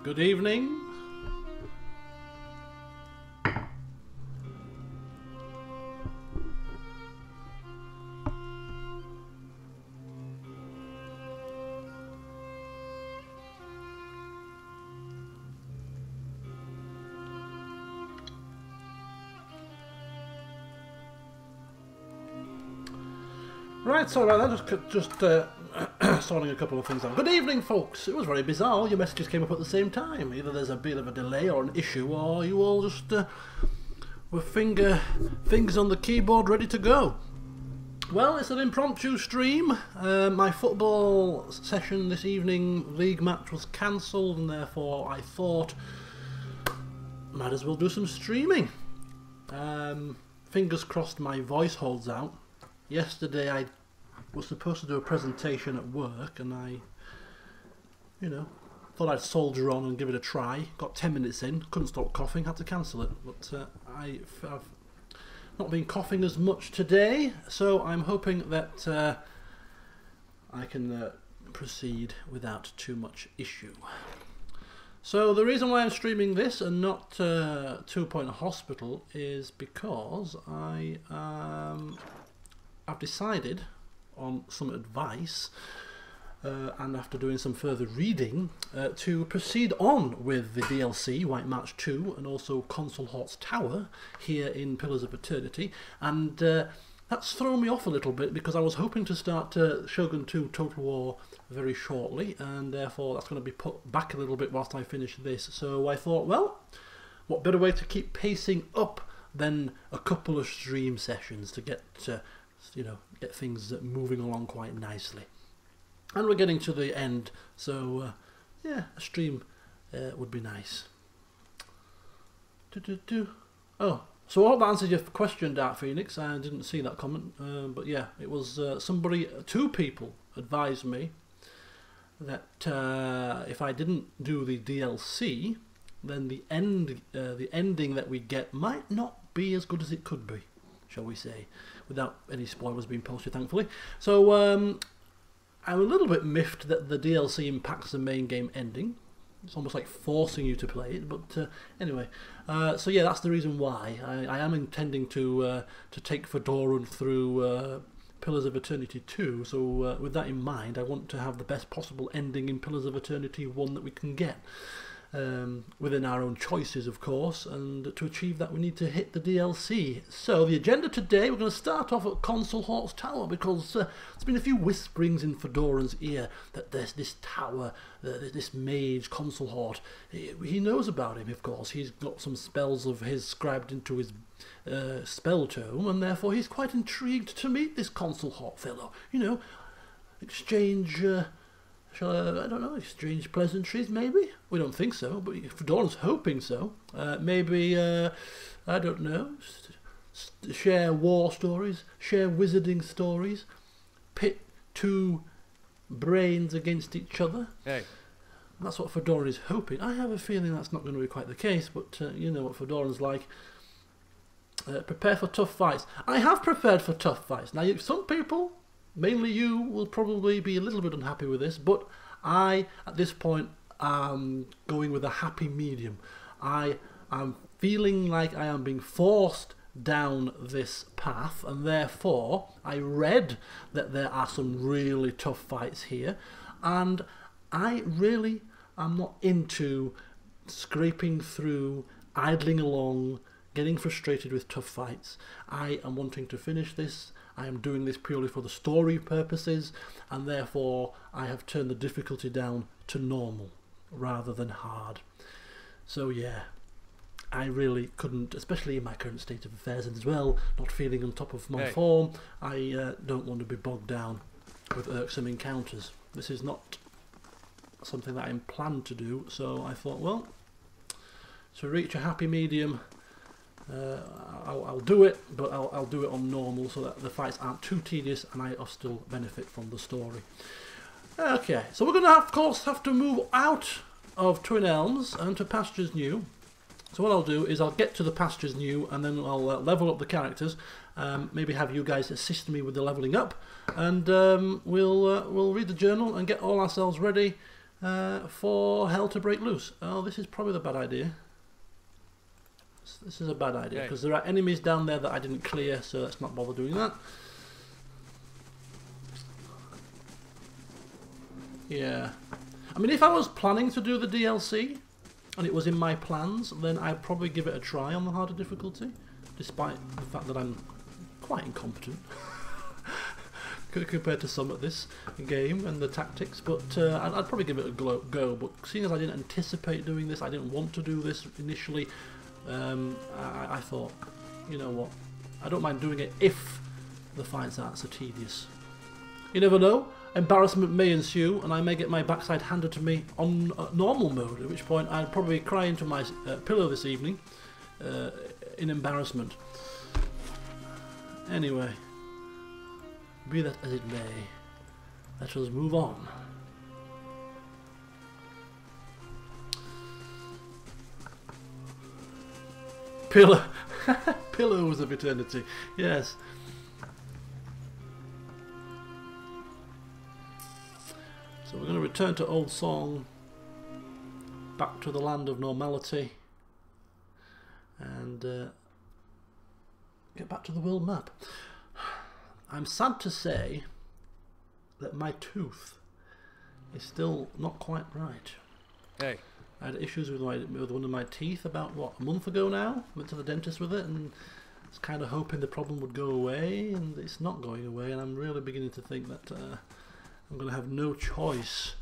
Good evening. Right, sorry about that, just sorting a couple of things out. Good evening, folks. It was very bizarre. Your messages came up at the same time. Either there's a bit of a delay or an issue, or you all just were fingers on the keyboard ready to go. Well, it's an impromptu stream. My football session this evening, league match, was cancelled, and therefore I thought might as well do some streaming. Fingers crossed my voice holds out. Yesterday I was supposed to do a presentation at work, and I, thought I'd soldier on and give it a try. Got 10 minutes in, couldn't stop coughing, had to cancel it. But I've not been coughing as much today, so I'm hoping that I can proceed without too much issue. So the reason why I'm streaming this and not 2 Point Hospital is because I've decided on some advice and after doing some further reading to proceed on with the DLC White March 2 and also Concelhaut's Tower here in Pillars of Eternity, and that's thrown me off a little bit because I was hoping to start Shogun 2 Total War very shortly, and therefore that's going to be put back a little bit whilst I finish this. So I thought, well, what better way to keep pacing up than a couple of stream sessions to get get things moving along quite nicely. And we're getting to the end, so yeah, a stream would be nice. Oh, so I hope that answers your question, Dark Phoenix. I didn't see that comment, but yeah, it was two people advised me that if I didn't do the DLC, then the ending that we get might not be as good as it could be, shall we say, without any spoilers being posted, thankfully. So I'm a little bit miffed that the DLC impacts the main game ending. It's almost like forcing you to play it, but anyway. So yeah, that's the reason why. I am intending to take Fedoran through Pillars of Eternity 2, so with that in mind, I want to have the best possible ending in Pillars of Eternity 1 that we can get. Within our own choices, of course, and to achieve that we need to hit the DLC. So the agenda today, we're going to start off at Concelhaut's Tower, because there's been a few whisperings in Fedoran's ear that there's this tower, this mage Concelhaut, he knows about him, of course. He's got some spells of his scribed into his spell tome, and therefore he's quite intrigued to meet this Concelhaut fellow. Exchange I don't know, exchange pleasantries, maybe? We don't think so, but Fedoran's hoping so. Maybe, I don't know, share war stories, share wizarding stories, pit two brains against each other. Hey. That's what Fedoran is hoping. I have a feeling that's not going to be quite the case, but you know what Fedoran's like. Prepare for tough fights. I have prepared for tough fights. Now, some people, mainly you, will probably be a little bit unhappy with this, but I, at this point, am going with a happy medium. I am feeling like I am being forced down this path, and therefore I read that there are some really tough fights here, and I really am not into scraping through, idling along, getting frustrated with tough fights. I am wanting to finish this. I am doing this purely for the story purposes, and therefore I have turned the difficulty down to normal rather than hard. So yeah, I really couldn't, especially in my current state of affairs, and as well, not feeling on top of my form, I don't want to be bogged down with irksome encounters. This is not something that I'm planned to do, so I thought, well, to reach a happy medium, I'll do it, but I'll do it on normal so that the fights aren't too tedious and I still benefit from the story. Okay, so we're going to, of course, have to move out of Twin Elms and to Pastures New. So what I'll do is I'll get to the Pastures New and then I'll level up the characters, maybe have you guys assist me with the leveling up, and we'll read the journal and get all ourselves ready for hell to break loose. Oh, this is probably the bad idea. This is a bad idea because there are enemies down there that I didn't clear, so let's not bother doing that. Yeah. I mean, if I was planning to do the DLC and it was in my plans, then I'd probably give it a try on the harder difficulty, despite the fact that I'm quite incompetent compared to some at this game and the tactics, but I'd probably give it a go. But seeing as I didn't anticipate doing this, I didn't want to do this initially, I thought, you know what, I don't mind doing it if the fights aren't so tedious. You never know, embarrassment may ensue and I may get my backside handed to me on normal mode, at which point I'd probably cry into my pillow this evening in embarrassment. Anyway, be that as it may, let us move on. Pillows of eternity, yes. So we're going to return to Old Song, back to the land of normality, and get back to the world map. I'm sad to say that my tooth is still not quite right. Hey. I had issues with one of my teeth about, what, a month ago now? Went to the dentist with it and was kind of hoping the problem would go away, and it's not going away, and I'm really beginning to think that I'm going to have no choice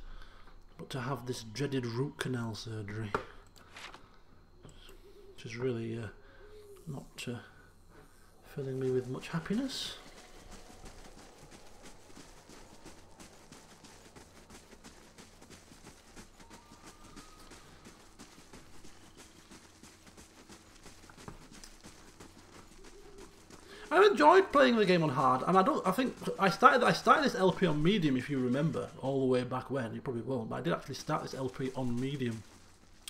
but to have this dreaded root canal surgery, which is really not filling me with much happiness. I enjoyed playing the game on hard, and I think I started this LP on medium, if you remember, all the way back when. You probably won't, but I did actually start this LP on medium,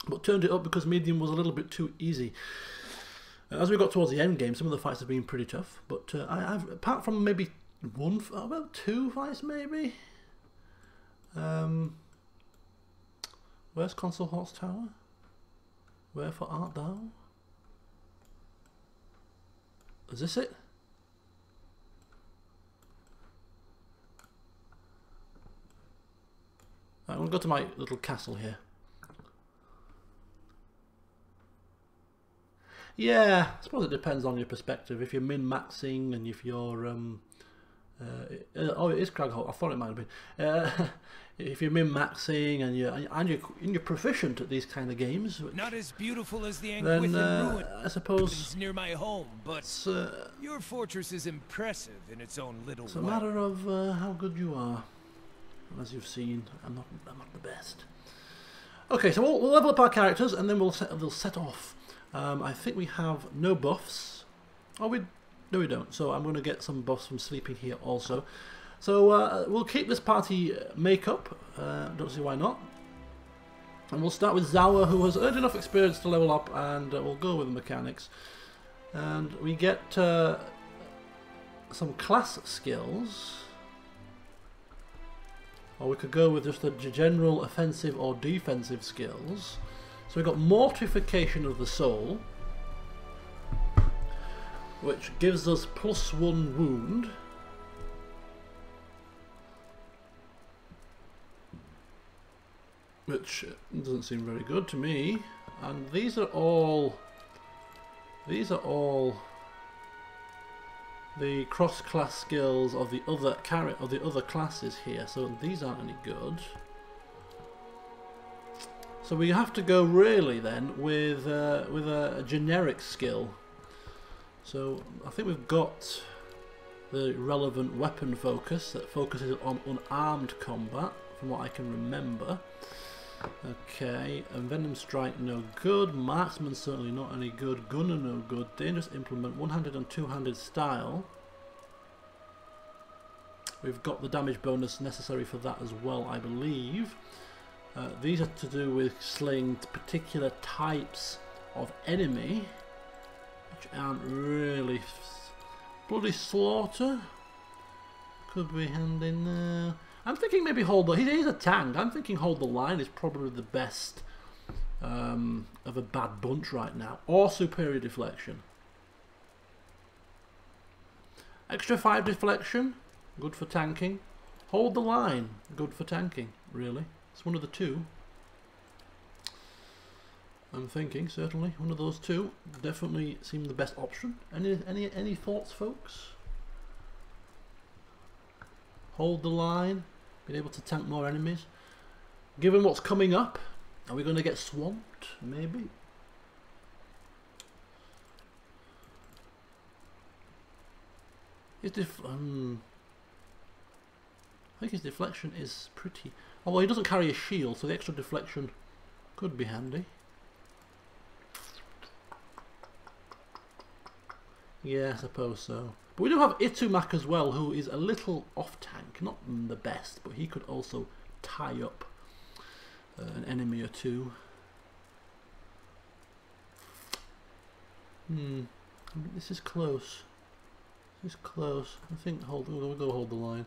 but turned it up because medium was a little bit too easy. As we got towards the end game, some of the fights have been pretty tough, but I've, apart from maybe two fights maybe. Where's Concelhaut's tower? Wherefore art thou? Is this it? I'm going to go to my little castle here. Yeah, I suppose it depends on your perspective. If you're min-maxing and if you're... oh, it is Concelhaut. I thought it might have been. If you're min-maxing and you're proficient at these kind of games, which, not as beautiful as the then ruin I suppose near my home, but your fortress is impressive in its own little way. It's a matter of how good you are. And as you've seen, I'm not the best. Okay, so we'll level up our characters and then we'll set off. I think we have no buffs. Oh, no, we don't. So I'm going to get some buffs from sleeping here also. So we'll keep this party makeup. Don't see why not. And we'll start with Zawa, who has earned enough experience to level up, and we'll go with the mechanics. And we get some class skills. Or we could go with just the general offensive or defensive skills. So we've got Mortification of the Soul, which gives us +1 wound. Which doesn't seem very good to me. And these are all the cross-class skills of the other classes here. So these aren't any good. So we have to go really then with a generic skill. So I think we've got the relevant weapon focus that focuses on unarmed combat, from what I can remember. Okay, and Venom Strike no good, Marksman certainly not any good, Gunner no good, Dangerous Implement, one-handed and two-handed style. We've got the damage bonus necessary for that as well, I believe. These are to do with slaying particular types of enemy, which aren't really Bloody Slaughter. Could be handy now. I'm thinking maybe hold the... He's a tank. I'm thinking hold the line is probably the best of a bad bunch right now. Or superior deflection. Extra 5 deflection. Good for tanking. Hold the line. Good for tanking, really. It's one of the two. I'm thinking, certainly. One of those two. Definitely seem the best option. Any thoughts, folks? Hold the line. Be able to tank more enemies. Given what's coming up, are we going to get swamped? Maybe. I think his deflection is pretty... Although he doesn't carry a shield, so the extra deflection could be handy. Yeah, I suppose so. But we do have Itumak as well, who is a little off-tank. Not the best, but he could also tie up an enemy or two. This is close. This is close. I think we'll go hold the line.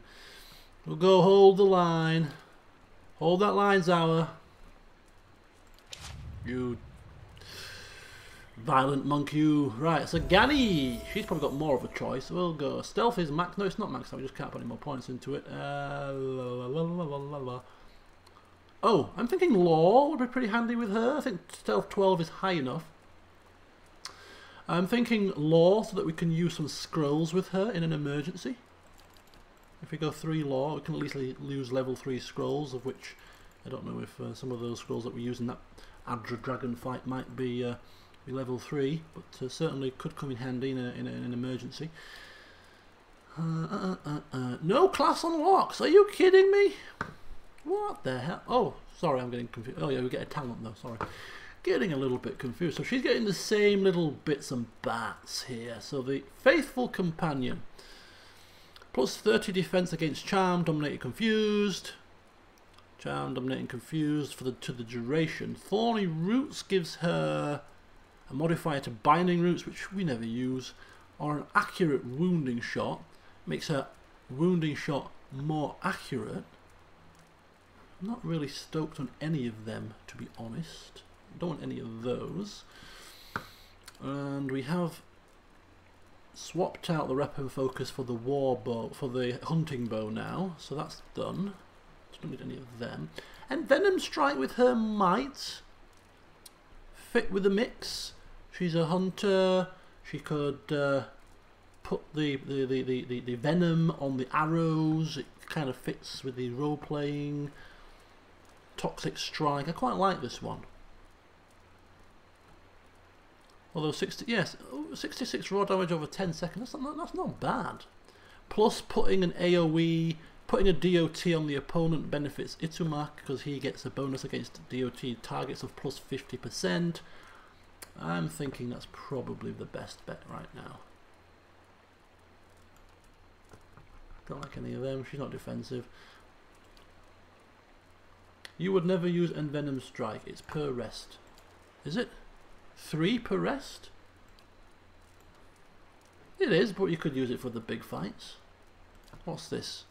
We'll go hold the line. Hold that line, Zawa. You violent monk, you. Right, so Gani. She's probably got more of a choice. We'll go. Stealth is max. No, it's not maxed out. We just can't put any more points into it. Oh, I'm thinking Law would be pretty handy with her. I think Stealth 12 is high enough. I'm thinking Law so that we can use some scrolls with her in an emergency. If we go 3 Law, we can at least use level 3 scrolls, of which I don't know if some of those scrolls that we use in that Adra Dragon fight might be level 3, but certainly could come in handy in an emergency. No class unlocks. Are you kidding me? What the hell? Oh, sorry, I'm getting confused. Oh yeah, we get a talent though. Sorry, getting a little bit confused. So she's getting the same little bits and bats here. So the Faithful Companion, plus 30 defense against Charm, Dominating, Confused. Charm, Dominating, Confused to the duration. Thorny Roots gives her a modifier to Binding Roots, which we never use, or an accurate wounding shot. Makes her wounding shot more accurate. I'm not really stoked on any of them, to be honest. Don't want any of those. And we have swapped out the weapon focus for the war bow, for the hunting bow now, so that's done. Don't need any of them. And Venom Strike with her might fit with the mix. She's a hunter. She could put the venom on the arrows. It kind of fits with the role playing. Toxic Strike. I quite like this one. Although 66 raw damage over 10 seconds. That's not bad. Plus putting an AOE, putting a DOT on the opponent benefits Itumak because he gets a bonus against DOT targets of plus 50%. I'm thinking that's probably the best bet right now. Don't like any of them. She's not defensive. You would never use Envenom Strike. It's per rest. Is it? 3 per rest? It is, but you could use it for the big fights. What's this?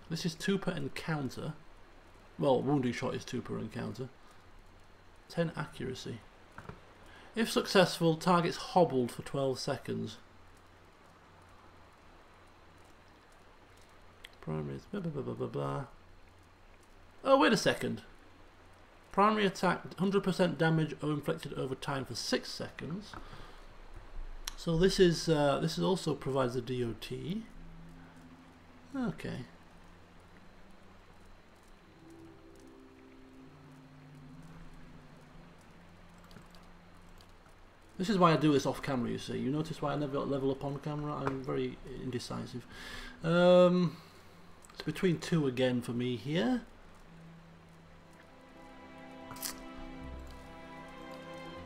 This is 2 per encounter. Well, Wounding Shot is 2 per encounter. 10 accuracy. If successful, target's hobbled for 12 seconds. Primary blah blah blah blah blah blah. Oh, wait a second. Primary attack, 100% damage inflicted over time for 6 seconds. So this is also provides a DOT. Okay. This is why I do this off camera, you see. You notice why I never level up on camera? I'm very indecisive. It's between 2 again for me here.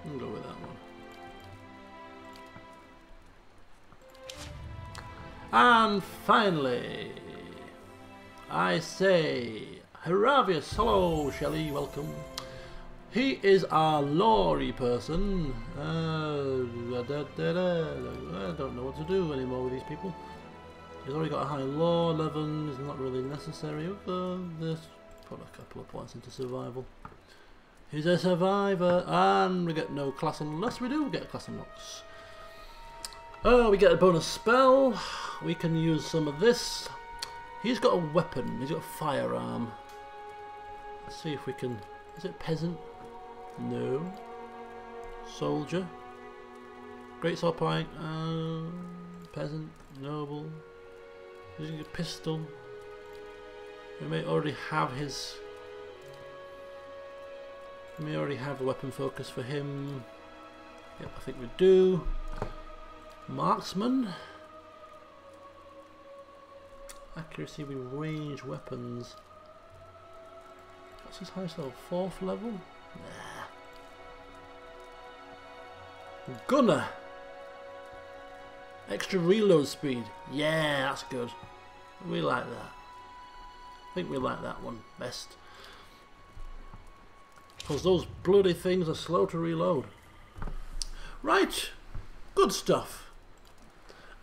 I'll go with that one. And finally, I say, Heravius, hello Shelley, welcome. He is our lorry person. I don't know what to do anymore with these people. He's already got a high law, 11 is not really necessary. This put a couple of points into survival. He's a survivor, and we get no class unless we do get a class unlocks. Oh, we get a bonus spell. We can use some of this. He's got a weapon. He's got a firearm. Let's see if we can. Is it peasant? No. Soldier. Great sword pike. Peasant. Noble. Using a pistol. We may already have his. We may already have a weapon focus for him. Yep, I think we do. Marksman. Accuracy with range weapons. What's his highest level? 4th level? Nah. Gunner. Extra reload speed. Yeah, that's good. We like that. I think we like that one best. Because those bloody things are slow to reload. Right. Good stuff.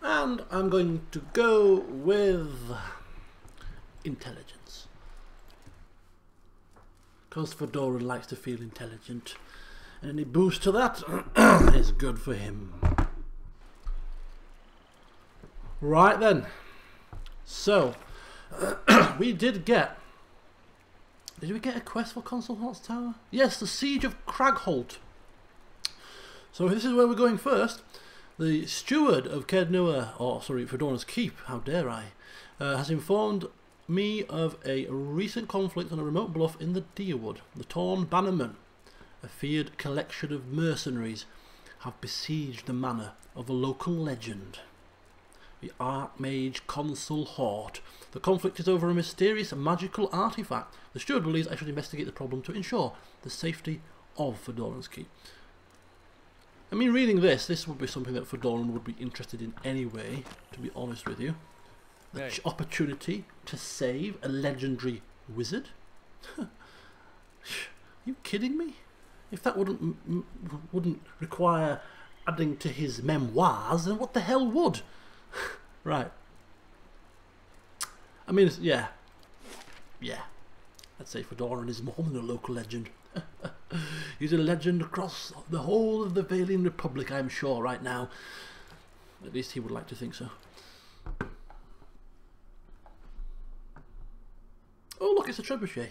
And I'm going to go with intelligence. Because Fedoran likes to feel intelligent. And any boost to that is good for him. Right then. So, we did get... Did we get a quest for Concelhaut's Tower? Yes, the Siege of Cragholt. So this is where we're going first. The steward of Fedoran's Keep, how dare I, has informed me of a recent conflict on a remote bluff in the Deerwood. The Torn Bannermen, a feared collection of mercenaries, have besieged the manor of a local legend, the Archmage Concelhaut. The conflict is over a mysterious magical artifact. The steward believes I should investigate the problem to ensure the safety of Fedoran's Keep. I mean, reading this would be something that Fedoran would be interested in anyway, to be honest with you. The opportunity to save a legendary wizard? Are you kidding me? If that wouldn't require adding to his memoirs, then what the hell would? Right. I mean, yeah. Yeah. I'd say Fedoran is more than a local legend. He's a legend across the whole of the Valian Republic, I'm sure, right now. At least he would like to think so. Oh, look, it's a trebuchet.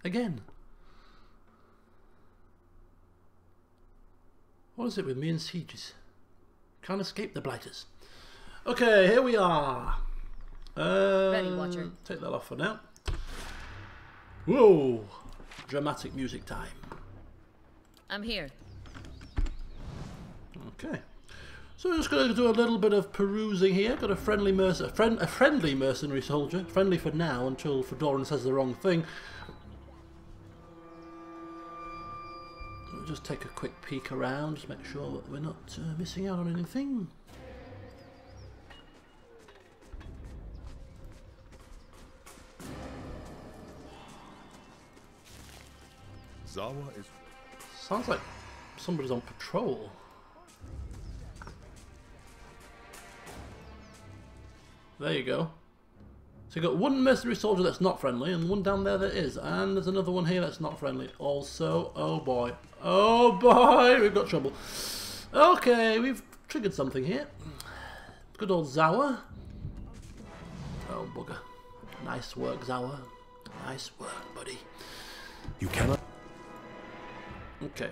Again. What is it with me and sieges? Can't escape the blighters. Okay, here we are. Ready, Watcher. Take that off for now. Whoa! Dramatic music time. I'm here. Okay. So we're just going to do a little bit of perusing here. Got a friendly friendly mercenary soldier. Friendly for now until Fedoran says the wrong thing. We'll just take a quick peek around, just make sure that we're not missing out on anything. Zawa is... Sounds like somebody's on patrol. There you go. So you've got one mercenary soldier that's not friendly, and one down there that is. And there's another one here that's not friendly also. Oh boy. Oh boy! We've got trouble. Okay, we've triggered something here. Good old Zawa. Oh bugger. Nice work, Zawa. Nice work, buddy. You cannot... Okay,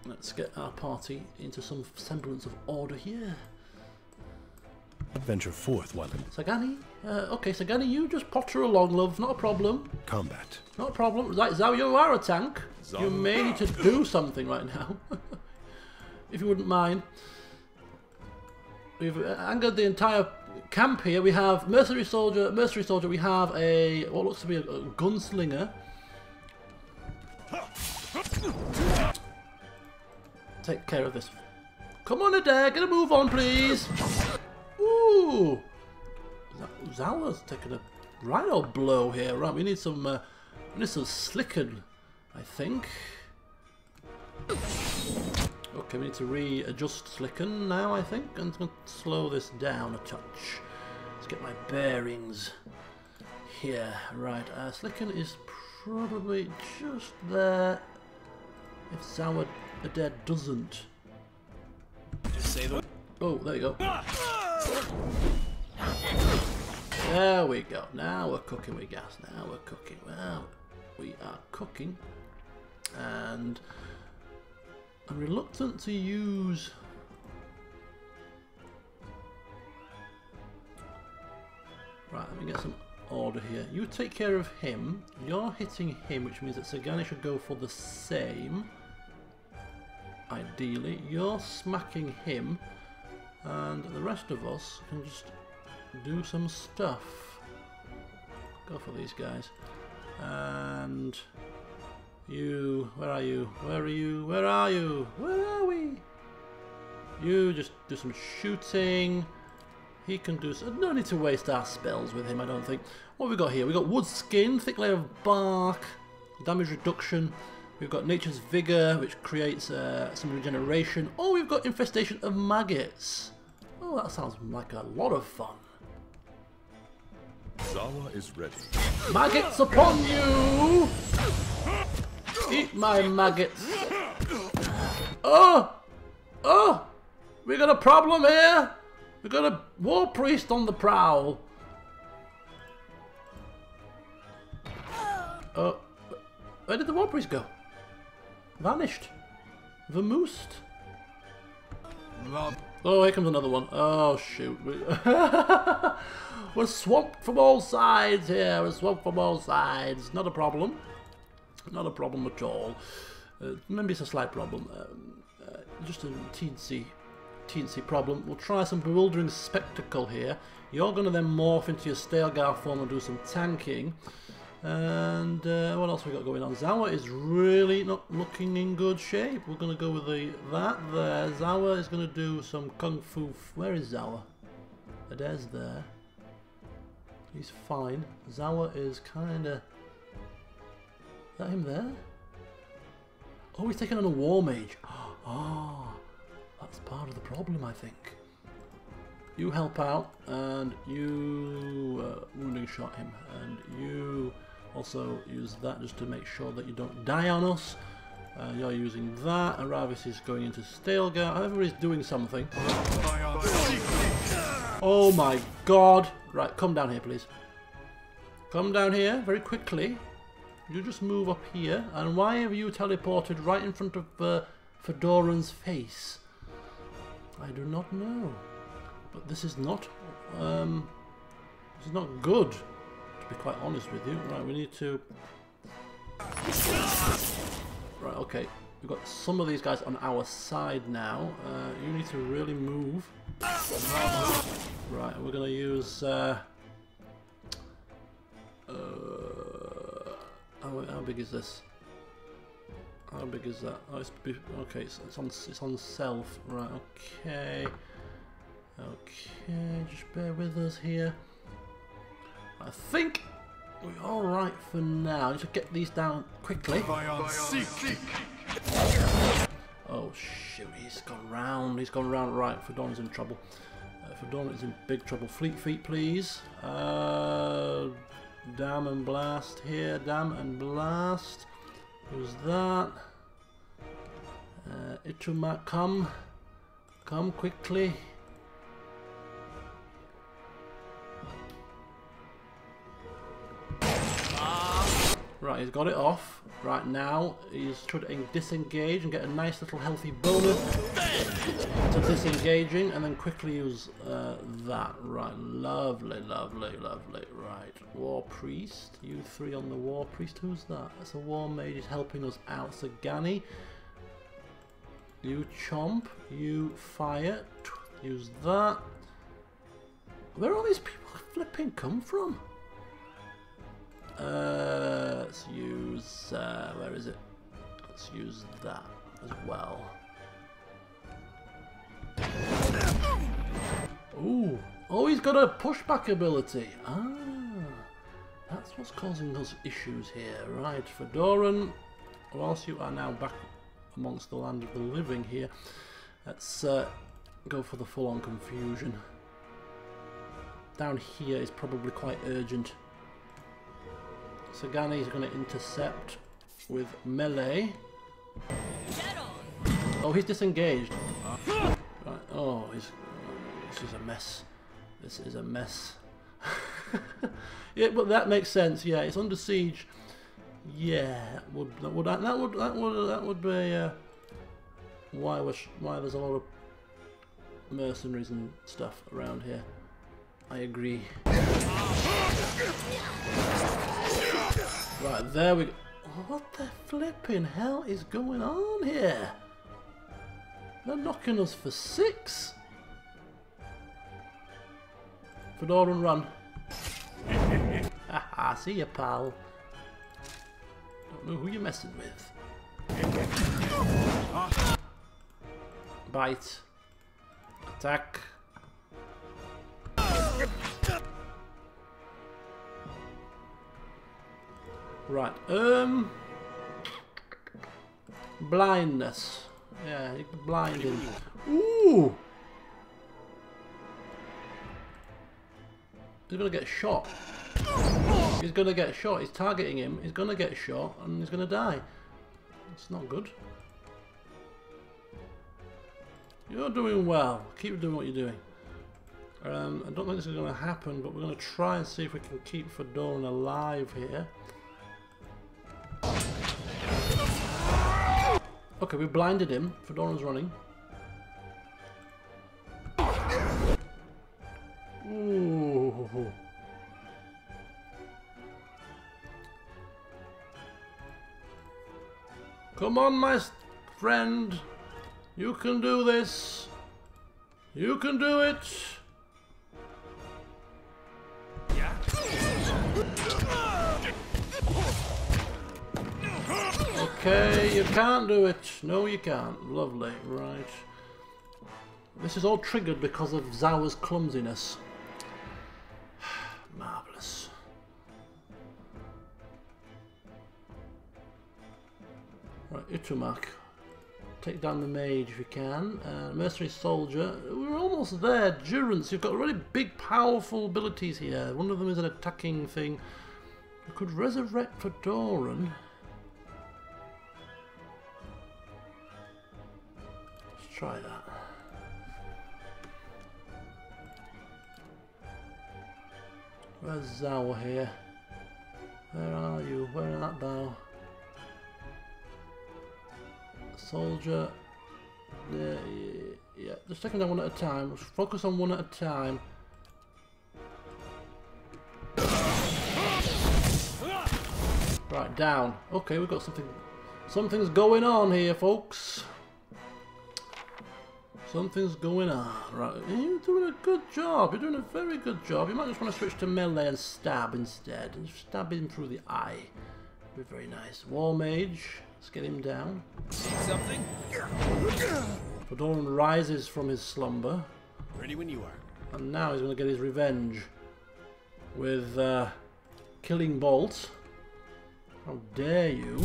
let's get our party into some semblance of order here. venture forth while in Sagani? Okay, Sagani, you just potter along, love. Not a problem. combat. Not a problem. Right, Zhao, you are a tank. You may need to do something right now. If you wouldn't mind. We've angered the entire camp here. We have mercenary soldier. We have a what looks to be a gunslinger. Take care of this. Come on, Adair, get a move on, please. Ooh, Zala's taking a right old blow here. Right, we need some slickered, I think. Okay, we need to readjust Slicken now, I think, and I'm going to slow this down a touch. Let's get my bearings here. Right, Slicken is probably just there. If Sour the Dead doesn't. Just say the. Oh, there you go. There we go. Now we're cooking with gas. Now we're cooking. Well, we are cooking. And I'm reluctant to use... Right, let me get some order here. You take care of him. You're hitting him, which means that Sagani should go for the same. Ideally. You're smacking him. And the rest of us can just do some stuff. Go for these guys. And... You, where are you? Where are you? Where are you? Where are we? You just do some shooting. He can do some... No need to waste our spells with him, I don't think. What have we got here? We've got wood skin, thick layer of bark, damage reduction. We've got nature's vigour, which creates some regeneration. Oh, we've got infestation of maggots. Oh, that sounds like a lot of fun. Zawa is ready. Maggots upon you! Eat my maggots. Oh! Oh! We got a problem here! We got a war priest on the prowl. Oh, where did the war priest go? Vanished. Vamoosed. Oh, here comes another one. Oh, shoot. We're swamped from all sides here. We're swamped from all sides. Not a problem. Not a problem at all. Maybe it's a slight problem. Just a teensy problem. We'll try some bewildering spectacle here. You're going to then morph into your Stalgar form and do some tanking. And what else we got going on? Zawa is really not looking in good shape. We're going to go with that there. Zawa is going to do some kung fu. Where is Zawa? Adair's there. He's fine. Zawa is kind of... Is that him there? Oh, he's taking on a war mage. Oh, that's part of the problem, I think. You help out, and you wounding shot him, and you also use that just to make sure that you don't die on us. You're using that. Aravis is going into Stalgar. However, he's doing something. Oh my god! Right, come down here, please. Come down here very quickly. You just move up here, and why have you teleported right in front of Fedoran's face? I do not know, but this is not good, to be quite honest with you. Right, we need to. Right, okay, we've got some of these guys on our side now. You need to really move. Right, we're gonna use. How big is this? How big is that? Oh, okay. It's on self. Right. Okay. Okay. Just bear with us here. I think we're all right for now. Just get these down quickly. Oh shoot! He's gone round. He's gone round. Right. Fedoran's in trouble. Fedoran is in big trouble. Fleet feet, please. Dam and blast here, dam and blast. Who's that? Itumat, come quickly. Right, he's got it off. Right now, he's trying to disengage and get a nice little healthy bonus to disengaging, and then quickly use that. Right, lovely, lovely, lovely. Right, War Priest. You three on the War Priest. Who's that? That's a War Mage. He's helping us out. Sagani. You chomp. You fire. Use that. Where are all these people flipping come from? Let's use, where is it? Let's use that as well. Ooh. Oh, he's got a pushback ability. Ah, that's what's causing those issues here. Right, Fedoran, whilst you are now back amongst the land of the living here. Let's go for the full-on confusion. Down here is probably quite urgent. Sagani is going to intercept with melee. Oh, he's disengaged. Right. Oh, this is a mess. This is a mess. Yeah, but that makes sense. Yeah, it's under siege. Yeah, that would be why there's a lot of mercenaries and stuff around here. I agree. Right, there we go. What the flipping hell is going on here? They're knocking us for 6. Fedoran, run. Haha, see ya, pal. Don't know who you're messing with. Bite. Attack. Right, blindness. Yeah, you can blind him. Ooh! He's gonna get shot. He's gonna get shot. He's targeting him. He's gonna get shot and he's gonna die. It's not good. You're doing well. Keep doing what you're doing. I don't think this is gonna happen, but we're gonna try and see if we can keep Fedoran alive here. Okay, we blinded him. Fedoran's running. Ooh. Come on, my friend. You can do this. You can do it. Okay, you can't do it. No, you can't. Lovely. Right. This is all triggered because of Zawa's clumsiness. Marvellous. Right, Utumak. Take down the mage if you can. Mercenary soldier. We're almost there. Durance. You've got really big, powerful abilities here. One of them is an attacking thing. We could resurrect Fedoran. Let's try that. Where's Zawa here? Where are you? Where art thou? Soldier. There, yeah, just taking them one at a time. Let's focus on one at a time. Right, down. Okay, we've got something. Something's going on here, folks. Something's going on. Right, you're doing a good job. You're doing a very good job. You might just want to switch to melee and stab instead. And stab him through the eye. Be very nice. War mage. Let's get him down. See something? Fedoran rises from his slumber. Ready when you are. And now he's going to get his revenge with killing bolt. How dare you?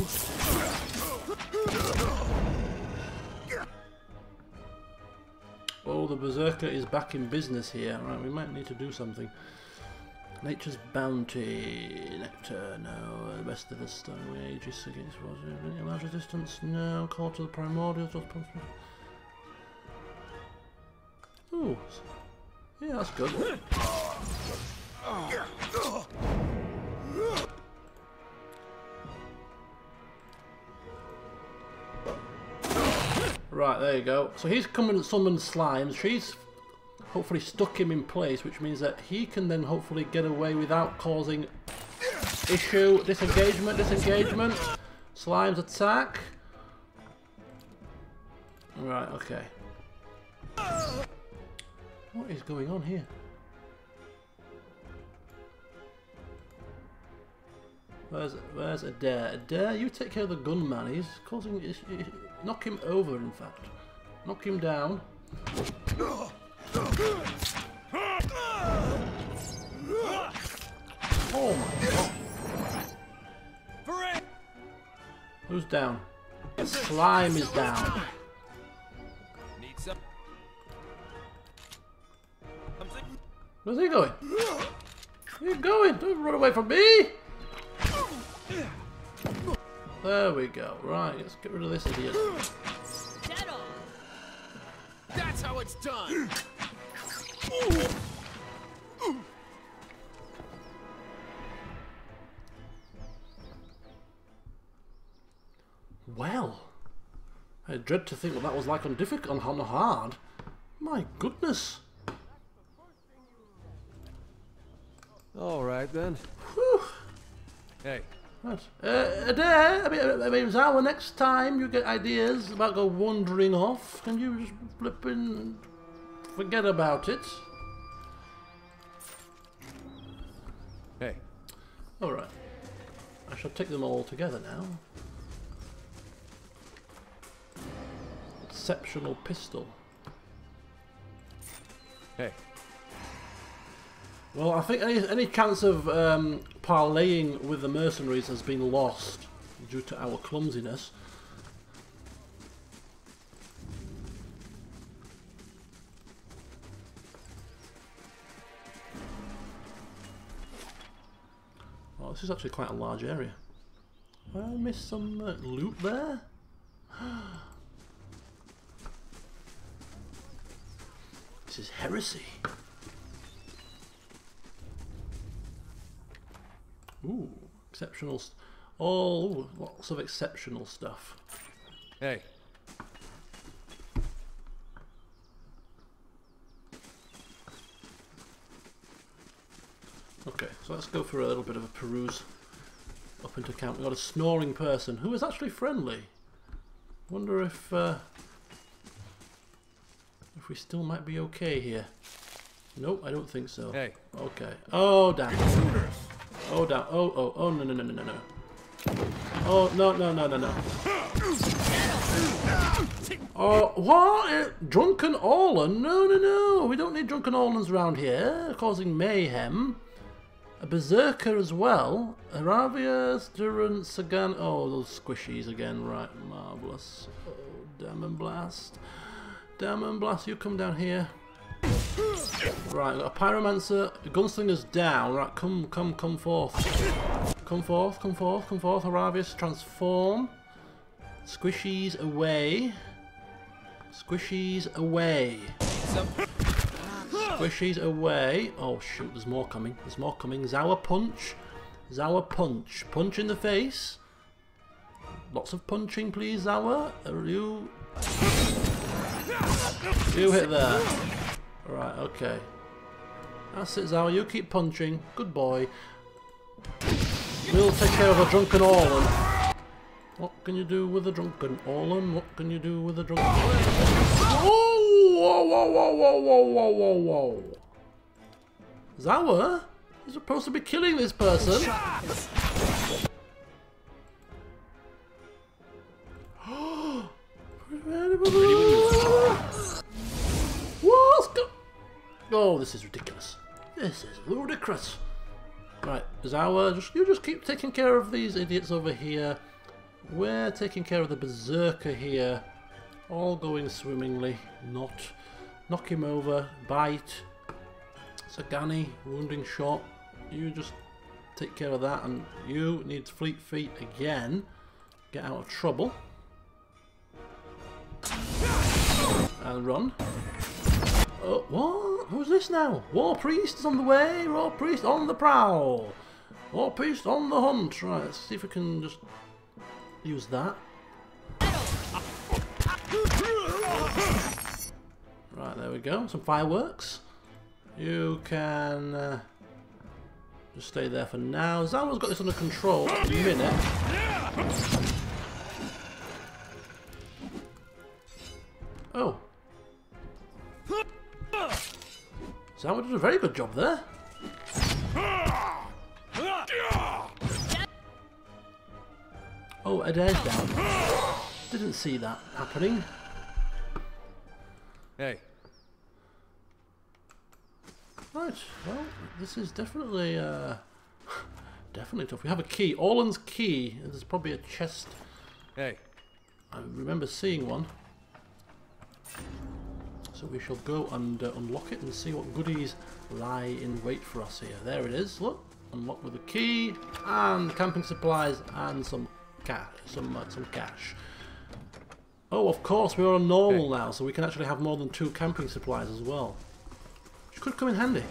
Oh, the Berserker is back in business here. Right, we might need to do something. Nature's bounty. Nectar, no. The best of the stone ages against was large resistance, no. Call to the primordials. Ooh. Yeah, that's good. Right, there you go. So he's coming to summon slimes. She's hopefully stuck him in place, which means that he can then hopefully get away without causing issue. Disengagement, disengagement. Slimes attack. Right, okay. What is going on here? Where's Adair? Adair, you take care of the gunman. He's causing... knock him over, in fact. Knock him down. Oh my god. Who's down? Slime is down. Need some. Where's he going? Where are you going? Don't run away from me! There we go. Right, let's get rid of this idiot. That's how it's done. Well, I dread to think what that was like on difficult, on hard. My goodness. All right then. Whew. Hey. Right. Adair, I mean, Zawa, next time you get ideas about go wandering off, can you just flip in and forget about it? Hey. Alright. I shall take them all together now. Exceptional pistol. Hey. Well, I think any chance of parleying with the mercenaries has been lost due to our clumsiness. Oh, this is actually quite a large area. I missed some loot there. This is heresy. Ooh, exceptional. Oh, lots of exceptional stuff. Hey. Okay, so let's go for a little bit of a peruse up into camp. We've got a snoring person who is actually friendly. Wonder if we still might be okay here. Nope, I don't think so. Hey. Okay. Oh, damn. Oh, down. Oh, no, no, no, no, no, no. Oh, no, no, no, no, no. Oh, what? Drunken Orlan? No, no, no. We don't need Drunken Orlans around here, causing mayhem. A Berserker as well. Aravia, Fedoran, Sagan. Oh, those squishies again. Right, marvellous. Oh, Demon Blast. Demon Blast, you come down here. Right, we've got a Pyromancer, a Gunslinger's down. Right, come forth. Come forth, come forth, come forth. Aravius, transform. Squishies away. Squishies away. Squishies away. Oh shoot, there's more coming. There's more coming. Zawa punch. Zawa punch. Punch in the face. Lots of punching, please, Zawa. You hit there. Right, okay. That's it, Zawa. You keep punching. Good boy. We'll take care of a Drunken Orlan. What can you do with a Drunken Orlan? What can you do with a Drunken Orlan? Whoa! Whoa, whoa, whoa, whoa, whoa, whoa, whoa, whoa. Zawa? You're supposed to be killing this person. What's go? Oh, this is ridiculous. This is ludicrous. Right, Zawa, you just keep taking care of these idiots over here. We're taking care of the Berserker here. All going swimmingly. Not. Knock him over. Bite. Sagani, wounding shot. You just take care of that, and you need Fleet Feet again. Get out of trouble. And run. Oh, what? Who's this now? War Priest is on the way. War Priest on the prowl. War Priest on the hunt. Right, let's see if we can just use that. Right, there we go. Some fireworks. You can just stay there for now. Zawa's got this under control at the minute. Oh. Zawa did a very good job there. Oh, Adair's down. Didn't see that happening. Hey. Right, well, this is definitely definitely tough. We have a key. Orlan's key. There's probably a chest. Hey. I remember seeing one. So we shall go and unlock it and see what goodies lie in wait for us here. There it is. Look, unlock with a key and camping supplies and some cash. Some cash. Oh, of course, we're on normal now, so we can actually have more than 2 camping supplies as well, which could come in handy.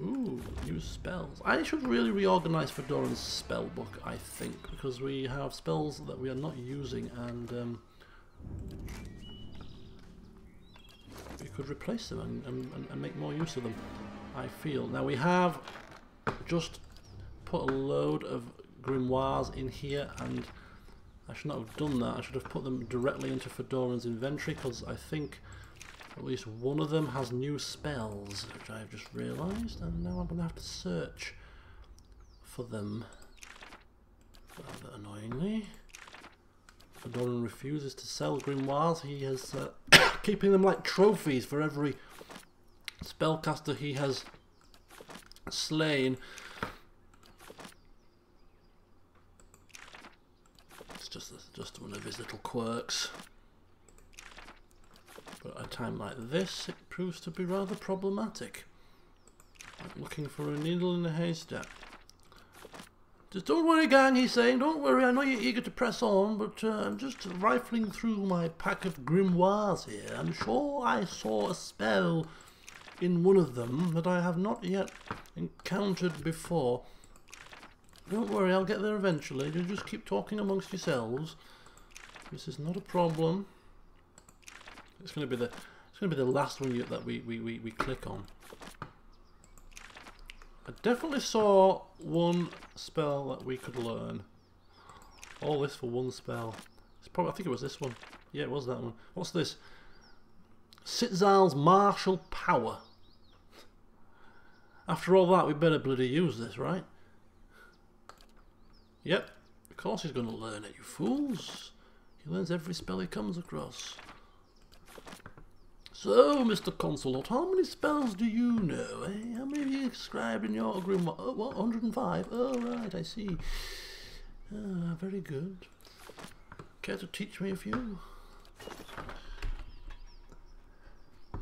Ooh, new spells. I should really reorganize Fedoran's spell book, I think, because we have spells that we are not using, and we could replace them and make more use of them, I feel. Now we have just put a load of grimoires in here, and I should not have done that. I should have put them directly into Fedoran's inventory, because I think at least one of them has new spells, which I've just realised, and now I'm going to have to search for them. Rather annoyingly. Fedoran refuses to sell grimoires. He is keeping them like trophies for every spellcaster he has slain. It's just one of his little quirks. But at a time like this, it proves to be rather problematic. Like looking for a needle in a haystack. Just don't worry, gang, he's saying. Don't worry, I know you're eager to press on, but I'm just rifling through my pack of grimoires here. I'm sure I saw a spell in one of them that I have not yet encountered before. Don't worry, I'll get there eventually. You just keep talking amongst yourselves. This is not a problem. It's going to be the last one that we click on. I definitely saw one spell that we could learn. All this for one spell. It's probably, I think it was this one. Yeah, it was that one. What's this? Sitzal's martial power. After all that, we better bloody use this, right? Yep, of course he's going to learn it, you fools. He learns every spell he comes across. So, Mr. Concelhaut, how many spells do you know? Eh? How many have you described in your grimoire? Oh, what, 105? Oh, right, I see. Ah, very good. Care to teach me a few?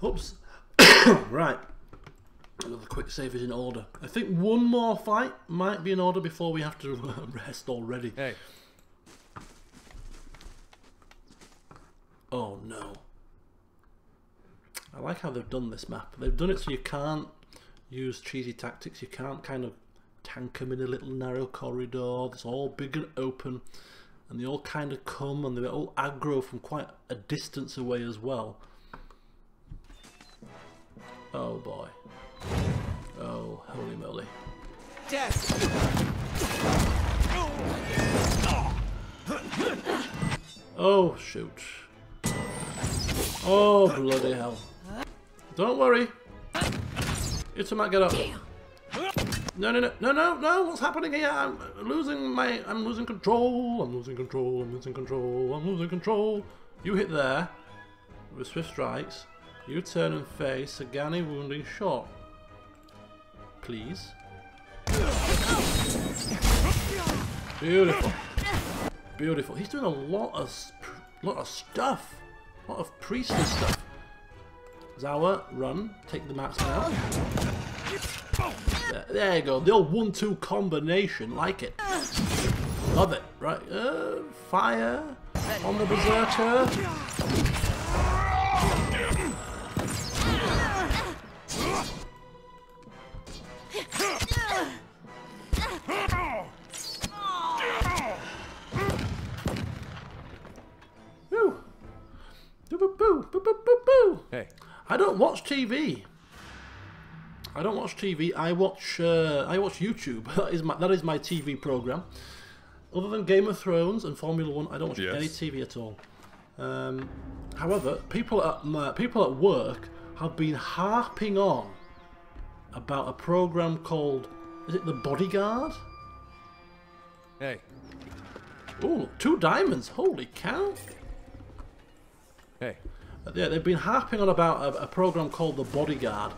Oops. Right. Another quick save is in order. I think one more fight might be in order before we have to rest already. Hey. Oh no. I like how they've done this map. They've done it so you can't use cheesy tactics. You can't kind of tank them in a little narrow corridor. It's all big and open. And they all kind of come and they're all aggro from quite a distance away as well. Oh boy. Oh, holy moly. Death. Oh, shoot. Oh, bloody hell. Don't worry. It's a might get up. No, what's happening here? I'm losing control. You hit there with swift strikes. You turn and face Sagani wounding shot. Please. Beautiful. Beautiful. He's doing a lot of stuff. A lot of priestly stuff. Zawa, run. Take the maps now. There you go. The old 1-2 combination. Like it. Love it. Right. Fire on the berserker. Hey. I don't watch TV. I watch YouTube. That is my TV program. Other than Game of Thrones and Formula 1, I don't watch any TV at all. However, people at work have been harping on about a program called, is it The Bodyguard? Hey. Oh, 2 diamonds! Holy cow! Hey. Yeah, they've been harping on about a program called The Bodyguard,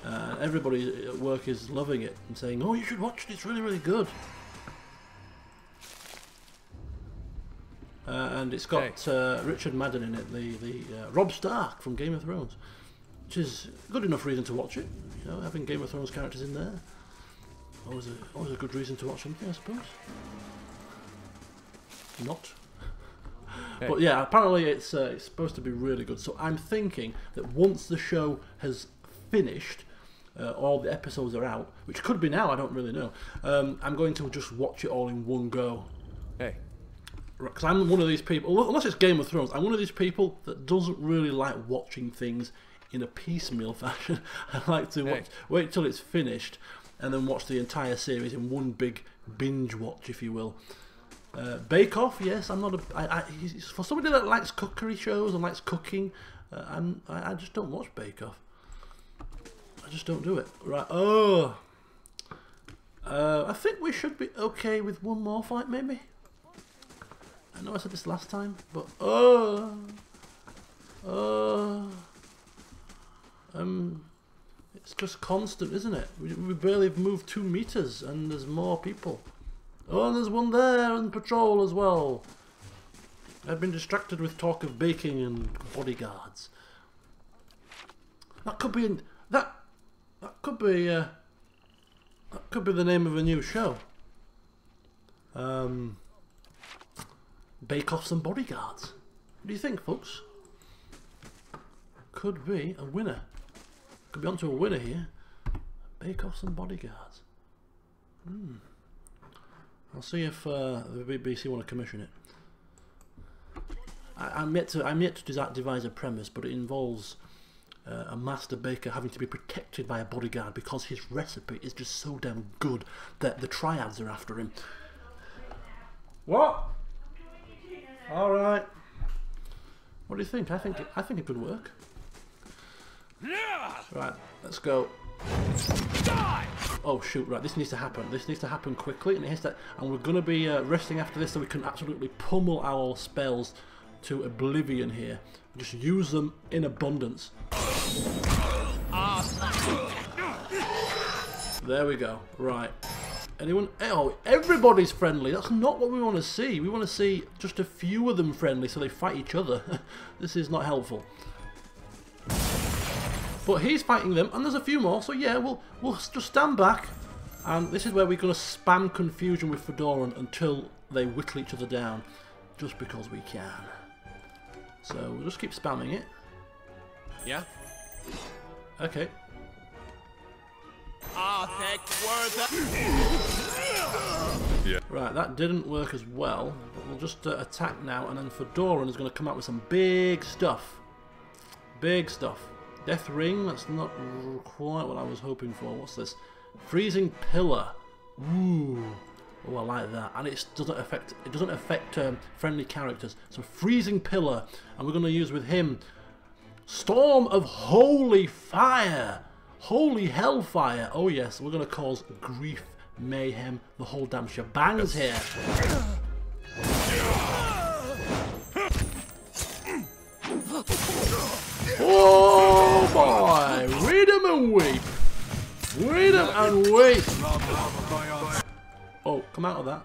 Everybody at work is loving it and saying, "Oh, you should watch it. It's really, really good." And it's got Richard Madden in it, the Robb Stark from Game of Thrones, which is good enough reason to watch it. You know, having Game of Thrones characters in there, always a good reason to watch something, I suppose. Not. But yeah, apparently it's supposed to be really good. So I'm thinking that once the show has finished, all the episodes are out, which could be now, I don't really know. I'm going to just watch it all in one go. Hey. Because I'm one of these people, unless it's Game of Thrones, I'm one of these people that doesn't really like watching things in a piecemeal fashion. I like to wait till it's finished and then watch the entire series in one big binge watch, if you will. Bake Off, yes, I'm not for somebody that likes cookery shows and likes cooking, I just don't watch Bake Off. I just don't do it. Right, I think we should be okay with one more fight, maybe? I know I said this last time, but it's just constant, isn't it? We barely have moved 2 meters, and there's more people. Oh, and there's one there on patrol as well. I've been distracted with talk of baking and bodyguards. That could be that could be the name of a new show. Bake-Offs and Bodyguards. What do you think, folks? Could be a winner. Could be onto a winner here. Bake-Offs and Bodyguards. I'll see if the BBC want to commission it. I'm yet to devise a premise, but it involves a master baker having to be protected by a bodyguard because his recipe is just so damn good that the triads are after him. What? All right. What do you think? I think it could work. Right, let's go. Oh shoot! Right, this needs to happen. This needs to happen quickly, and we're going to be resting after this, so we can absolutely pummel our spells to oblivion here. Just use them in abundance. There we go. Right. Anyone? Oh, everybody's friendly. That's not what we want to see. We want to see just a few of them friendly, so they fight each other. This is not helpful. But he's fighting them, and there's a few more. So yeah, we'll just stand back, and this is where we're going to spam confusion with Fedoran until they whittle each other down, just because we can. So we'll just keep spamming it. Yeah. Okay. Yeah. Right, that didn't work as well. But we'll just attack now, and then Fedoran is going to come out with some big stuff. Big stuff. Death Ring, that's not quite what I was hoping for. What's this? Freezing Pillar. Ooh. Oh, I like that. And it doesn't affect friendly characters. So Freezing Pillar, and we're going to use with him Storm of Holy Fire. Holy Hellfire. Oh yes, we're going to cause grief, mayhem, the whole damn shebang's here. Oh boy! Read 'em and weep! Read 'em and weep! Oh, come out of that.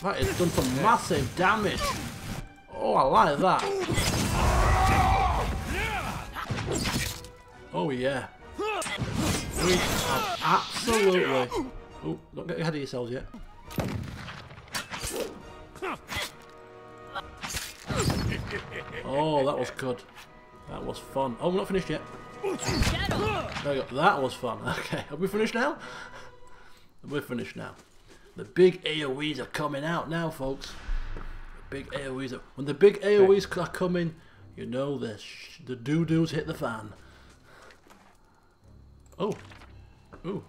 That has done some massive damage. Oh, I like that. Oh yeah. We have absolutely... Oh, don't get ahead of yourselves yet. Oh, that was good. That was fun. Oh, we're not finished yet. There we go. That was fun. Okay, are we finished now? We're finished now. The big AoEs are coming out now, folks. The big AoEs are... When the big AoEs are coming, you know this. The doo-doos hit the fan. Oh. Ooh.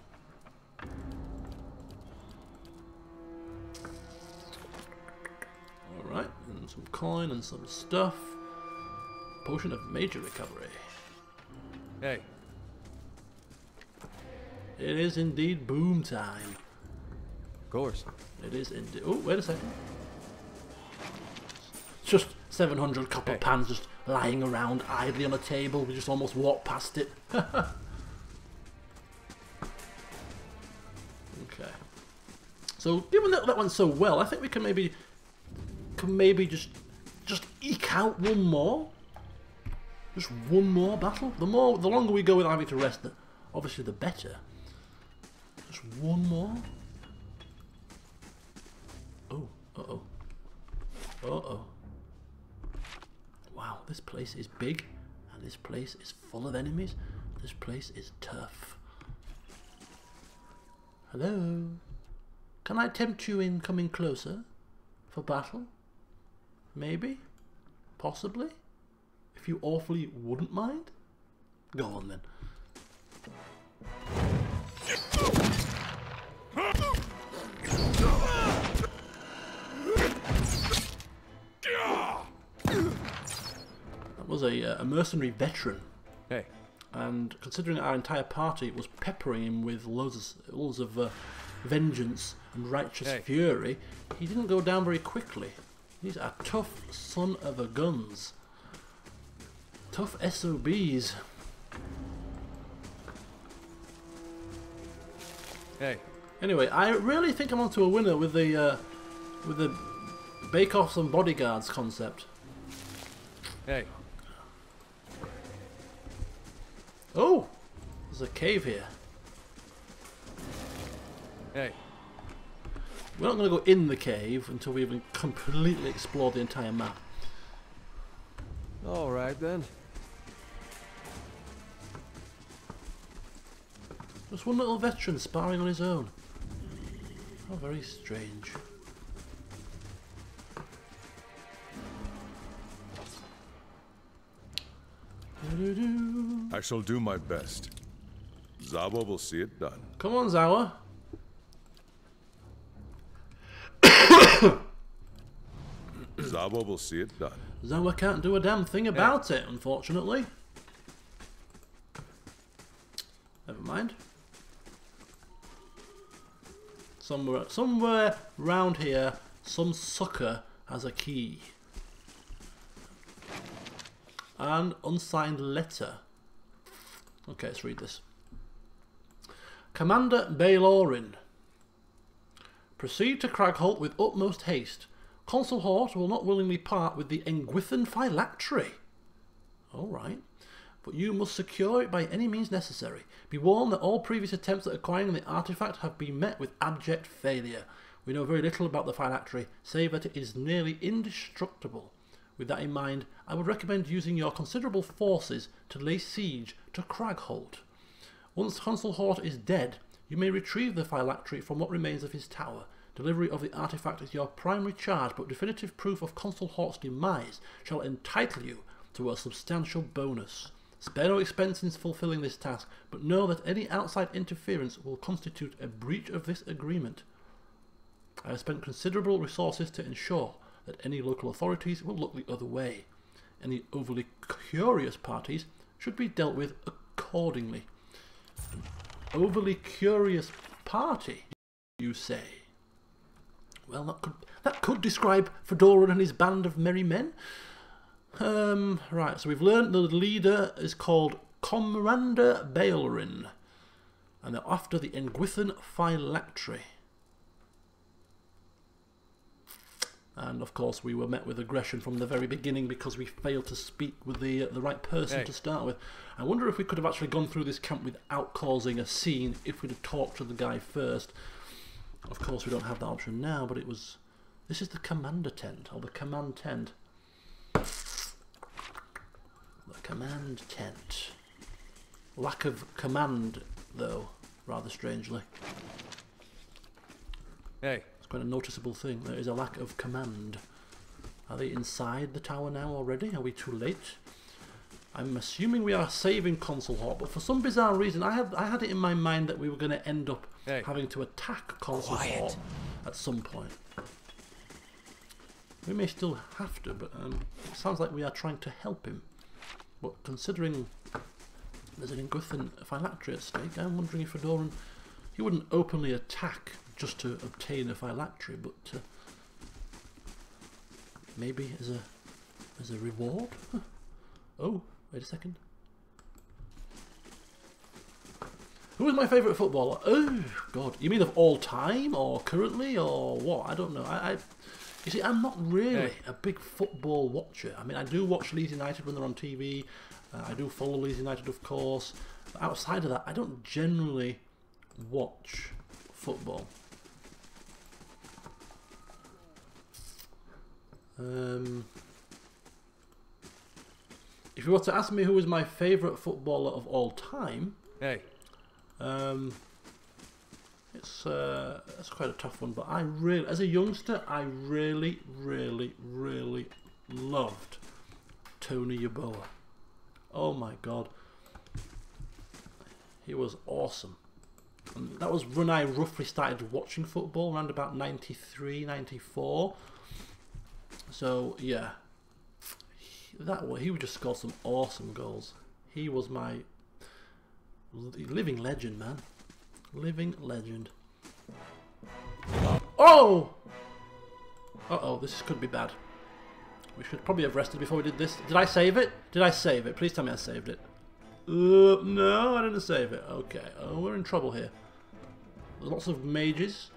Alright, and some coin and some stuff. Potion of major recovery. Hey. It is indeed boom time. Of course. It is indeed. Oh, wait a second. Just 700 copper pans just lying around idly on a table. We just almost walked past it. Okay. So, given that that went so well, I think we can maybe just eke out one more. Just one more battle. The longer we go without having to rest, obviously the better. Just one more. Oh, uh-oh. Uh-oh. Wow, this place is big, and this place is full of enemies. This place is tough. Hello? Can I tempt you in coming closer for battle? Maybe? Possibly? If you awfully wouldn't mind? Go on then. That was a mercenary veteran. Hey. And considering our entire party was peppering him with loads of vengeance and righteous fury, he didn't go down very quickly. He's a tough son of a guns. Tough SOBs. Hey. Anyway, I really think I'm onto a winner with the bake-offs and bodyguards concept. Hey. Oh! There's a cave here. Hey. We're not going to go in the cave until we even completely explore the entire map. All right then. Just one little veteran sparring on his own. How very strange. I shall do my best. Zawa will see it done. Come on, Zawa. Zawa will see it done. Zawa can't do a damn thing about it, unfortunately. Never mind. Somewhere round here, some sucker has a key. An unsigned letter. Okay, let's read this. Commander Fedoran. Proceed to Concelhaut with utmost haste. Concelhaut will not willingly part with the Engwithan phylactery. Alright. But you must secure it by any means necessary. Be warned that all previous attempts at acquiring the artifact have been met with abject failure. We know very little about the phylactery, save that it is nearly indestructible. With that in mind, I would recommend using your considerable forces to lay siege to Concelhaut. Once Concelhaut is dead, you may retrieve the phylactery from what remains of his tower. Delivery of the artifact is your primary charge, but definitive proof of Concelhaut's demise shall entitle you to a substantial bonus. Spare no expense in fulfilling this task, but know that any outside interference will constitute a breach of this agreement. I have spent considerable resources to ensure that any local authorities will look the other way. Any overly curious parties should be dealt with accordingly. An overly curious party, you say? Well, that could describe Fedoran and his band of merry men. Right, so we've learned the leader is called Commander Fedoran, and they're after the Engwithan phylactery. And of course we were met with aggression from the very beginning because we failed to speak with the right person to start with. I wonder if we could have actually gone through this camp without causing a scene if we'd have talked to the guy first. Of course we don't have that option now, but it was... This is the commander tent, or the command tent. The command tent. Lack of command, though, rather strangely. Hey. Quite a noticeable thing. There is a lack of command. Are they inside the tower now already? Are we too late? I'm assuming we are saving Concelhaut, but for some bizarre reason I had it in my mind that we were going to end up having to attack Concelhaut at some point. We may still have to, but it sounds like we are trying to help him. But considering there's an Engwithan phylactery at stake, I'm wondering if Fedoran... He wouldn't openly attack just to obtain a phylactery, but maybe as There's a reward? Huh. Oh, wait a second. Who is my favourite footballer? Oh, God. You mean of all time or currently or what? I don't know. You see, I'm not really a big football watcher. I mean, I do watch Leeds United when they're on TV. I do follow Leeds United, of course. But outside of that, I don't generally watch football. If you were to ask me who is my favourite footballer of all time, it's quite a tough one. But I really, as a youngster, I really loved Tony Yeboah. Oh my God, he was awesome. And that was when I roughly started watching football, around about 93, 94. So yeah, he would just score some awesome goals. He was my living legend, man. Living legend. Oh! Uh-oh, this could be bad. We should probably have rested before we did this. Did I save it? Did I save it? Please tell me I saved it. No, I didn't save it. Okay. Oh, we're in trouble here. There's lots of mages.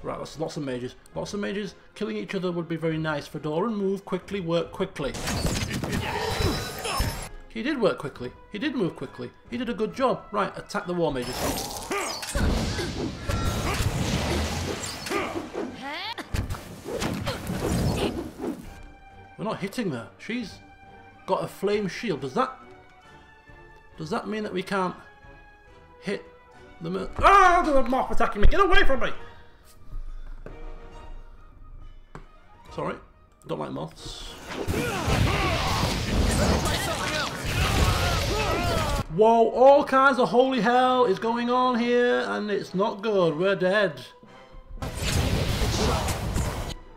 Right, lots of mages. Lots of mages. Killing each other would be very nice. Fedoran, move quickly, work quickly. He did work quickly. He did move quickly. He did a good job. Right, attack the war mages. We're not hitting her. She's got a flame shield. Does that mean that we can't hit the... Ah! There's a moth attacking me. Get away from me! Sorry. Don't like moths. Whoa, all kinds of holy hell is going on here, and it's not good. We're dead.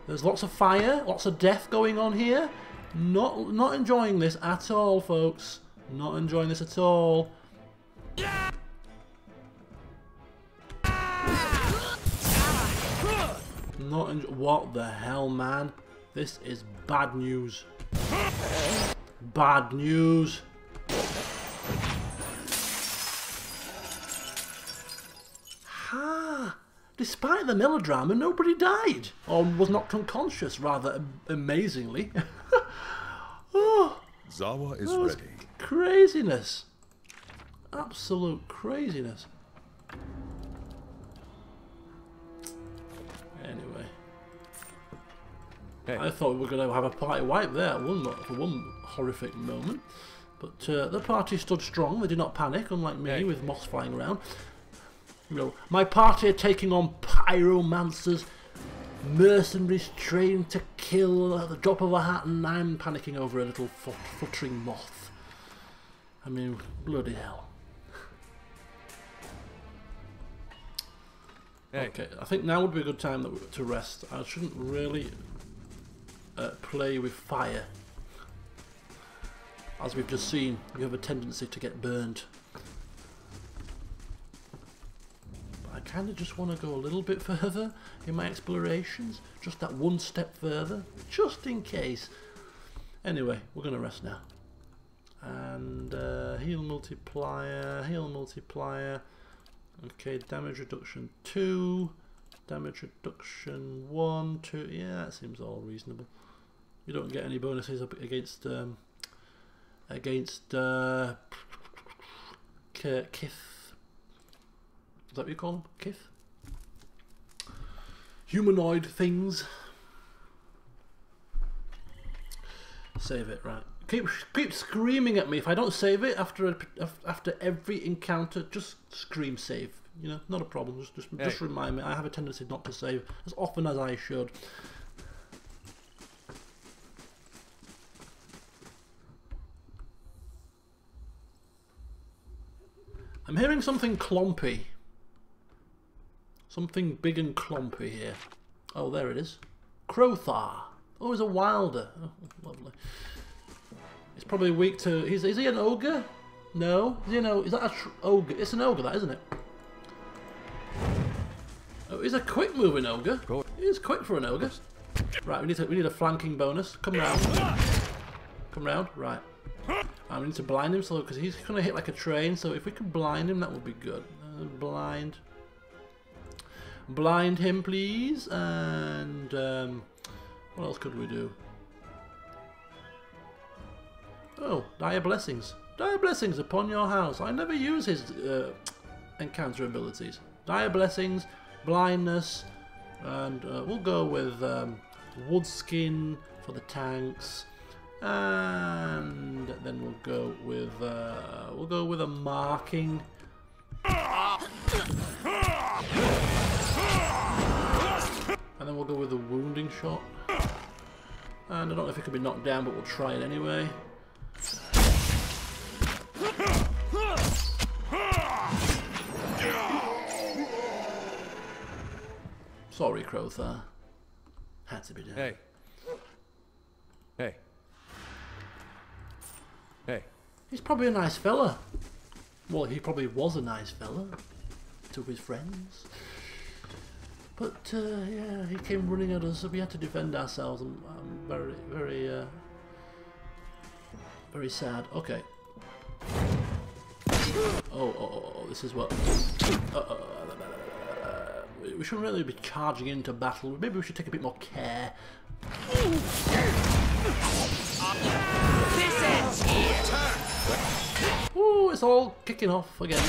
There's lots of fire, lots of death going on here. Not enjoying this at all, folks. Not enjoying this at all. What the hell, man? This is bad news. Bad news. Ha! Despite the melodrama, nobody died. Or was knocked unconscious, rather amazingly. Oh, Zawa is ready. Craziness. Absolute craziness. Anyway. I thought we were going to have a party wipe there for one horrific moment. But the party stood strong. They did not panic, unlike me with moths flying around. You know, my party are taking on pyromancers, mercenaries trained to kill at the drop of a hat, and I'm panicking over a little fluttering moth. I mean, bloody hell. Okay, I think now would be a good time to rest. I shouldn't really play with fire. As we've just seen, you have a tendency to get burned. But I kind of just want to go a little bit further in my explorations. Just that one step further, just in case. Anyway, we're going to rest now. And heal multiplier, heal multiplier. Okay, damage reduction 2, damage reduction 1, 2. Yeah, that seems all reasonable. You don't get any bonuses up against Kith. Is that what you call them? Kith? Humanoid things. Save it, right. Keep screaming at me if I don't save it after every encounter. Just scream save. You know, not a problem. Just remind me. I have a tendency not to save as often as I should. I'm hearing something clompy. Something big and clompy here. Oh, there it is. Crothar. Oh, he's a wilder. Oh, lovely. He's probably weak to... Is he an ogre? No? Is that a ogre? It's an ogre, that, isn't it? Oh, he's a quick-moving ogre. He's quick for an ogre. Right, we need a flanking bonus. Come round. Come round. Right. And we need to blind him, so because he's going to hit like a train. So if we can blind him, that would be good. Blind him, please. And what else could we do? Oh, dire blessings. Dire blessings upon your house. I never use his encounter abilities. Dire blessings, blindness, and we'll go with wood skin for the tanks, and then we'll go with a marking. And then we'll go with a wounding shot. And I don't know if it could be knocked down, but we'll try it anyway. Sorry, Crowther. Had to be done. Hey. Hey. Hey. He's probably a nice fella. Well, he probably was a nice fella to his friends. But, yeah, he came running at us, so we had to defend ourselves. I'm very sad. Okay. Oh, this is what... we shouldn't really be charging into battle. Maybe we should take a bit more care. Ooh, it's all kicking off again.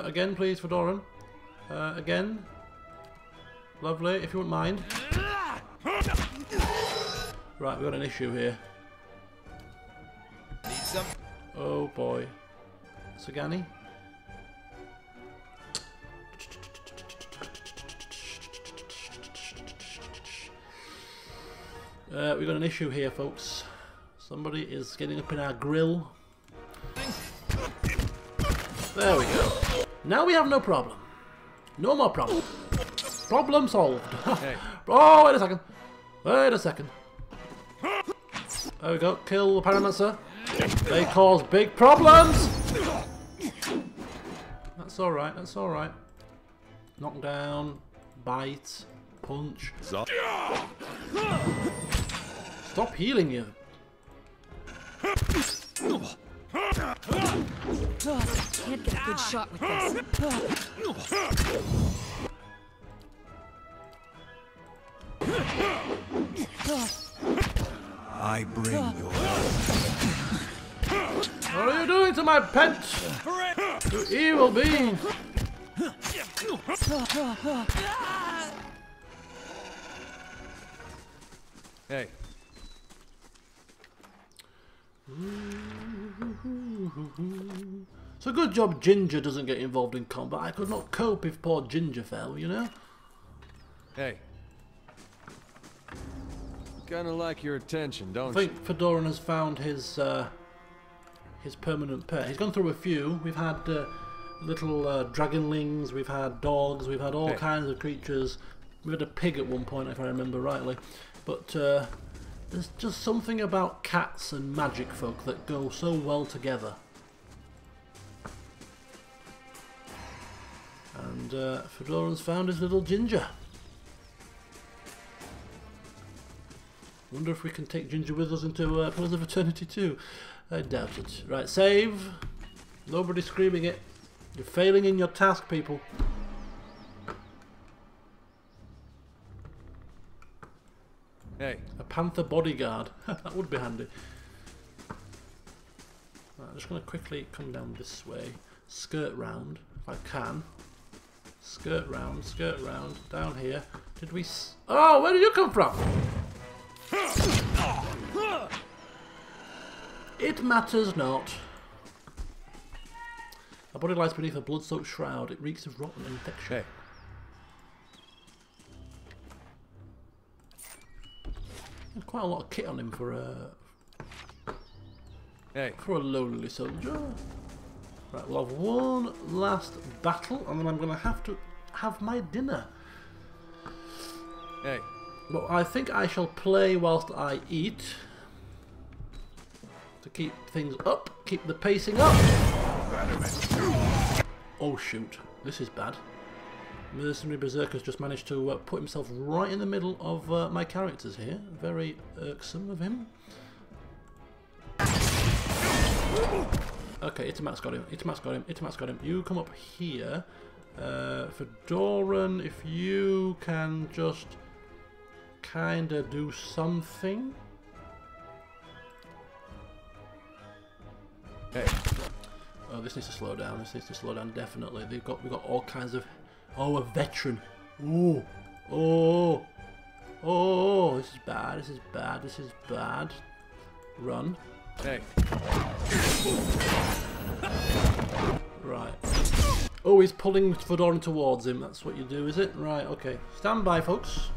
Again, please, Fedoran. Again. Lovely, if you wouldn't mind. Right, we've got an issue here. Need some? Oh boy. Sagani? We've got an issue here, folks. Somebody is getting up in our grill. There we go. Now we have no problem. No more problem. Problem solved. Hey. Oh, wait a second. Wait a second. There we go. Kill the Pyromancer. They cause big problems! That's alright, that's alright. Knock down, bite, punch. Stop healing you. Can't get a good shot with this. I bring your... What are you doing to my pet? You evil being! Hey. It's a good job Ginger doesn't get involved in combat. I could not cope if poor Ginger fell, you know? Hey. Kinda like your attention, don't you? I think Fedoran has found his permanent pet. He's gone through a few. We've had little dragonlings, we've had dogs, we've had all kinds of creatures. We had a pig at one point, if I remember rightly. But there's just something about cats and magic folk that go so well together. And Fedoran's found his little Ginger. Wonder if we can take Ginger with us into Pillars of Eternity too. I doubt it. Right, save. Nobody's screaming it. You're failing in your task, people. Hey. A panther bodyguard. That would be handy. Right, I'm just going to quickly come down this way. Skirt round, if I can. Skirt round, down here. Did we... Oh, where did you come from? It matters not. Our body lies beneath a blood-soaked shroud. It reeks of rotten infection. Hey. There's quite a lot of kit on him for a lowly soldier. Right, we'll have one last battle, and then I'm going to have my dinner. Hey. But I think I shall play whilst I eat to keep things up, keep the pacing up. Oh shoot, this is bad. Mercenary Berserker's just managed to put himself right in the middle of my characters here. Very irksome of him. Okay, Itamak's got him. Itamak's got him. Itamak's got him. You come up here. Fedoran, if you can just kinda do something. Okay. Oh, this needs to slow down. This needs to slow down definitely. We've got all kinds of. Oh, a veteran. Oh, oh, oh! This is bad. This is bad. This is bad. Run. Hey. Right. Oh, he's pulling Fedoran towards him. That's what you do, is it? Right. Okay. Stand by, folks.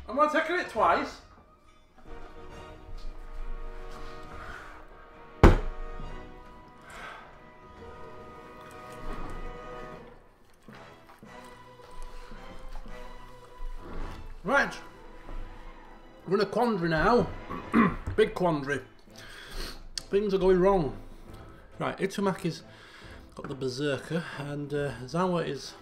Am I taking it twice? Right. We're in a quandary now. Big quandary. Things are going wrong. Right, Itumaki's got the Berserker and Zawa is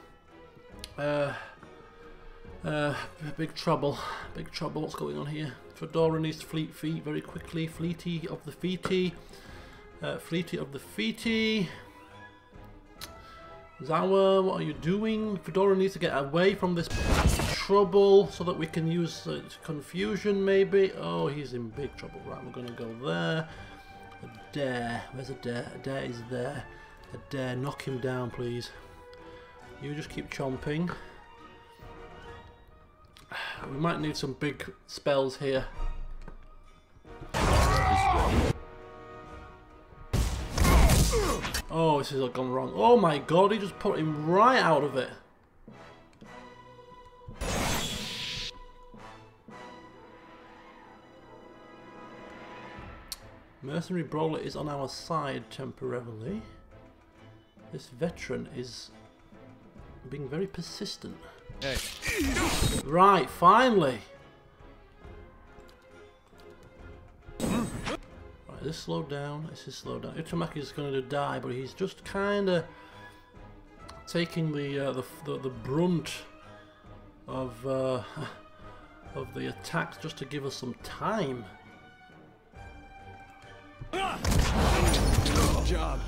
big trouble. Big trouble. What's going on here? Fedoran needs to fleet feet very quickly. Fleety of the feety. Fleety of the feety. Zawa, what are you doing? Fedoran needs to get away from this trouble so that we can use confusion maybe. Oh, he's in big trouble. Right, we're gonna go there. Adair. Where's Adair? Adair is there. Adair, knock him down please. You just keep chomping. We might need some big spells here. Oh, this has gone wrong. Oh my god, he just put him right out of it. Mercenary Brawler is on our side temporarily. This veteran is being very persistent. Hey. Right, finally. Right, this slowed down. This is slowed down. Utamaki is going to die, but he's just kind of taking the brunt of the attacks just to give us some time. Good job.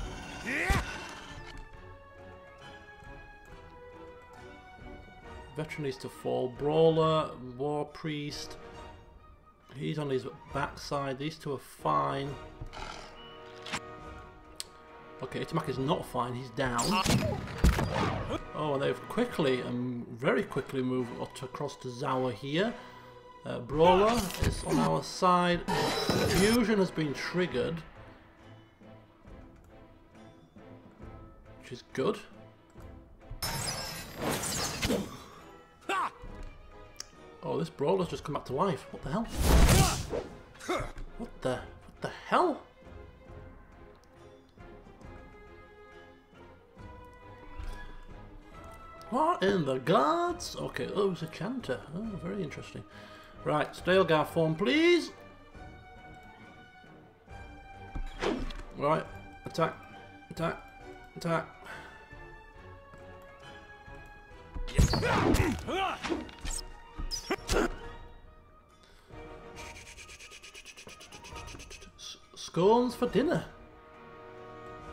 Veteran needs to fall. Brawler, War Priest. He's on his backside. These two are fine. Okay, Itamak is not fine. He's down. Oh, they've quickly and very quickly moved across to Zawa here. Brawler is on our side. Fusion has been triggered, which is good. Oh, this brawler's just come back to life. What the hell? What the hell? What in the gods? Okay, oh, it's a chanter. Oh, very interesting. Right, Stalgar form, please. Right, attack, attack, attack. Scones for dinner.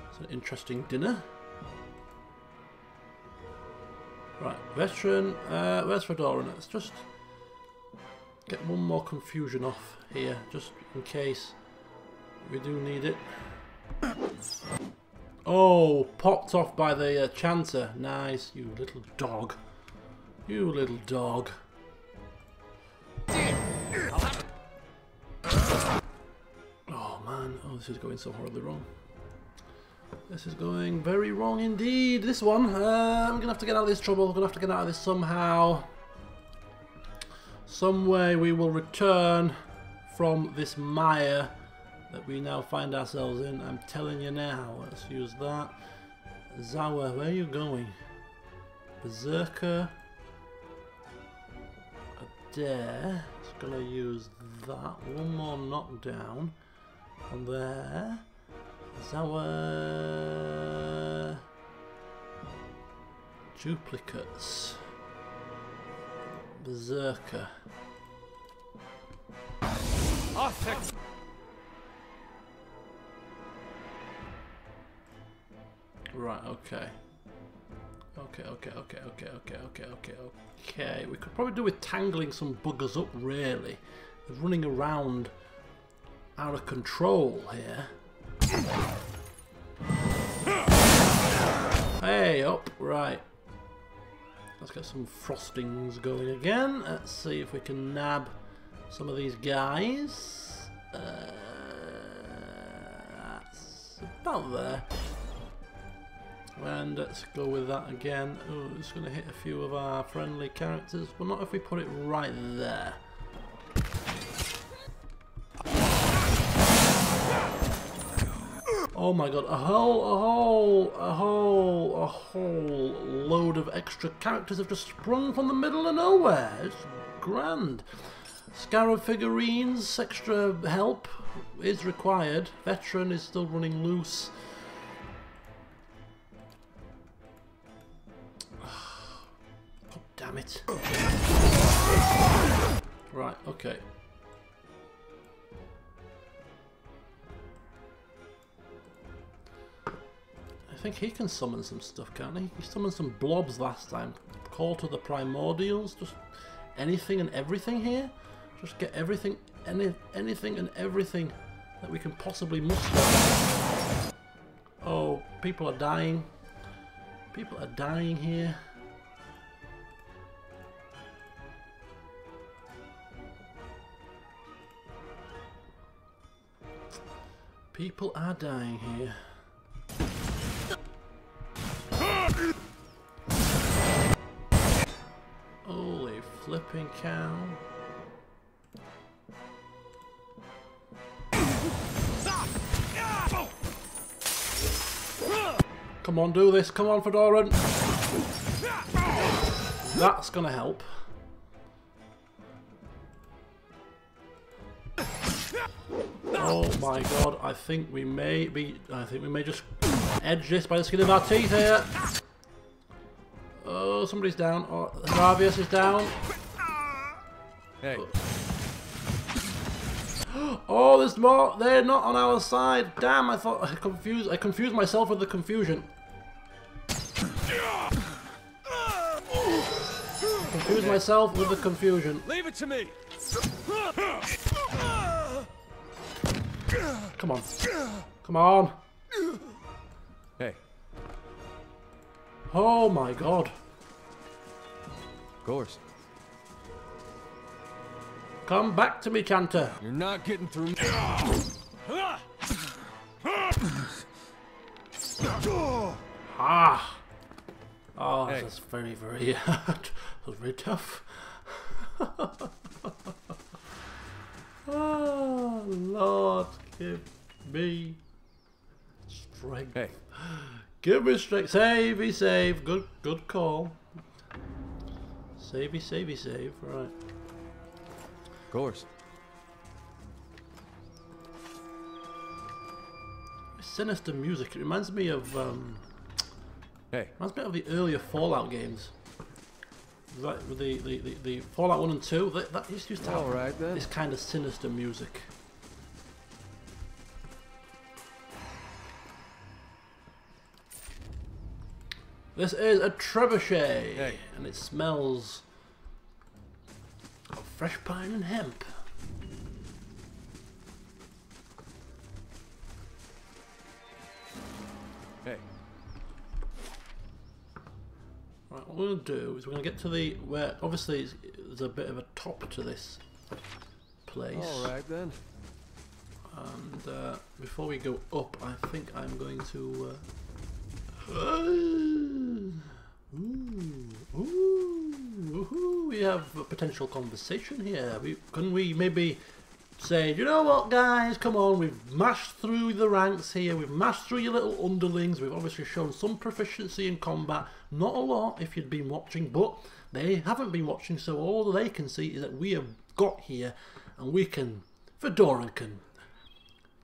It's an interesting dinner. Right, veteran. Where's Fedoran? Let's just get one more confusion off here, just in case we do need it. Oh, popped off by the chanter. Nice, you little dog. You little dog. Oh man, oh, this is going so horribly wrong. This is going very wrong indeed. This one, I'm gonna have to get out of this trouble. I'm gonna have to get out of this somehow. Some way we will return from this mire that we now find ourselves in. I'm telling you now. Let's use that. Zawa, where are you going? Berserker. Adair. Just gonna use that. One more knockdown. And there. Zawa. Duplicates. Berserker. Right, okay. Okay. We could probably do with tangling some buggers up, really. They're running around out of control here. Hey, up, right. Let's get some frostings going again. Let's see if we can nab some of these guys. That's about there. And let's go with that again. Oh, it's going to hit a few of our friendly characters. Well, not if we put it right there. Oh my god, a whole load of extra characters have just sprung from the middle of nowhere. It's grand. Scarab figurines, extra help is required. Veteran is still running loose. God damn it. Right, okay. I think he can summon some stuff, can't he? He summoned some blobs last time. Call to the primordials. Just anything and everything here. Just get everything, anything and everything that we can possibly muster. Oh, people are dying. People are dying here. People are dying here. Holy flipping cow. Come on, do this. Come on, Fedoran. That's gonna help. Oh my god, I think we may just edge this by the skin of our teeth here. Oh, somebody's down. Oh, Ravius is down. Hey. Oh, there's more. They're not on our side. Damn, I thought I confused myself with the confusion. Confused myself with the confusion. Leave it to me. Come on. Come on. Hey. Oh my god. Of course. Come back to me, Chanter. You're not getting through me. Ah. Oh, Hey. that's very, very, that was very tough. Oh, Lord, give me strength. Hey. Give me strength. Savey, save. Good call. Savey, savey, save. Right. Of course. Sinister music. It reminds me of Hey. reminds me of the earlier Fallout games. Right, with the Fallout 1 and 2. That used to have Alright then. this kind of sinister music. This is a trebuchet, Hey. and it smells of fresh pine and hemp. Hey. Right, what we're going to do is we're going to get to the where obviously there's a bit of a top to this place. Alright then. And before we go up, I think I'm going to. We have a potential conversation here. Can we maybe say, you know what, guys? Come on, we've mashed through the ranks here. We've mashed through your little underlings. We've obviously shown some proficiency in combat. Not a lot, if you'd been watching, but they haven't been watching. So all they can see is that we have got here, and we can. Fedoran can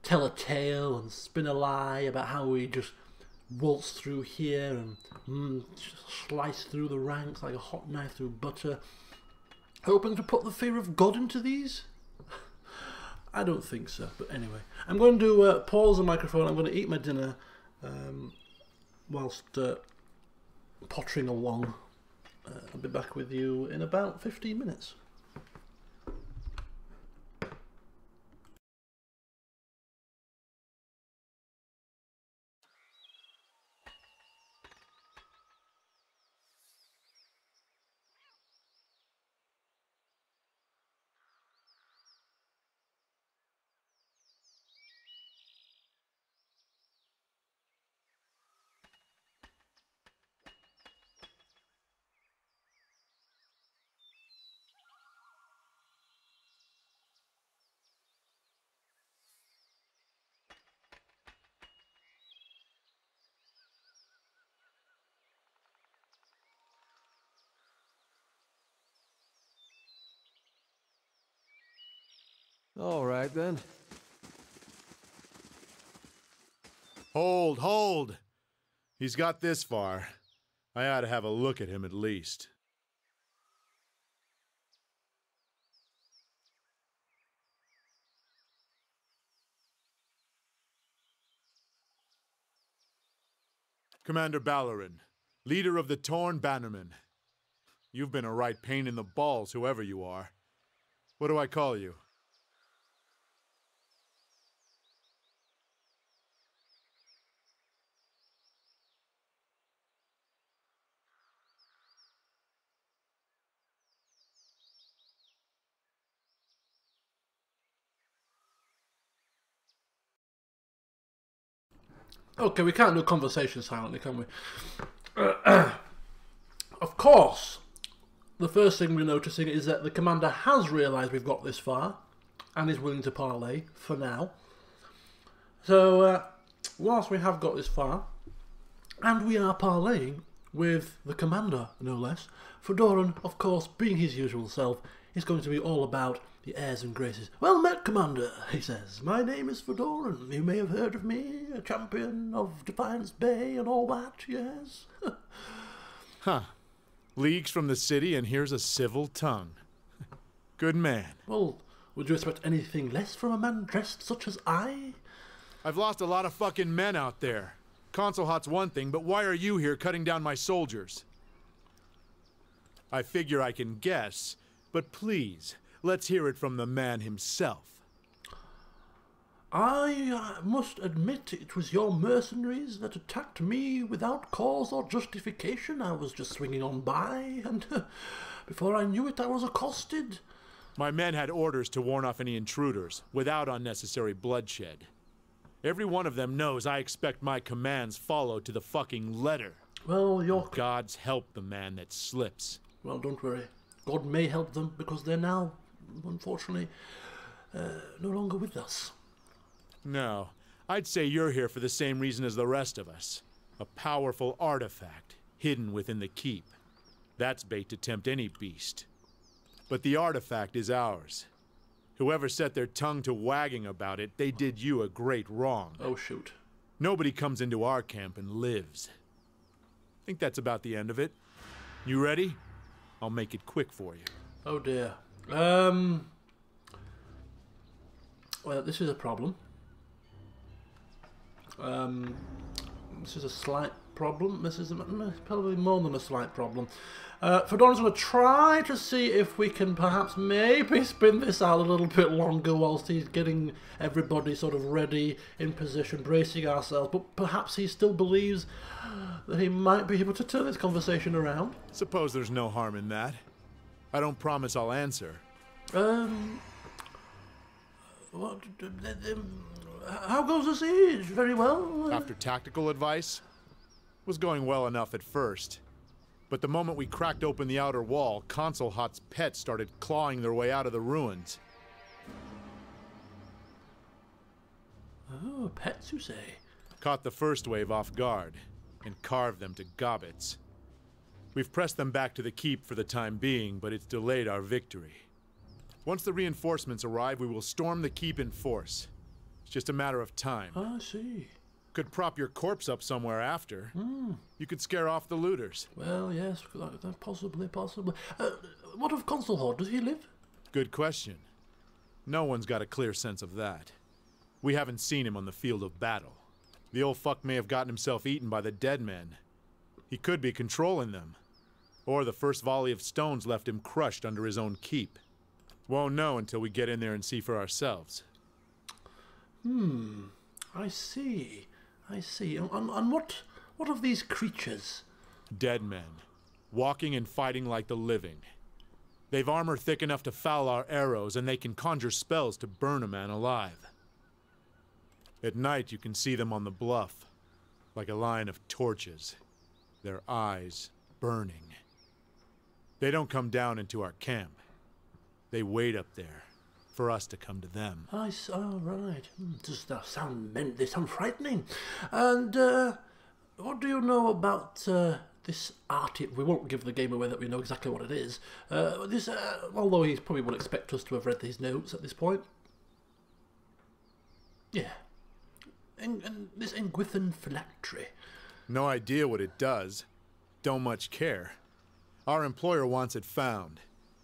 tell a tale and spin a lie about how we just waltz through here and slice through the ranks like a hot knife through butter, hoping to put the fear of God into these. I don't think so, but anyway, I'm going to pause the microphone. I'm going to eat my dinner whilst pottering along. I'll be back with you in about 15 minutes. Alright then. Hold! He's got this far. I ought to have a look at him at least. Commander Fedoran, leader of the Torn Bannermen. You've been a right pain in the balls, whoever you are. What do I call you? Okay, we can't do conversation silently, can we? Of course, the first thing we're noticing is that the commander has realised we've got this far and is willing to parley for now. So, whilst we have got this far, and we are parleying with the commander, no less, Fedoran, of course, being his usual self, is going to be all about the airs and graces. Well met, Commander, he says. My name is Fedoran. You may have heard of me, a champion of Defiance Bay and all that, yes? Huh. Leagues from the city and here's a civil tongue. Good man. Well, would you expect anything less from a man dressed such as I? I've lost a lot of fucking men out there. Concelhaut's one thing, but why are you here cutting down my soldiers? I figure I can guess, but please, let's hear it from the man himself. I must admit it was your mercenaries that attacked me without cause or justification. I was just swinging on by, and before I knew it, I was accosted. My men had orders to warn off any intruders, without unnecessary bloodshed. Every one of them knows I expect my commands followed to the fucking letter. Well, your Gods help the man that slips. Well, don't worry. God may help them, because they're now, unfortunately, no longer with us. No, I'd say you're here for the same reason as the rest of us. A powerful artifact, hidden within the keep. That's bait to tempt any beast. But the artifact is ours. Whoever set their tongue to wagging about it, they did you a great wrong. Oh, shoot. Nobody comes into our camp and lives. I think that's about the end of it. You ready? I'll make it quick for you. Oh, dear. Well, this is a problem. This is a slight problem. This is probably more than a slight problem. Fedoran's going to try to see if we can perhaps maybe spin this out a little bit longer whilst he's getting everybody sort of ready, in position, bracing ourselves. But perhaps he still believes that he might be able to turn this conversation around. Suppose there's no harm in that. I don't promise I'll answer. What? How goes the siege? Very well. After tactical advice? Was going well enough at first. But the moment we cracked open the outer wall, Concelhaut's pets started clawing their way out of the ruins. Oh, pets, you say? Caught the first wave off guard, and carved them to gobbets. We've pressed them back to the keep for the time being, but it's delayed our victory. Once the reinforcements arrive, we will storm the keep in force. It's just a matter of time. I see. Could prop your corpse up somewhere after. You could scare off the looters. Well, yes, possibly. What of Concelhaut? Does he live? Good question. No one's got a clear sense of that. We haven't seen him on the field of battle. The old fuck may have gotten himself eaten by the dead men. He could be controlling them. Or the first volley of stones left him crushed under his own keep. Won't know until we get in there and see for ourselves. I see. And what of these creatures? Dead men. Walking and fighting like the living. They've armor thick enough to foul our arrows, and they can conjure spells to burn a man alive. At night you can see them on the bluff, like a line of torches, their eyes burning. They don't come down into our camp. They wait up there, for us to come to them. Oh, right. They sound frightening. And what do you know about this artifact? We won't give the game away that we know exactly what it is. Although he probably would expect us to have read these notes at this point. Yeah. And this Engwithan phylactery. No idea what it does. Don't much care. Our employer wants it found.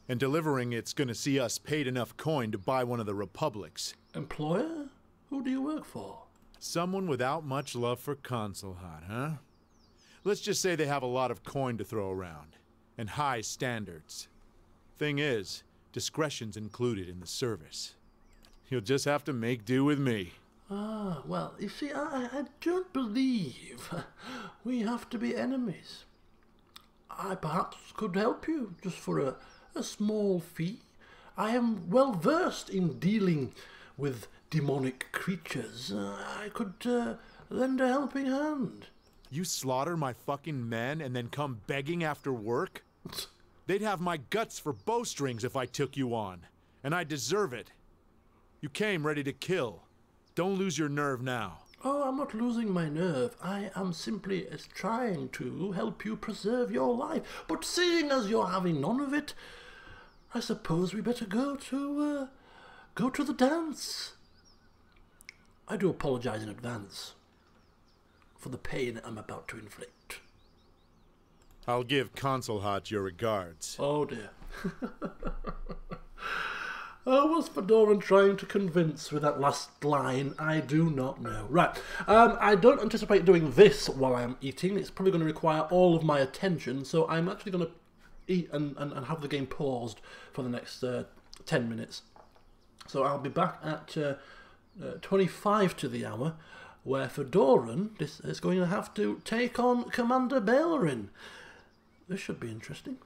And delivering it's gonna see us paid enough coin to buy one of the republics. Employer? Who do you work for? Someone without much love for Concelhaut, huh? Let's just say they have a lot of coin to throw around. And high standards. Thing is, discretion's included in the service. You'll just have to make do with me. Ah, well, you see, I don't believe we have to be enemies. I perhaps could help you, just for a small fee. I am well versed in dealing with demonic creatures. I could lend a helping hand. You slaughter my fucking men and then come begging after work? They'd have my guts for bowstrings if I took you on. And I deserve it. You came ready to kill. Don't lose your nerve now. Oh, I'm not losing my nerve. I am simply trying to help you preserve your life. But seeing as you're having none of it, I suppose we better go to the dance. I do apologize in advance for the pain I'm about to inflict. I'll give Concelhaut your regards. Oh dear. Oh, was Fedoran trying to convince with that last line? I do not know. Right, I don't anticipate doing this while I'm eating. It's probably going to require all of my attention, so I'm actually going to eat and have the game paused for the next 10 minutes. So I'll be back at 25 to the hour, where Fedoran is going to have to take on Commander Fedoran. This should be interesting.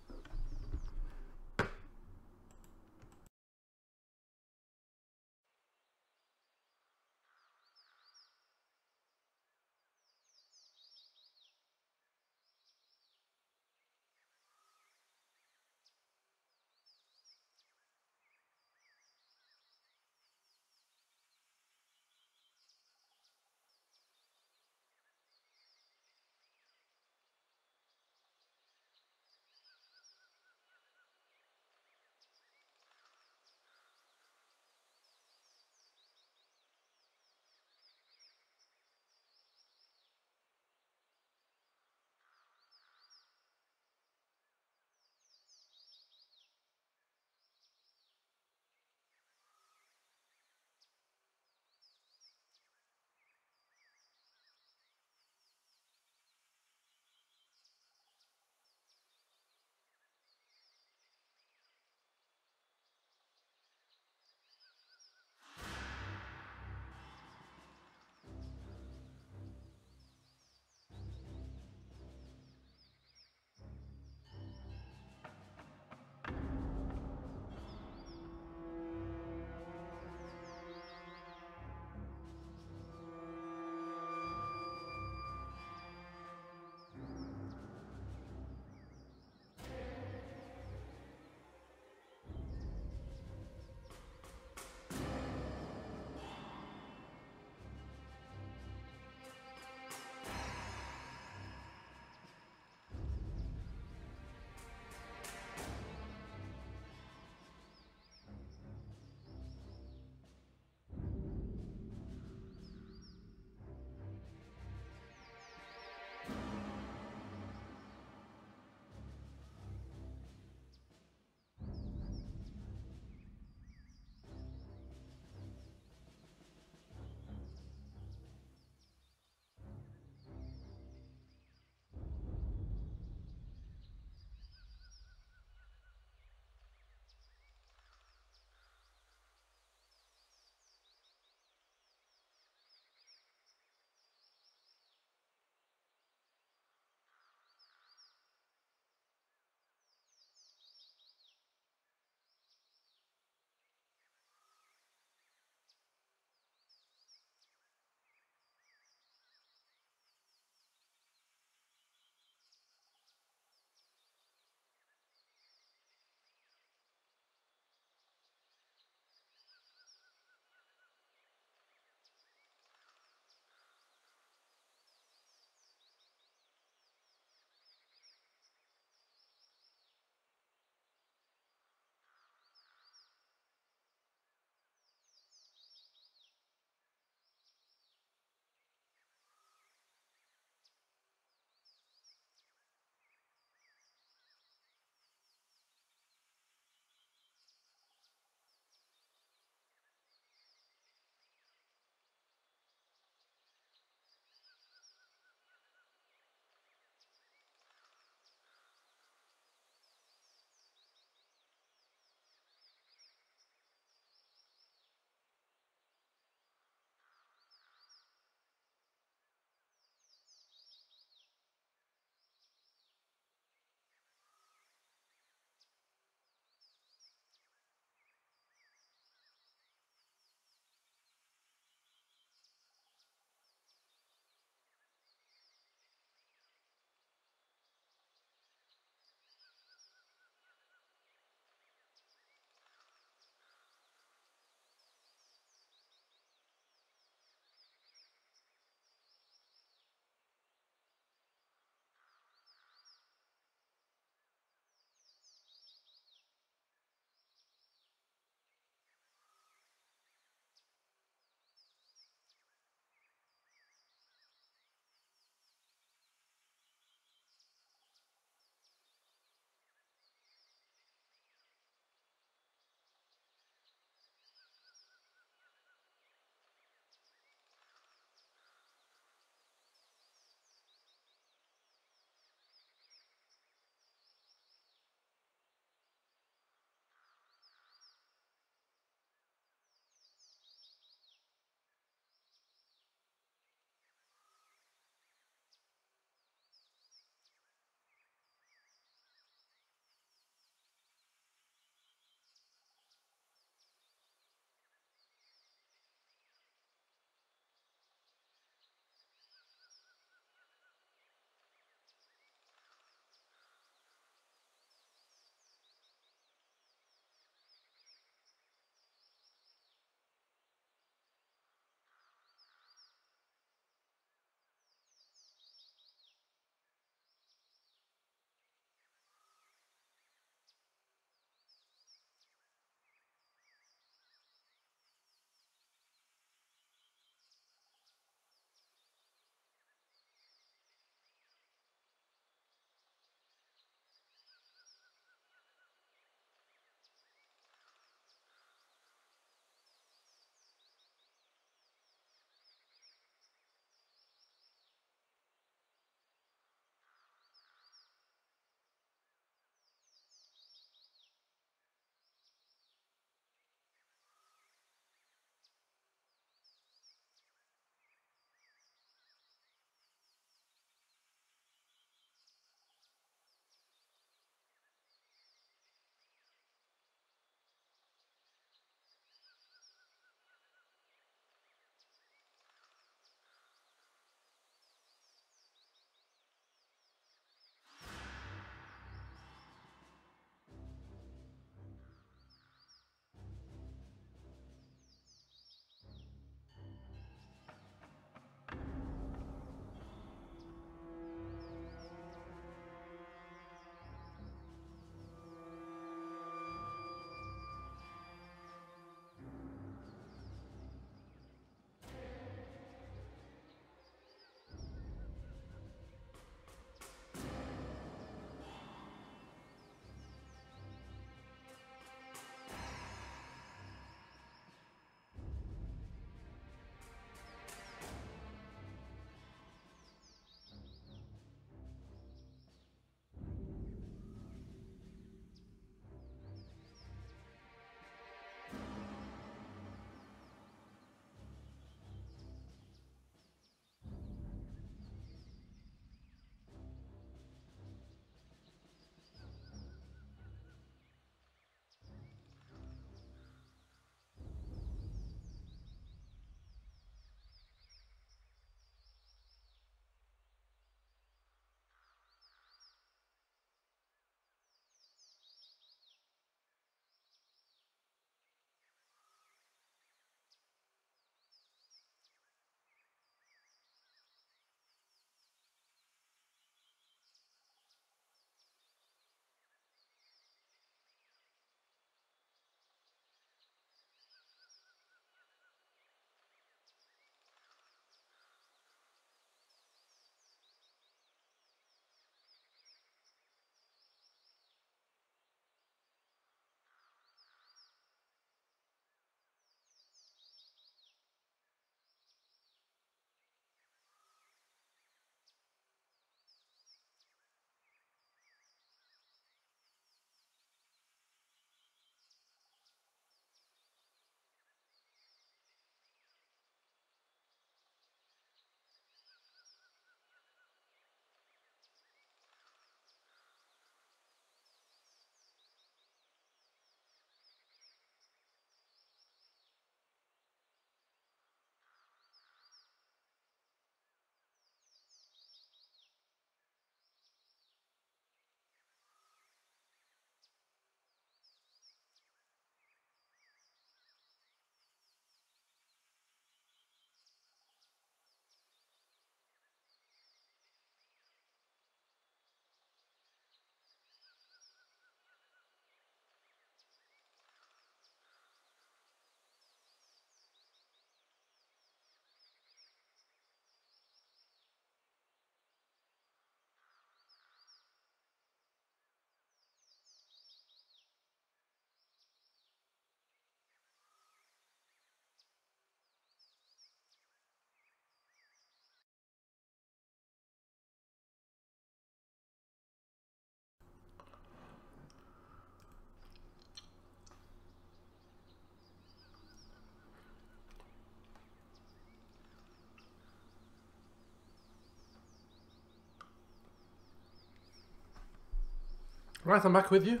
Right, I'm back with you.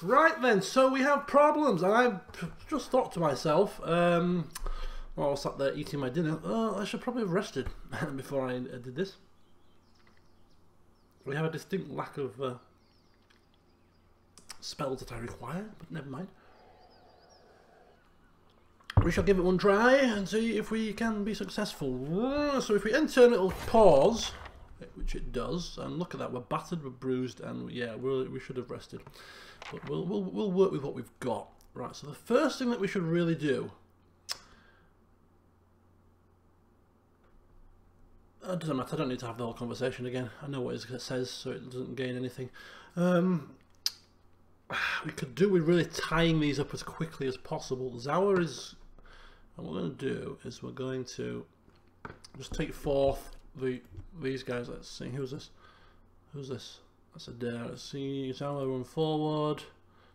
Right then, so we have problems, and I just thought to myself, while I was sat there eating my dinner, oh, I should probably have rested before I did this. We have a distinct lack of spells that I require, but never mind. We shall give it one try and see if we can be successful. So if we enter a little pause, which it does, and look at that, we're battered, we're bruised, and yeah, we should have rested. But we'll work with what we've got. Right, so the first thing that we should really do... It doesn't matter, I don't need to have the whole conversation again. I know what it says, so it doesn't gain anything. We could do with really tying these up as quickly as possible. Zawa is... What we're going to do is we're going to just take forth these guys. Let's see, who's this? Who's this? That's a dare. Let's see, Zawa run forward.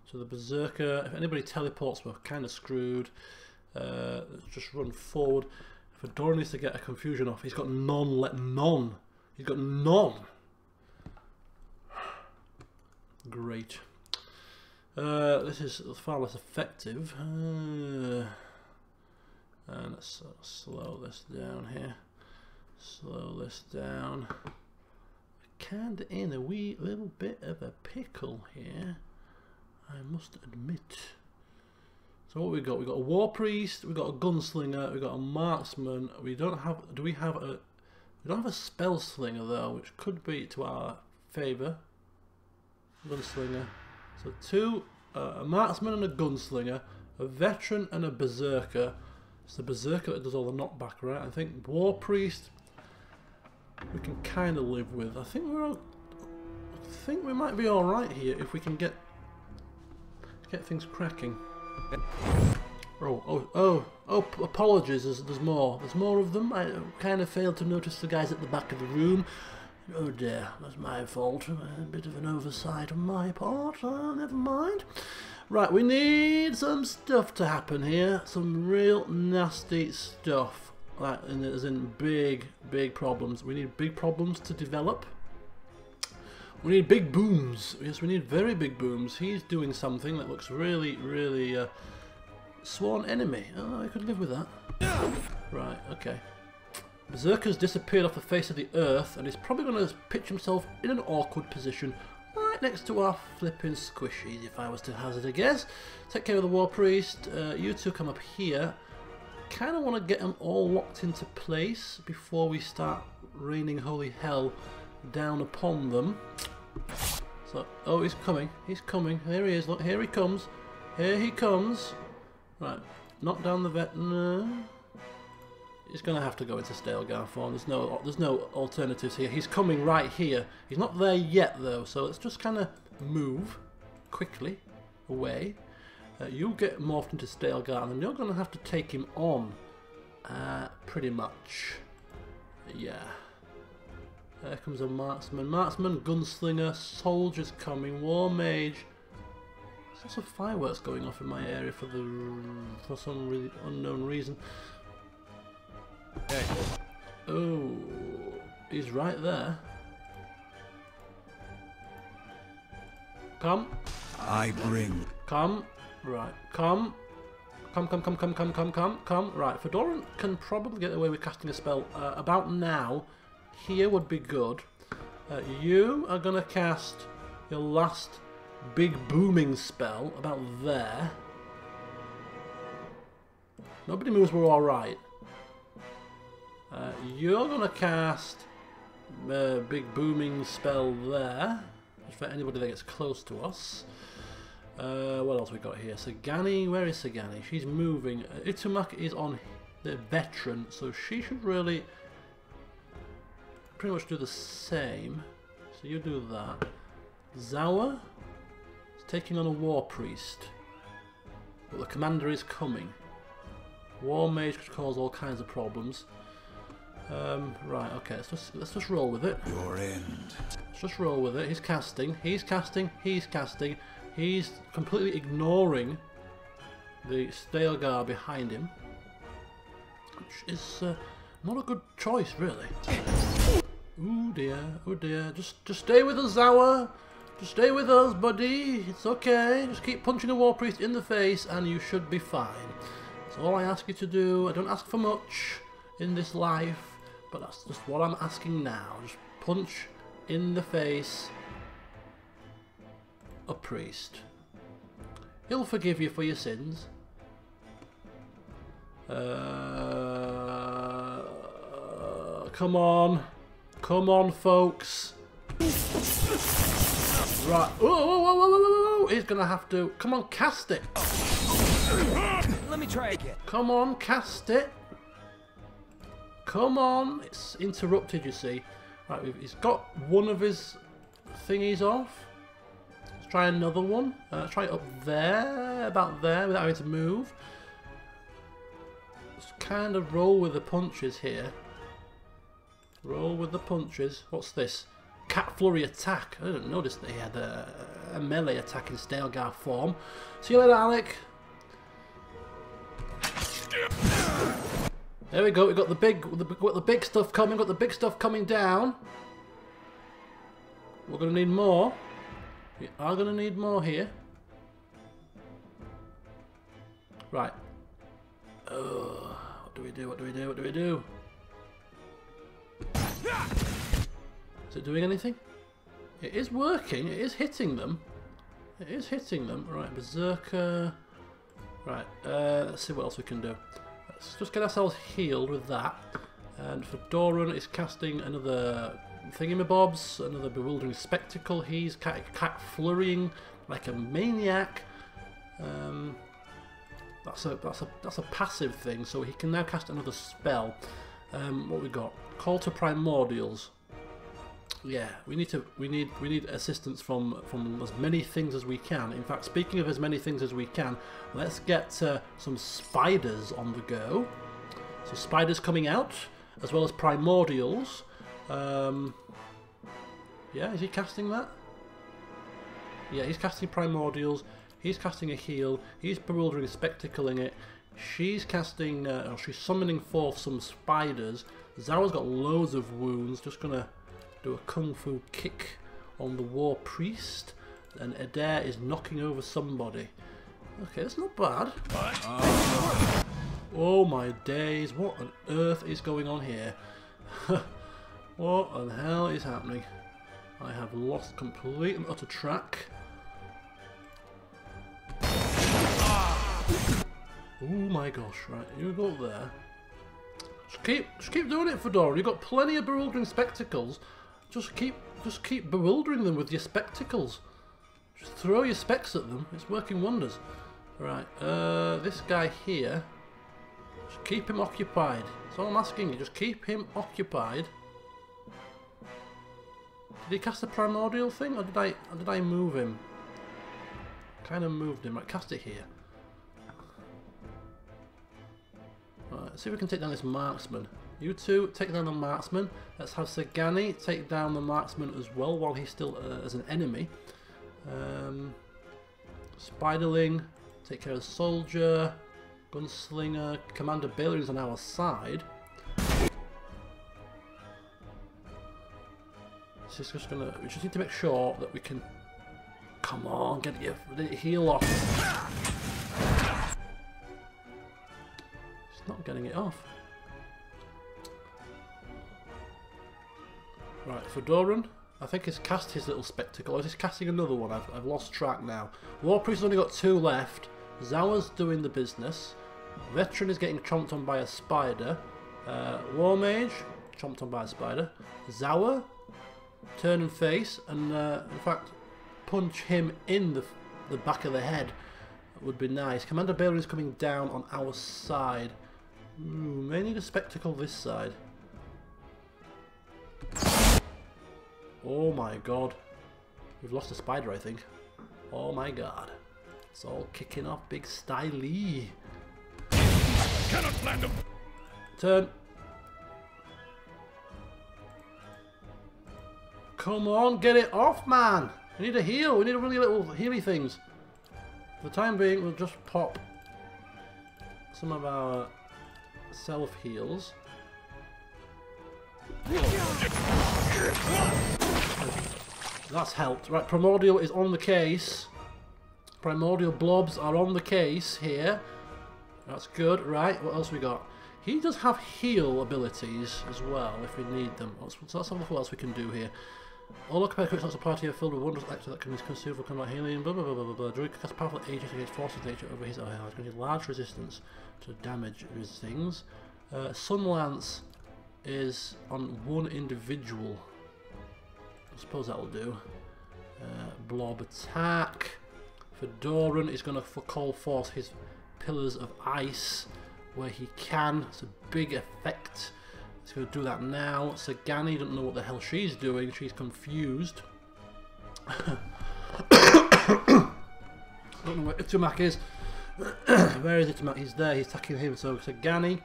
So the Berserker, if anybody teleports, we're kind of screwed. Let's just run forward. Fedoran needs to get a confusion off. He's got none, let none. He's got none. Great. This is far less effective. And let's slow this down here. Slow this down. Kinda in a wee little bit of a pickle here, I must admit. So what we got? We got a war priest, we got a gunslinger, we got a marksman. We don't have. Do we have a? We don't have a spell slinger though, which could be to our favour. Gunslinger. So two, a marksman and a gunslinger, a veteran and a berserker. It's the berserker that does all the knockback, right? I think war priest we can kind of live with. I think we might be all right here if we can get things cracking. Oh! Apologies. There's more. There's more of them. I kind of failed to notice the guys at the back of the room. Oh dear, that's my fault. A bit of an oversight on my part. Never mind. Right, we need some stuff to happen here. Some real nasty stuff. Like, as in big problems. We need big problems to develop. We need big booms. Yes, we need very big booms. He's doing something that looks really sworn enemy. Oh, I could live with that. Right, okay. Berserker's disappeared off the face of the earth and he's probably going to pitch himself in an awkward position right next to our flipping squishies, if I was to hazard a guess. Take care of the war priest. You two come up here. Kind of want to get them all locked into place before we start raining holy hell down upon them. So, oh, he's coming. He's coming. Here he is. Look, here he comes. Here he comes. Right, knock down the vet. No. He's going to have to go into Stalgar form. There's no alternatives here. He's coming right here. He's not there yet though, so let's just kind of move quickly away. You get morphed into Stalgar, and you're going to have to take him on. Pretty much. Yeah. There comes a marksman. Marksman, gunslinger, soldiers coming, war mage. There's lots of fireworks going off in my area for some really unknown reason. Hey. Oh, he's right there. Come. I bring. Come. Right. Come. Come. Right. Fedoran can probably get away with casting a spell about now. Here would be good. You are going to cast your last big booming spell about there. Nobody moves, we're alright. You're going to cast a big booming spell there. Just for anybody that gets close to us. What else we got here? Sagani, where is Sagani? She's moving. Itumak is on the veteran, so she should really pretty much do the same. So you do that. Zawa is taking on a war priest, but the commander is coming. War mage could cause all kinds of problems. Right, okay, let's just roll with it. Your end. Let's just roll with it. He's casting. He's completely ignoring the Stalgar behind him, which is Not a good choice, really. Oh dear, oh dear. Just stay with us, Zawa. Just stay with us, buddy. It's okay. Just keep punching a war priest in the face and you should be fine. That's all I ask you to do. I don't ask for much in this life, but that's just what I'm asking now. Just punch in the face a priest. He'll forgive you for your sins. Come on. Come on, folks. Right. Whoa. He's going to have to... Come on, cast it. Let me try again. Come on, cast it. Come on. It's interrupted, you see. Right, he's got one of his thingies off. Let's try another one. Try it up there, about there, without having to move. Let's kind of roll with the punches here. Roll with the punches. What's this? Cat Flurry attack. I didn't notice that he had a melee attack in Stalgar form. See you later, Alec. There we go. We got the big stuff coming. Got the big stuff coming down. We're gonna need more. We are gonna need more here. Right. What do we do? What do we do? What do we do? Is it doing anything? It is working. It is hitting them. It is hitting them. Right, Berserker. Right, let's see what else we can do. Let's just get ourselves healed with that. And Fedoran is casting another thingamabobs, another bewildering spectacle. He's cat flurrying like a maniac. That's a passive thing, so he can now cast another spell. What we got? Call to Primordials. Yeah, we need assistance from as many things as we can. In fact, speaking of as many things as we can, let's get some spiders on the go. So spiders coming out, as well as primordials. Yeah, is he casting that? Yeah, he's casting primordials. He's casting a heal. He's bewildering spectacling it. She's casting. She's summoning forth some spiders. Zawa's got loads of wounds. Just gonna do a kung fu kick on the war priest, and Adair is knocking over somebody. Okay, that's not bad. Oh my days, what on earth is going on here? What on hell is happening? I have lost complete and utter track. Oh my gosh, right, you go up there. Just keep doing it, Fedoran. You've got plenty of bewildering spectacles. Just keep bewildering them with your spectacles. Just throw your specs at them. It's working wonders. Right, this guy here. Just keep him occupied. That's all I'm asking you. Just keep him occupied. Did he cast the primordial thing, or did I move him? Kind of moved him. Right, cast it here. Right, let's see if we can take down this marksman. You two take down the marksman. Let's have Sagani take down the marksman as well while he's still as an enemy. Spiderling, take care of the soldier. Gunslinger, Commander Baylor is on our side. We just need to make sure that we can. Come on, get your heal off. It's not getting it off. Right, Fedoran, I think he's cast his little spectacle. Or he's casting another one. I've lost track now. War Priest's only got 2 left. Zawa's doing the business. Veteran is getting chomped on by a spider. War Mage, chomped on by a spider. Zawa, turn and face, and in fact, punch him in the back of the head. That would be nice. Commander Baylor is coming down on our side. Ooh, may need a spectacle this side. Oh my god. We've lost a spider, I think. Oh my god. It's all kicking off big styly. Cannot land him. Turn. Come on, get it off, man. We need a heal. We need a really little healy things. For the time being, we'll just pop some of our self heals. That's helped. Right, Primordial is on the case. Primordial blobs are on the case here. That's good. Right, what else we got? He does have heal abilities as well if we need them. So let's have a look what else we can do here. All occupied quick slots are party are filled with wondrous actors that can be consumed for combat healing. Blah blah blah blah blah. Druid casts powerful agent against forces of nature over his or her. It's going to give large resistance to damage with things. Sunlance is on one individual. I suppose that'll do. Blob attack. Fedoran is going to call forth his pillars of ice where he can. It's a big effect. He's going to do that now. Sagani doesn't know what the hell she's doing. She's confused. Don't know where Itumak is. Where is Itumak? He's there. He's attacking him. So Sagani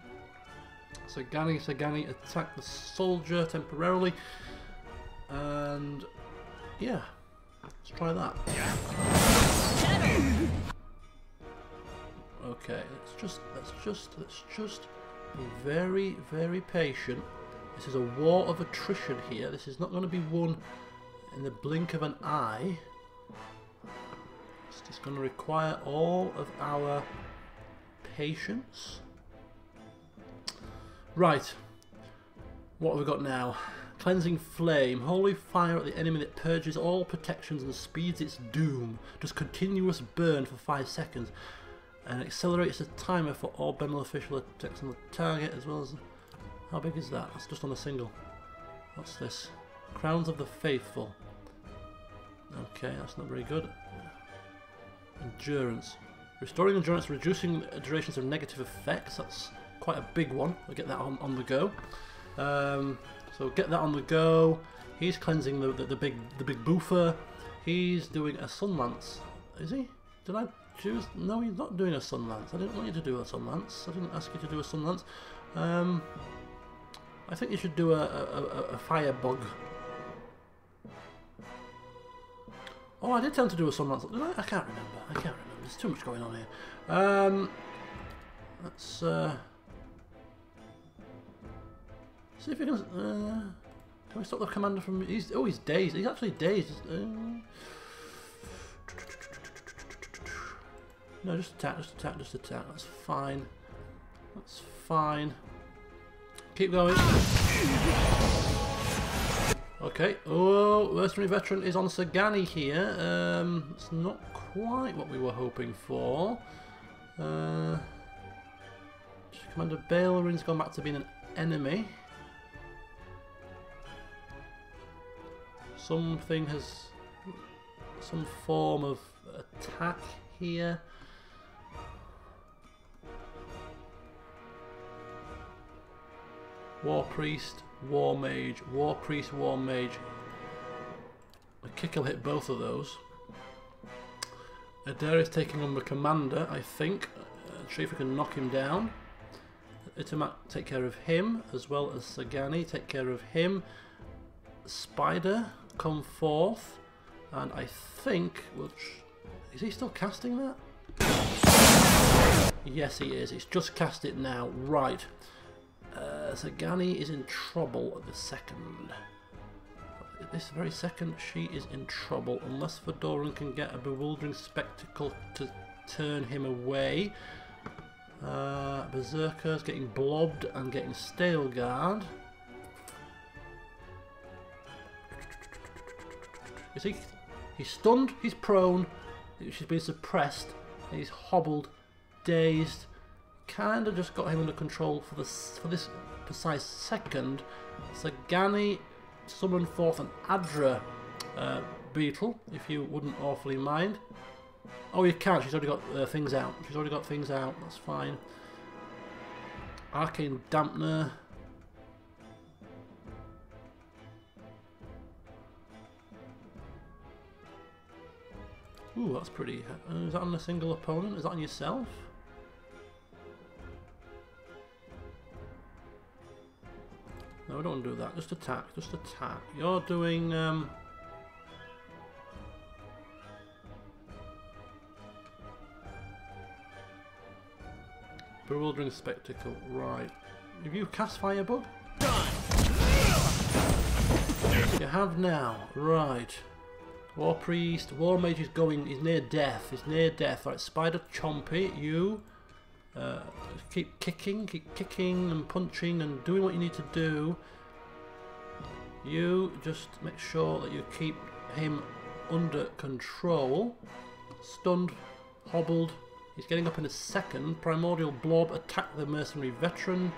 attack the soldier temporarily. And yeah, let's try that. Okay, let's just be very, very patient. This is a war of attrition here. This is not going to be won in the blink of an eye. It's just going to require all of our patience. Right, what have we got now? Cleansing Flame. Holy fire at the enemy that purges all protections and speeds its doom. Does continuous burn for 5 seconds. And accelerates the timer for all beneficial attacks on the target as well as... How big is that? That's just on a single. What's this? Crowns of the Faithful. Okay, that's not very good. Endurance. Restoring endurance, reducing durations of negative effects. That's quite a big one. We'll get that on the go. So get that on the go. He's cleansing the big boofer. He's doing a Sunlance. Is he? Did I choose? No, he's not doing a Sunlance. I didn't want you to do a Sunlance. I didn't ask you to do a Sunlance. I think you should do a Firebug. Oh, I did tend to do a Sunlance. Did I? I can't remember. There's too much going on here. Let's see if we can. Can we stop the commander from? He's dazed. He's actually dazed. No, just attack. That's fine. That's fine. Keep going. Okay. Oh, Mercenary Veteran is on Sagani here. It's not quite what we were hoping for. Commander Baleerin's gone back to being an enemy. Something has... some form of attack here. War Priest, War Mage, War Priest, War Mage. A kick will hit both of those. Adair is taking on the commander, I think. See if we can knock him down. Itamak take care of him, as well as Sagani take care of him. Spider come forth, and I think, which is he still casting that? Yes, he is. He's just cast it now. Right. Sagani is in trouble at the second. At this very second, she is in trouble. Unless Fedoran can get a bewildering spectacle to turn him away. Berserker's getting blobbed and getting stale guard. Is he? He's stunned. He's prone. She's been suppressed. And he's hobbled, dazed. Kinda just got him under control for this precise second. Sagani summoned forth an Adra beetle, if you wouldn't awfully mind. Oh, you can't. She's already got things out. That's fine. Arcane Dampener. Ooh, that's pretty. Is that on a single opponent? Is that on yourself? No, don't do that. Just attack. You're doing. Bewildering Spectacle. Right. Have you cast Firebug? Done. You have now. Right. War Priest. War Mage is going. He's near death. He's near death. Right. Spider Chompy. You. Keep kicking and punching and doing what you need to do. You just make sure that you keep him under control. Stunned, hobbled. He's getting up in a second. Primordial Blob, attack the mercenary veteran.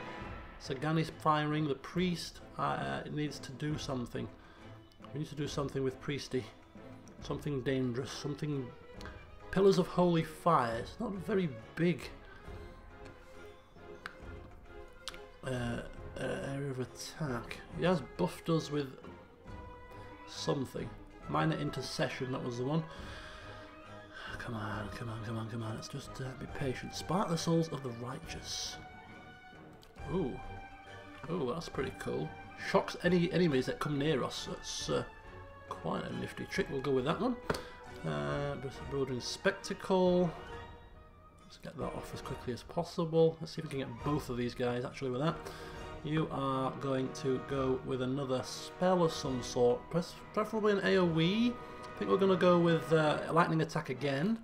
Sagani's firing. The priest needs to do something. We need to do something with Priesty. Something dangerous. Something. Pillars of Holy Fire. It's not a very big area of attack. He has buffed us with something. Minor Intercession, that was the one. Come on, come on, come on, come on. Let's just be patient. Spark the souls of the righteous. Ooh. Ooh, that's pretty cool. Shocks any enemies that come near us. That's quite a nifty trick. We'll go with that one. Bewildering Spectacle. Let's get that off as quickly as possible. Let's see if we can get both of these guys actually with that. You are going to go with another spell of some sort. Preferably an AoE. I think we're going to go with lightning attack again.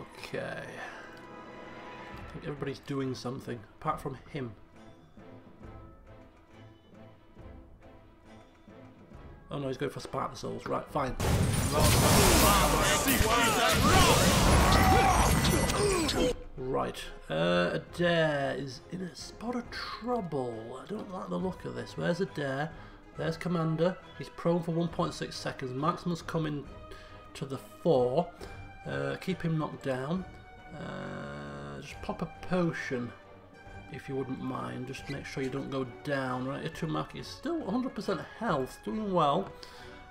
Okay. I think everybody's doing something, apart from him. Oh no, he's going for Spark the Souls. Right, fine. Right. Adair is in a spot of trouble. I don't like the look of this. Where's Adair? There's Commander. He's prone for 1.6 seconds. Maximus coming to the fore. Keep him knocked down. Just pop a potion, if you wouldn't mind. Just make sure you don't go down. Right, Itumaki is still 100% health, doing well.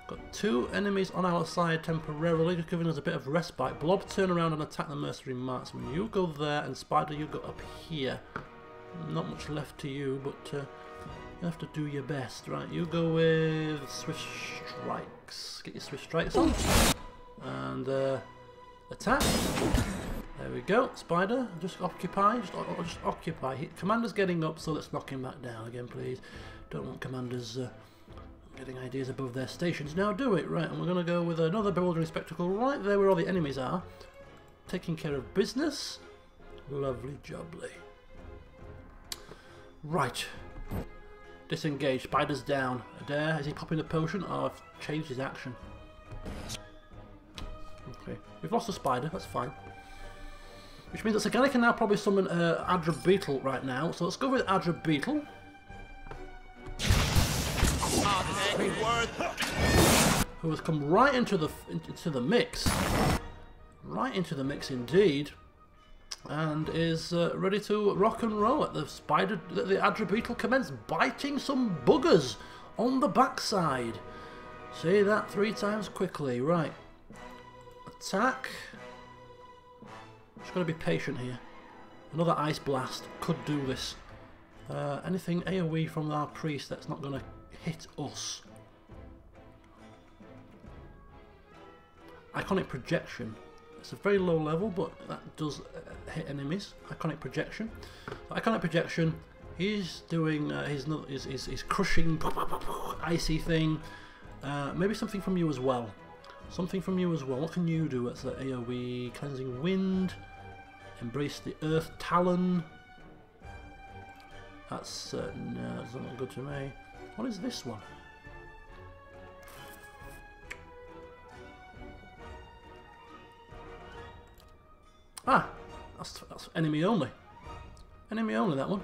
Got two enemies on our side temporarily, just giving us a bit of respite. Blob, turn around and attack the mercenary marksman. You go there, and Spider, you go up here. Not much left to you, but you have to do your best. Right, you go with Swift Strikes. Get your Swift Strikes on. And attack. There we go. Spider, just occupy. Just occupy. Commander's getting up, so let's knock him back down again, please. Don't want commanders getting ideas above their stations. Now do it. Right, and we're going to go with another Bewildering Spectacle right there where all the enemies are. Taking care of business. Lovely jubbly. Right. Disengage. Spider's down. Adair, is he popping a potion? Oh, I've changed his action. Okay. We've lost a Spider. That's fine. Which means that Sagani can now probably summon Adra Beetle right now. So let's go with Adra Beetle. Who has come right into the mix. Right into the mix indeed. And is ready to rock and roll at the Adra Beetle commence biting some buggers on the backside. Say that 3 times quickly. Right. Attack. Just got to be patient here. Another Ice Blast could do this. Anything AoE from our priest that's not going to hit us. Iconic Projection. It's a very low level, but that does hit enemies. Iconic Projection. Iconic Projection. He's doing his crushing icy thing. Maybe something from you as well. Something from you as well. What can you do? That's the AoE. Cleansing Wind. Embrace the Earth Talon. That's no, that's not good to me. What is this one? Ah, that's enemy only. Enemy only, that one.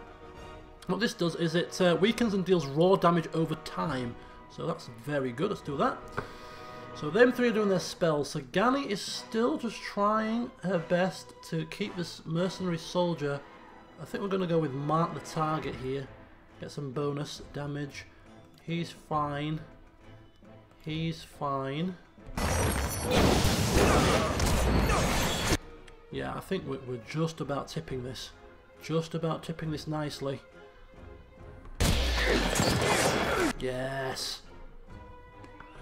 What this does is it weakens and deals raw damage over time. So that's very good. Let's do that. So them three are doing their spells. So Sagani is still just trying her best to keep this mercenary soldier. I think we're going to go with Mark the Target here. Get some bonus damage. He's fine. He's fine. Yeah, I think we're just about tipping this. Just about tipping this nicely. Yes.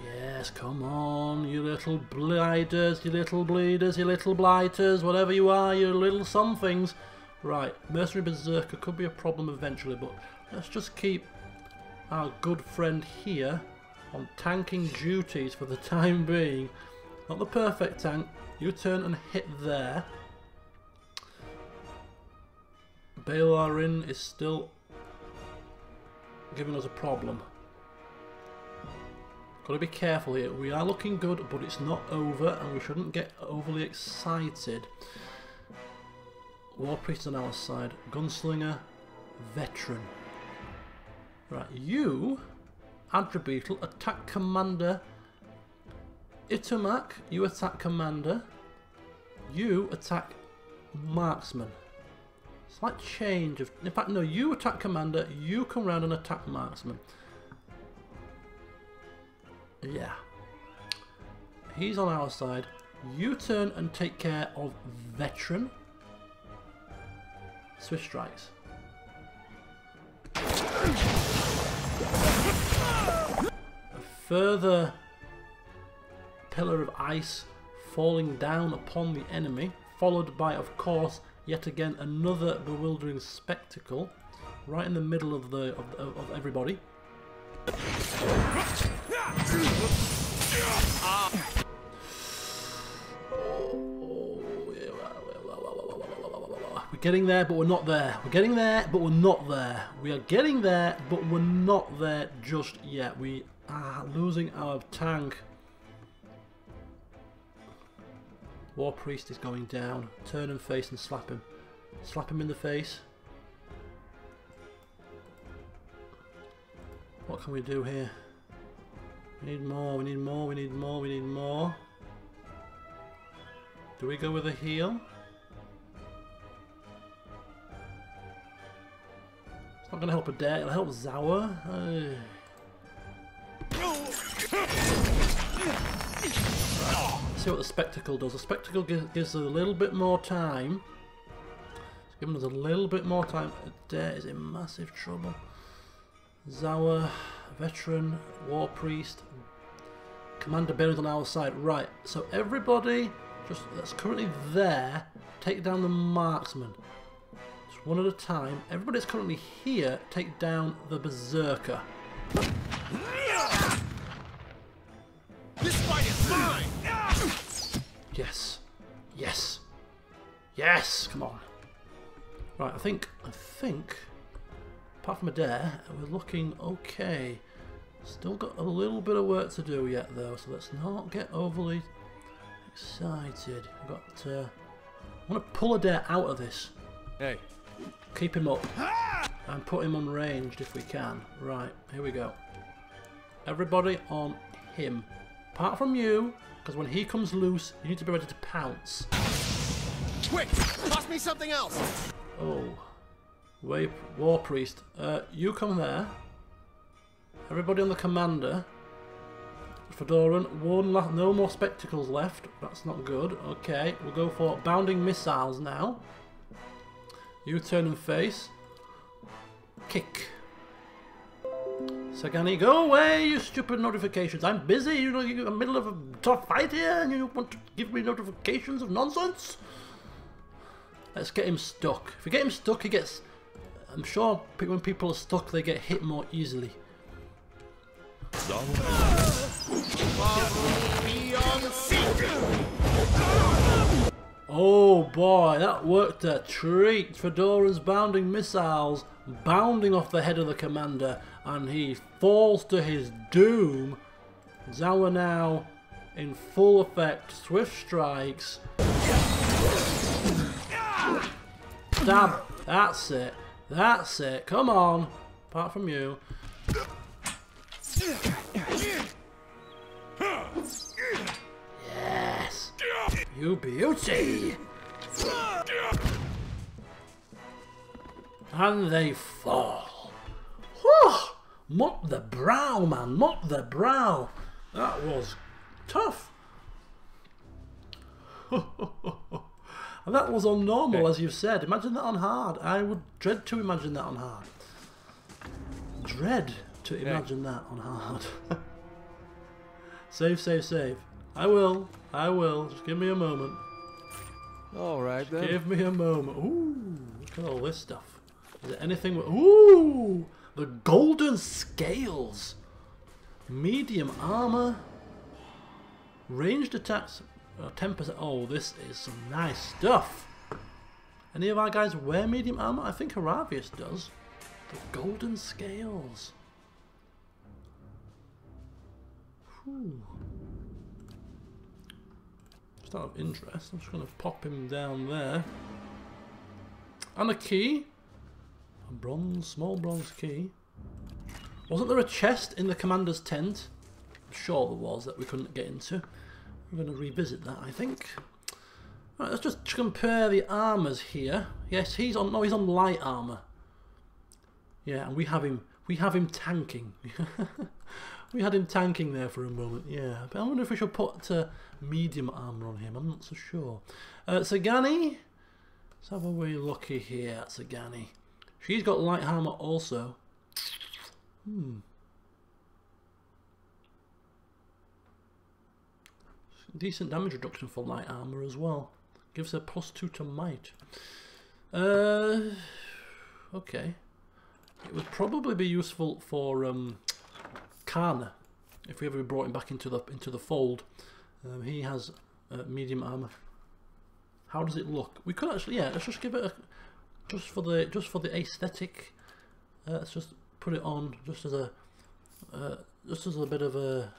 Yes, come on, you little blighters, you little bleeders, you little blighters, whatever you are, you little somethings. Right, Mercenary Berserker could be a problem eventually, but Let's just keep our good friend here on tanking duties for the time being. Not the perfect tank. You turn and hit there. Fedoran is still giving us a problem. Got to be careful here. We are looking good, but it's not over, and we shouldn't get overly excited. War Priest on our side. Gunslinger, Veteran. Right, you, Adra attack Commander. Itumak, you attack Commander. You attack Marksman. Slight change of... In fact, no, you attack Commander, you come round and attack Marksman. Yeah. He's on our side. You turn and take care of Veteran. Swift strikes. A further pillar of ice falling down upon the enemy, followed by, of course, yet again another bewildering spectacle right in the middle of everybody. We're getting there, but we're not there. We're getting there, but we're not there. We are getting there, but we're not there just yet. We are losing our tank. War Priest is going down. Turn and face and slap him. Slap him in the face. What can we do here? We need more, we need more, we need more, we need more. Do we go with a heal? It's not going to help Adair, it'll help Zawa. Right. See what the spectacle does. The spectacle gives us a little bit more time. It's giving us a little bit more time. Adair is in massive trouble. Zawa, Veteran, War Priest, Commander Baron's on our side. Right, so everybody that's currently there, take down the Marksman. Just one at a time. Everybody that's currently here, take down the Berserker. This fight is mine! Yes. Yes. Yes! Come on. Right, I think apart from Adair, we're looking okay. Still got a little bit of work to do yet though, so let's not get overly excited. We've got I want to pull Adair out of this. Hey. Keep him up and put him unranged if we can. Right, here we go. Everybody on him. Apart from you, because when he comes loose, you need to be ready to pounce. Quick! Toss me something else! Oh. War Priest, you come there. Everybody on the Commander. Fedoran, no more spectacles left. That's not good. Okay, we'll go for bounding missiles now. You turn and face. Kick. Sagani, go away, you stupid notifications. I'm busy. You're in the middle of a tough fight here, and you want to give me notifications of nonsense? Let's get him stuck. If we get him stuck, he gets... I'm sure when people are stuck, they get hit more easily. Oh boy, that worked a treat. Fedoran's bounding missiles bounding off the head of the Commander, and he falls to his doom. Zawa now in full effect. Swift strikes. Stab. That's it. That's it. Come on. Apart from you. Yes. You beauty. And they fall. Whew. Mop the brow, man. Mop the brow. That was tough. And that was on normal, as you've said. Imagine that on hard. I would dread to imagine that on hard. Dread to imagine that on hard. Save, save, save. I will. I will. Just give me a moment. All right, then. Give me a moment. Ooh, look at all this stuff. Is there anything... Ooh! The golden scales! Medium armor. Ranged attacks 10%. Oh, this is some nice stuff. Any of our guys wear medium armor? I think Haravius does. The golden scales. Whew. Just out of interest, I'm just going to pop him down there. And a key. A bronze, small bronze key. Wasn't there a chest in the commander's tent? I'm sure there was that we couldn't get into. I'm going to revisit that, I think. Right, let's just compare the armors here. Yes, he's on. No, he's on light armor. Yeah, and we have him tanking. We had him tanking there for a moment. Yeah, but I wonder if we should put medium armor on him. I'm not so sure. Sagani. Let's have a wee looky here at Sagani. She's got light armor also. Decent damage reduction for light armor as well. Gives her +2 to might. Okay. It would probably be useful for Kana if we ever brought him back into the fold. He has medium armor. How does it look? We could actually, yeah. Let's just give it a just for the aesthetic. Let's just put it on just as a bit of a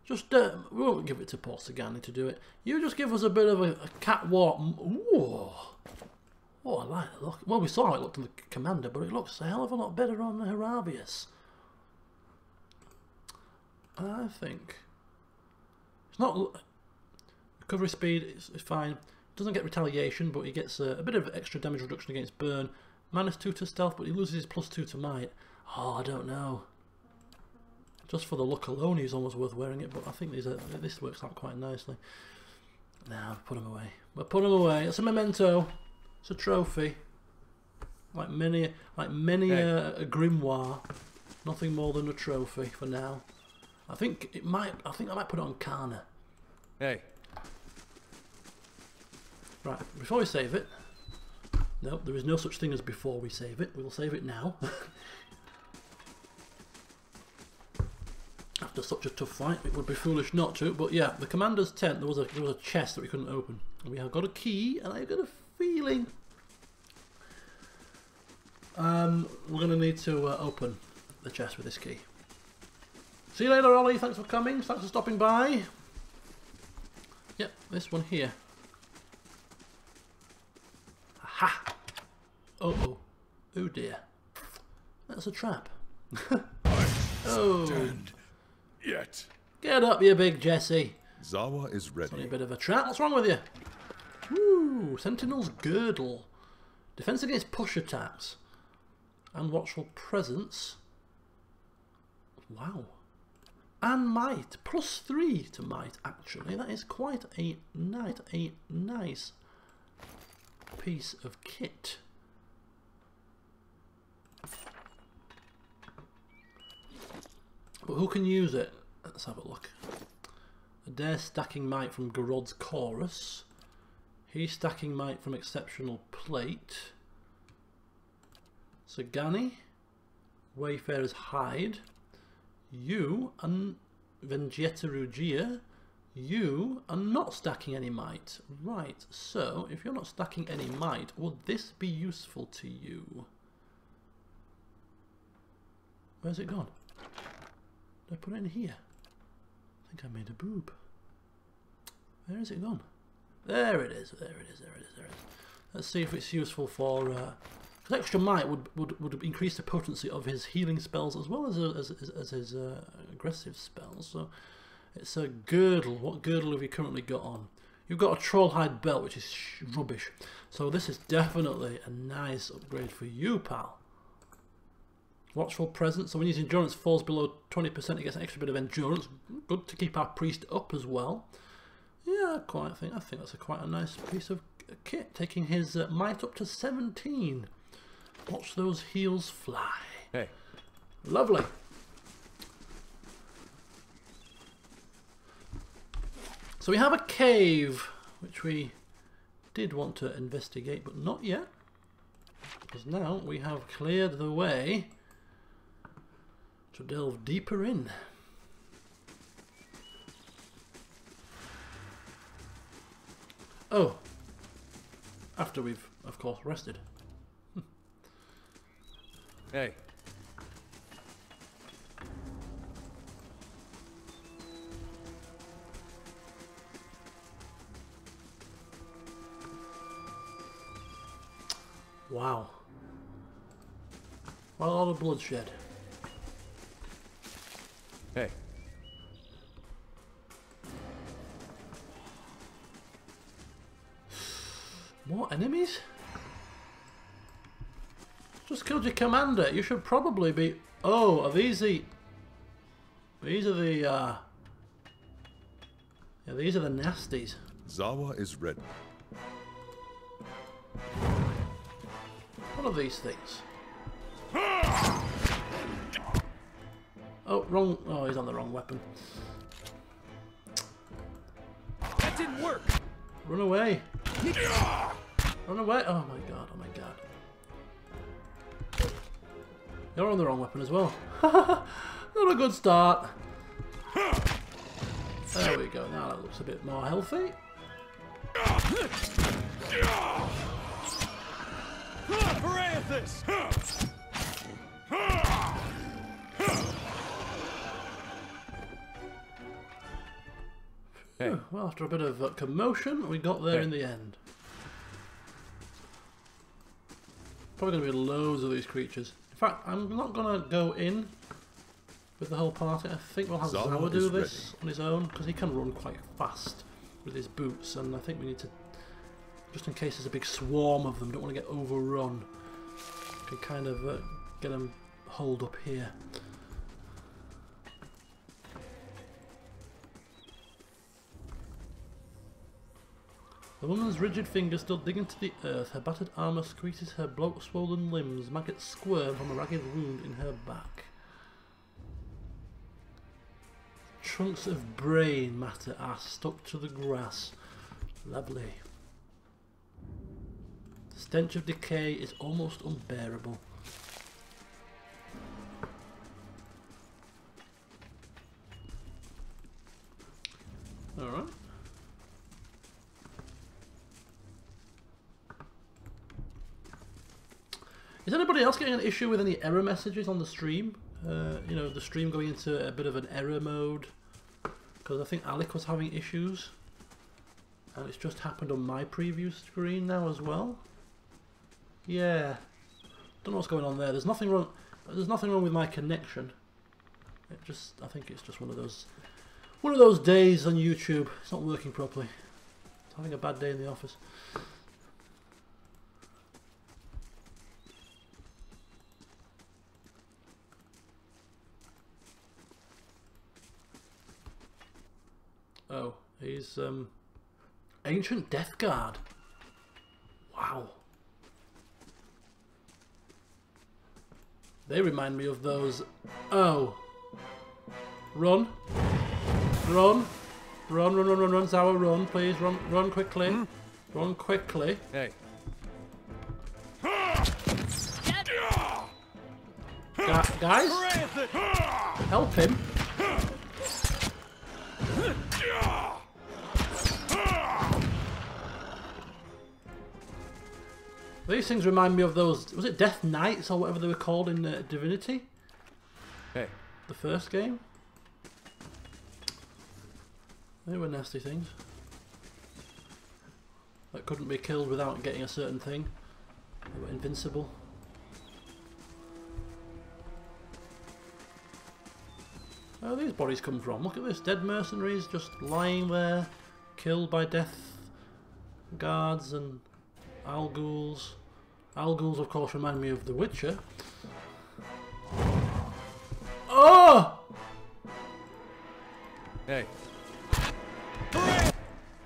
Just we won't give it to Paul Sagani to do it. You just give us a bit of a catwalk. Ooh. Oh, I like the look. Well, we saw how it looked on the commander, but it looks a hell of a lot better on the Haravius. I think it's not recovery speed. It's fine. Doesn't get retaliation, but he gets a bit of extra damage reduction against burn. -2 to stealth, but he loses his +2 to might. Oh, I don't know. Just for the look alone, he's almost worth wearing it. But I think this works out quite nicely. Now, put him away. We'll put him away. It's a memento. It's a trophy. Like many a grimoire. Nothing more than a trophy for now. I think I might put it on Kana. Hey. Right, before we save it. No, there is no such thing as before we save it. We will save it now. After such a tough fight, it would be foolish not to. But yeah, the commander's tent. There was a chest that we couldn't open, and we have got a key. And I've got a feeling we're going to need to open the chest with this key. See you later, Ollie. Thanks for coming. Thanks for stopping by. Yep, this one here. Aha! Oh dear. That's a trap. Oh. Stand yet. Get up, you big Jesse. Zawa is ready. It's only a bit of a trap. What's wrong with you? Woo! Sentinel's Girdle. Defense against push attacks. And watchful presence. Wow. And might. +3 to might, actually. That is quite a nice piece of kit. But who can use it? Let's have a look. Adair stacking might from Garod's Chorus. He's stacking might from Exceptional Plate. Sagani. Wayfarer's Hide. You and Vengietta Rugia. You are not stacking any might. Right, so if you're not stacking any might, would this be useful to you? Where's it gone? Did I put it in here? I think I made a boob. Where is it gone? There it is, there it is, there it is, there it is. Let's see if it's useful for... because extra might would increase the potency of his healing spells as well as his aggressive spells. So it's a girdle. What girdle have you currently got on? You've got a trollhide belt, which is rubbish. So this is definitely a nice upgrade for you, pal. Watchful presence. So when his endurance falls below 20%, he gets an extra bit of endurance. Good to keep our priest up as well. Yeah, I think that's quite a nice piece of kit, taking his might up to 17. Watch those heels fly. Hey. Lovely. So we have a cave, which we did want to investigate, but not yet. Because now we have cleared the way to delve deeper in. Oh, after we've, of course, rested. Hey. Wow. Well, a lot of bloodshed. Hey. More enemies? Just killed your commander. You should probably be... Oh, are these the... These are the, Yeah, these are the nasties. Zawa is ready. What are these things? Oh, wrong... Oh, he's on the wrong weapon. That didn't work. Run away. Run away. Oh my god, oh my god. You're on the wrong weapon as well. Not a good start. There we go. Now that looks a bit more healthy. Hey. Well, after a bit of commotion, we got there in the end. Probably going to be loads of these creatures. In fact, I'm not going to go in with the whole party. I think we'll have Zawa do this on his own, because he can run quite fast with his boots, and I think we need to, just in case there's a big swarm of them, don't want to get overrun, can kind of get them holed up here. The woman's rigid fingers still dig into the earth. Her battered armour squeezes her swollen limbs. Maggots squirm from a ragged wound in her back. Chunks of brain matter are stuck to the grass. Lovely. The stench of decay is almost unbearable. Alright. Is anybody else getting an issue with any error messages on the stream? You know, the stream going into a bit of an error mode. Because I think Alec was having issues. And it's just happened on my preview screen now as well. Yeah. Don't know what's going on there. There's nothing wrong. There's nothing wrong with my connection. It just, I think it's just one of those days on YouTube. It's not working properly. It's having a bad day in the office. Oh, he's Ancient Death Guard. Wow. They remind me of those. Oh. Run. Run. Run, run, run, run, run, Zawa, run, please, run quickly. Run quickly. Hey. Guys? Help him. These things remind me of those, was it Death Knights or whatever they were called in Divinity? Hey. The first game? They were nasty things. That couldn't be killed without getting a certain thing. They were invincible. Where do these bodies come from? Look at this, dead mercenaries just lying there, killed by death guards and Alguls. Alguls, of course, remind me of The Witcher. Oh! Hey.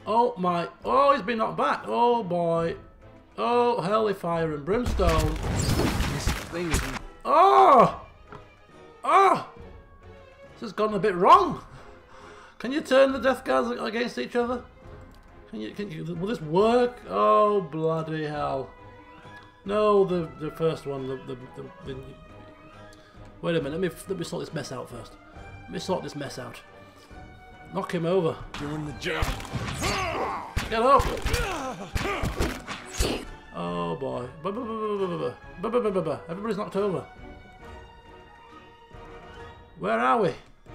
Oh my! Oh, he's been knocked back. Oh boy! Oh, hell, fire and brimstone! This thing is. Oh! Oh! This has gone a bit wrong. Can you turn the death guards against each other? Can you? Will this work? Oh bloody hell! No, the first one. The Wait a minute. Let me sort this mess out first. Let me sort this mess out. Knock him over. Doing the job. Get up! Oh boy. Everybody's knocked over. Where are we?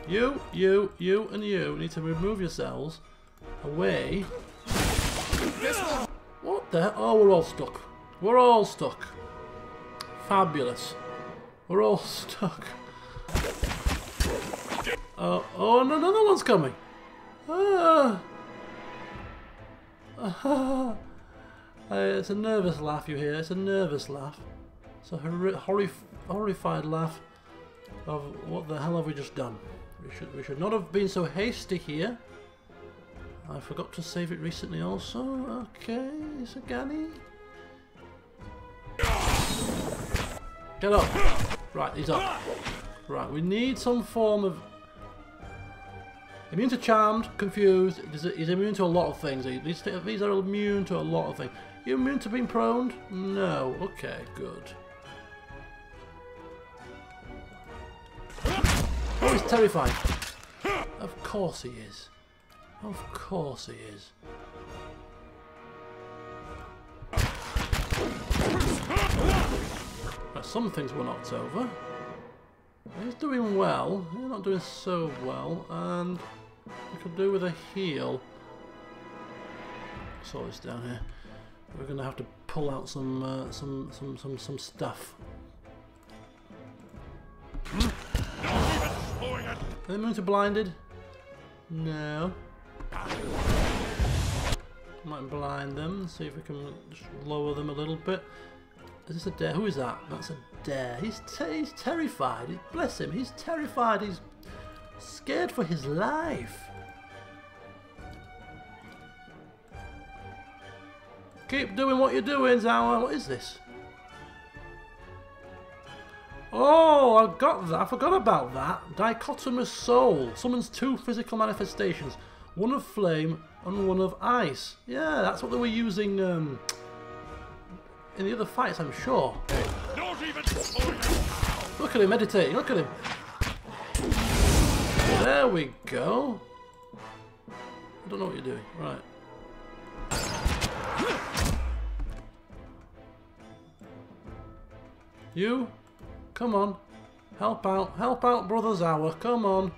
You, and you need to remove yourselves away. What the hell? Oh, we're all stuck. We're all stuck. Fabulous. We're all stuck. Oh, no, another one's coming. It's a nervous laugh you hear. It's a nervous laugh. It's a horrified laugh of what the hell have we just done. We should not have been so hasty here. I forgot to save it recently also. Okay, Sagani. Get up. Right, he's up. Right, we need some form of... Immune to charmed, confused. He's immune to a lot of things. These are immune to a lot of things. You immune to being prone? No. Okay, good. Oh, he's terrified. Of course he is. Of course he is. Right, some things were knocked over. He's doing well. He's not doing so well, and we could do with a heal. Sort this down here. We're gonna have to pull out some stuff. Are they immune to blinded? No. Might blind them. See if we can just lower them a little bit. Is this a dare? Who is that? That's a dare. He's terrified. Bless him. He's terrified. He's scared for his life. Keep doing what you're doing, Zawa. What is this? Oh, I got that. I forgot about that. Dichotomous soul. Summons two physical manifestations. One of flame and one of ice. Yeah, that's what they were using in the other fights, I'm sure. Look at him meditating. Look at him. There we go. I don't know what you're doing. Right. You, come on, help out, Brother Zawa, come on.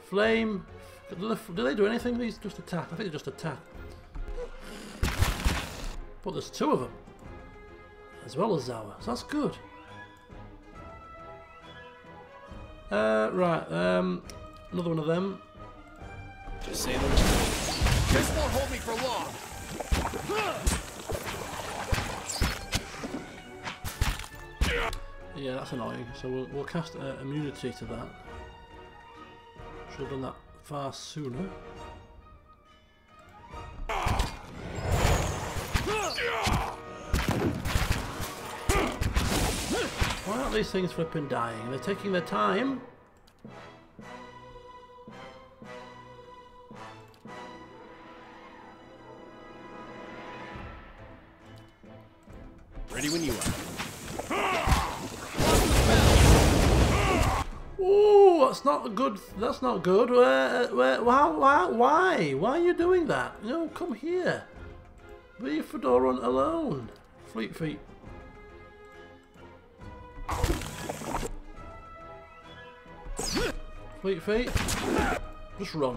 Flame, do they do anything? These just attack. I think they just attack. But there's two of them, as well as Zawa, so that's good. Right, another one of them. Just say the word. This won't hold me for long. Yeah, that's annoying. So we'll cast immunity to that. Should have done that far sooner. Why aren't these things flipping dying? They're taking their time. Ready when you are. Ooh, that's not good. That's not good. Why? Why are you doing that? No, come here. Leave Fedoran alone. Fleet feet. Fleet feet. Just run.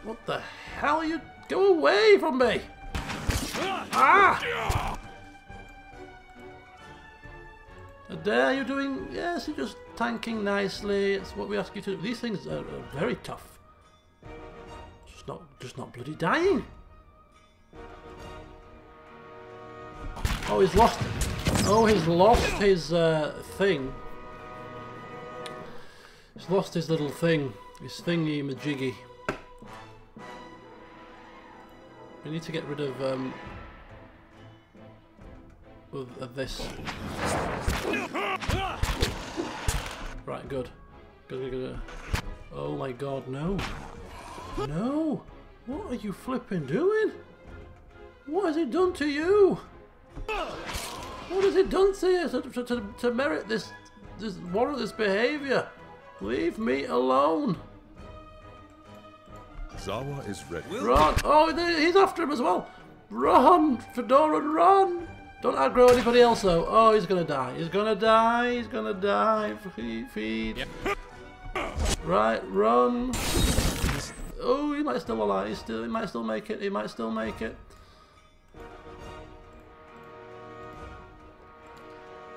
What the hell are you? Go away from me! Ah! A dare you doing? Yes, you're just tanking nicely. It's what we ask you to do. These things are very tough. Just not bloody dying. Oh, he's lost. Oh, he's lost his thing. He's lost his little thing. His thingy majiggy. We need to get rid of this. Right, good. Good. Oh my god, no. No! What are you flipping doing? What has it done to you? What has he done to you to merit this warrant this behaviour? Leave me alone. Zawa is ready. Run! Oh, he's after him as well. Run, Fedoran, run! Don't aggro anybody else though. Oh, he's gonna die. He's gonna die. He's gonna die. Feed. Yep. Right, run. Oh, he might still alive. He might still make it. He might still make it.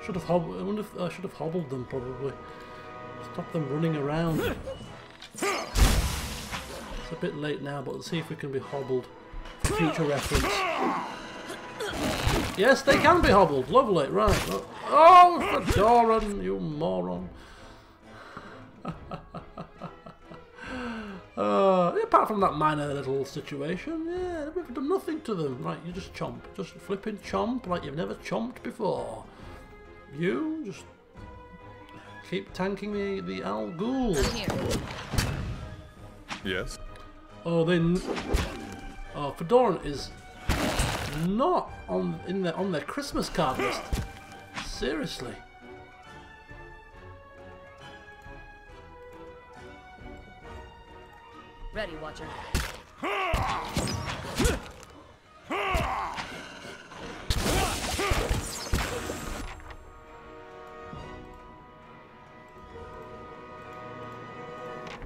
Should have hobbled. I wonder if I should have hobbled them probably. Stop them running around. It's a bit late now, but let's see if we can be hobbled for future reference. Yes, they can be hobbled. Lovely, right. Oh, Fedoran, you moron. Apart from that minor little situation, yeah, we've done nothing to them. Right, you just chomp. Just flipping chomp like you've never chomped before. You just keep tanking the Al Ghul. I'm here. Yes. Oh, Fedoran is not on their Christmas card list. Seriously. Ready, Watcher.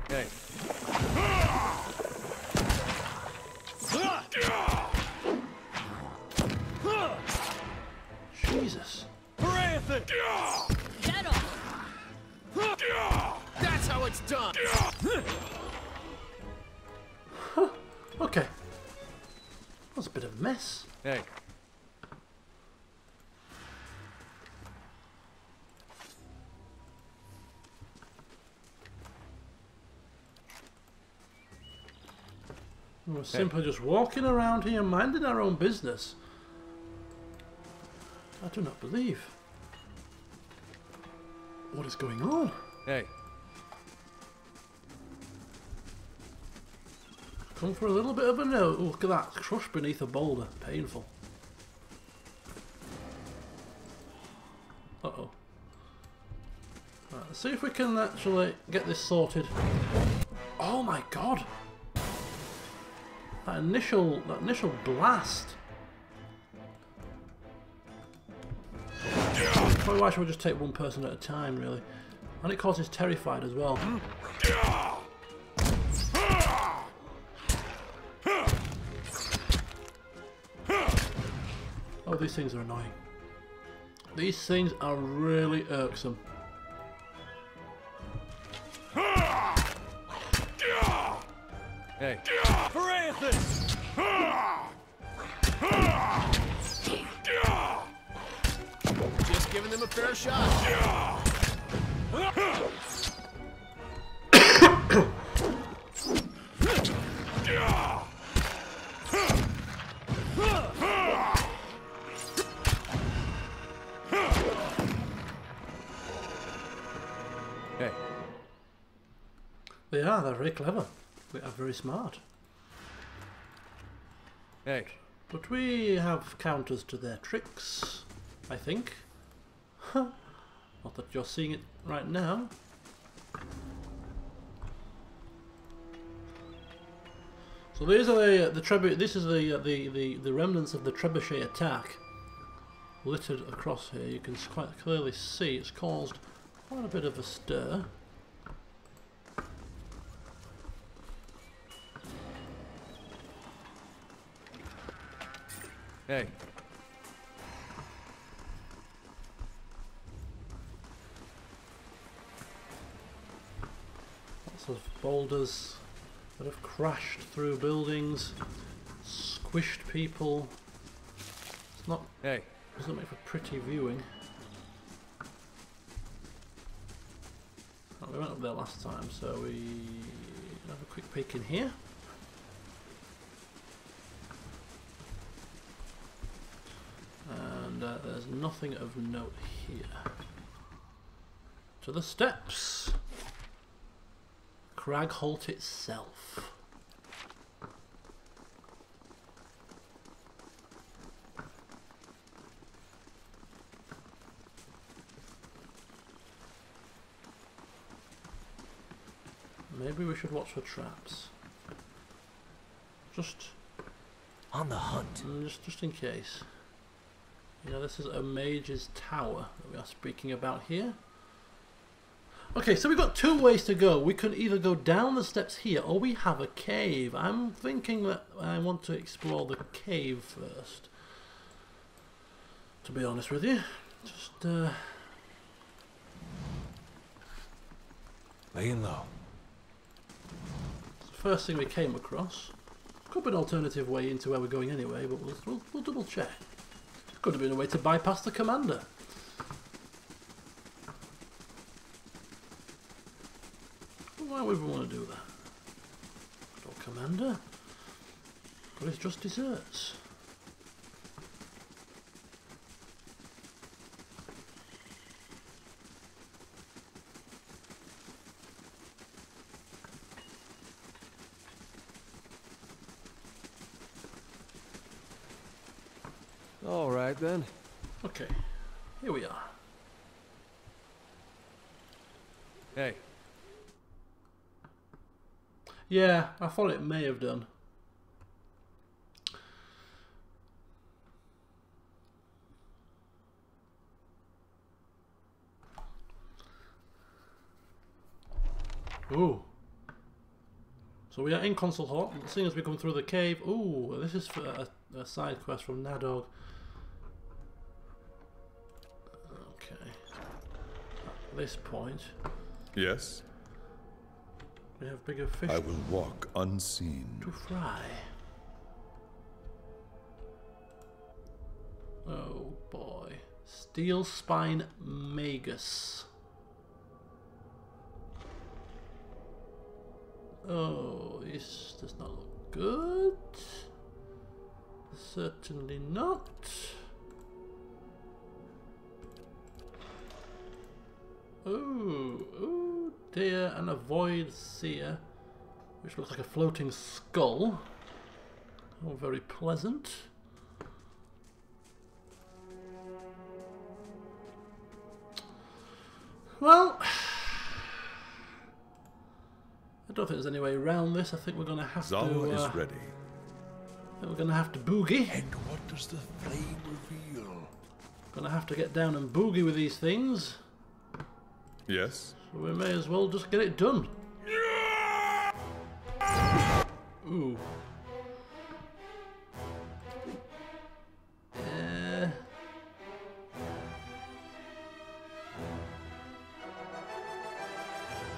Hey. Jesus. Get off! That's how it's done. Okay. That was a bit of a mess. Hey. We're simply just walking around here minding our own business. I do not believe. What is going on? Hey. Come for a little bit of a note. Oh, look at that. Crushed beneath a boulder. Painful. Uh-oh. Right, let's see if we can actually get this sorted. Oh my god! That initial blast. Probably why should we just take one person at a time, really? And it causes terrified as well. Oh, these things are annoying. These things are really irksome. Hey. Just giving them a fair shot. Hey. They're very clever. They are very smart. Hey. But we have counters to their tricks, I think. Not that you're seeing it right now. So these are this is the remnants of the trebuchet attack littered across here. You can quite clearly see it's caused quite a bit of a stir. Hey. Lots of boulders that have crashed through buildings, squished people. It's not. Hey. Doesn't make for pretty viewing. Oh, we went up there last time, so we have a quick peek in here. And there's nothing of note here. To the steps. Cragholt itself. maybe we should watch for traps. Just On the hunt. just in case. You know, this is a mage's tower that we are speaking about here. Okay, so we've got two ways to go. We can either go down the steps here, or we have a cave. I'm thinking that I want to explore the cave first, to be honest with you. Just, Laying low. it's the first thing we came across. Could be an alternative way into where we're going anyway, but we'll double check. Could have been a way to bypass the commander. Why would we want to do that? Good old commander. But it's just desserts. All right then. Okay, here we are. Hey. Yeah, I thought it may have done. Ooh. So we are in Concelhaut, and seeing as we come through the cave. Ooh, this is for a side quest from Nadog. Okay. At this point, Yes? we have bigger fish I will walk unseen. to fry. Oh boy. Steel Spine Magus. Oh, this does not look good. Certainly not. Oh dear, and a void seer, which looks like a floating skull. Oh, very pleasant. Well, I don't think there's any way around this. I think we're going to have Zala to. is ready. I think we're going to have to boogie. And what does the flame reveal? Going to have to get down and boogie with these things. Yes? So we may as well just get it done. Ooh.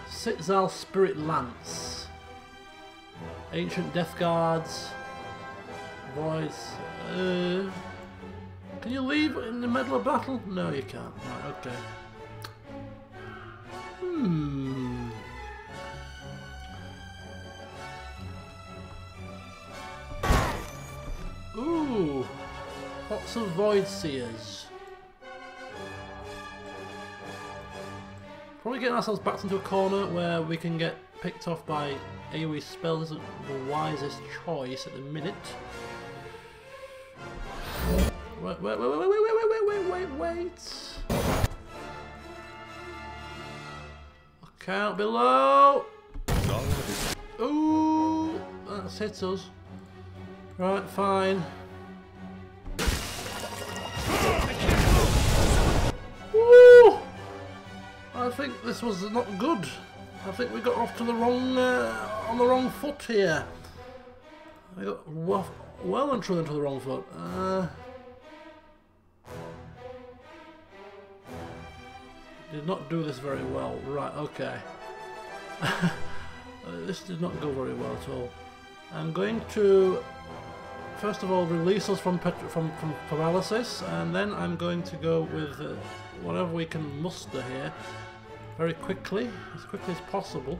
Sitzal Spirit Lance. Ancient Death Guards. Voice. Can you leave in the middle of battle? No, you can't. Right, okay. Ooh. Lots of Void Seers. Probably getting ourselves backed into a corner where we can get picked off by AoE spells isn't the wisest choice at the minute. Wait. Look out below! Zala is... Ooh, that's hit us. Right, fine. Woo! I think this was not good. I think we got off to the wrong, on the wrong foot here. I got well and truly into the wrong foot. Did not do this very well. Right, okay. This did not go very well at all. I'm going to first of all release us from paralysis, and then I'm going to go with whatever we can muster here very quickly, as quickly as possible.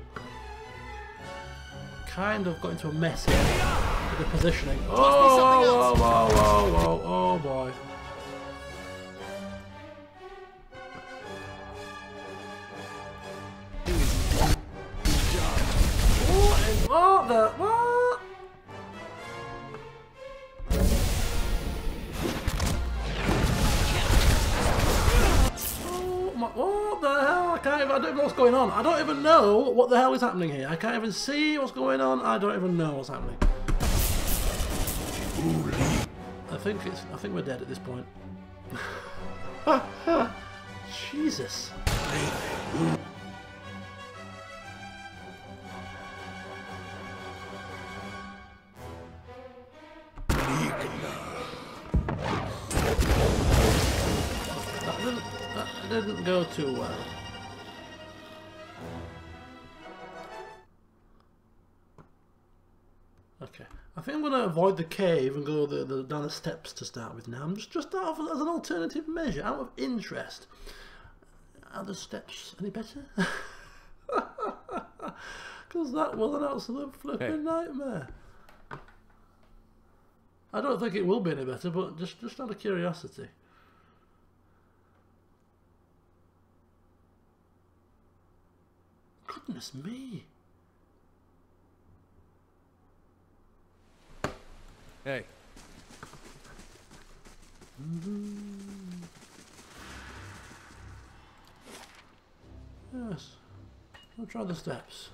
Kind of got into a mess here with the positioning. Oh boy. What the? What? Oh my! What the hell? I I don't even know what's going on. I don't even know what the hell is happening here. I can't even see what's going on. I don't even know what's happening. I think we're dead at this point. Jesus. That didn't go too well. Okay, I think I'm going to avoid the cave and go down the steps to start with now. I'm just out of, as an alternative measure, out of interest. Are the steps any better? Because that was an absolute flipping nightmare. I don't think it will be any better, but just out of curiosity. Goodness me. Hey. Yes. We'll try the steps.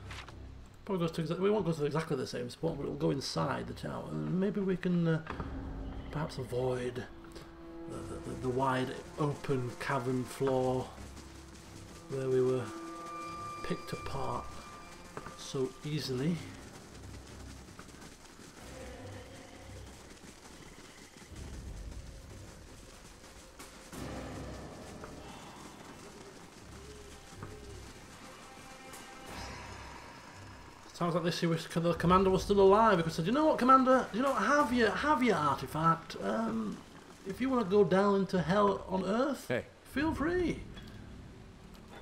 Probably goes to we won't go to exactly the same spot, but it'll go inside the tower, and maybe we can perhaps avoid the wide open cavern floor where we were picked apart so easily. Sounds like the commander was still alive, because said, "You know what, Commander? You know, have your artifact. If you want to go down into hell on Earth, hey, feel free.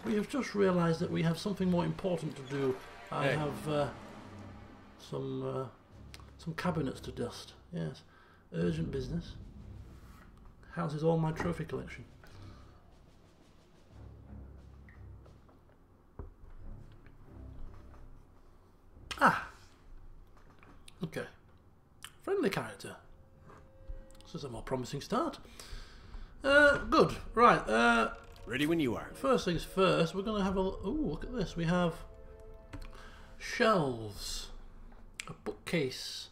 We have just realised that we have something more important to do. I have some cabinets to dust. Yes, urgent business. Houses all my trophy collection." Ah! Okay. Friendly character. This is a more promising start. Good. Right. Ready when you are. First things first, we're going to have a... Ooh, look at this. We have shelves, a bookcase,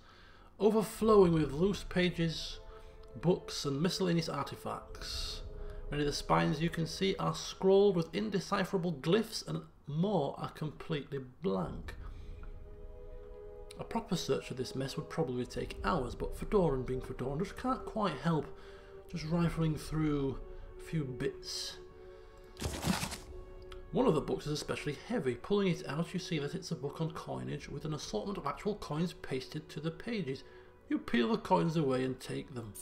overflowing with loose pages, books and miscellaneous artifacts. Many of the spines you can see are scrawled with indecipherable glyphs, and more are completely blank. A proper search of this mess would probably take hours, but Fedoran being Fedoran just can't quite help just rifling through a few bits. One of the books is especially heavy. Pulling it out, you see that it's a book on coinage with an assortment of actual coins pasted to the pages. You peel the coins away and take them.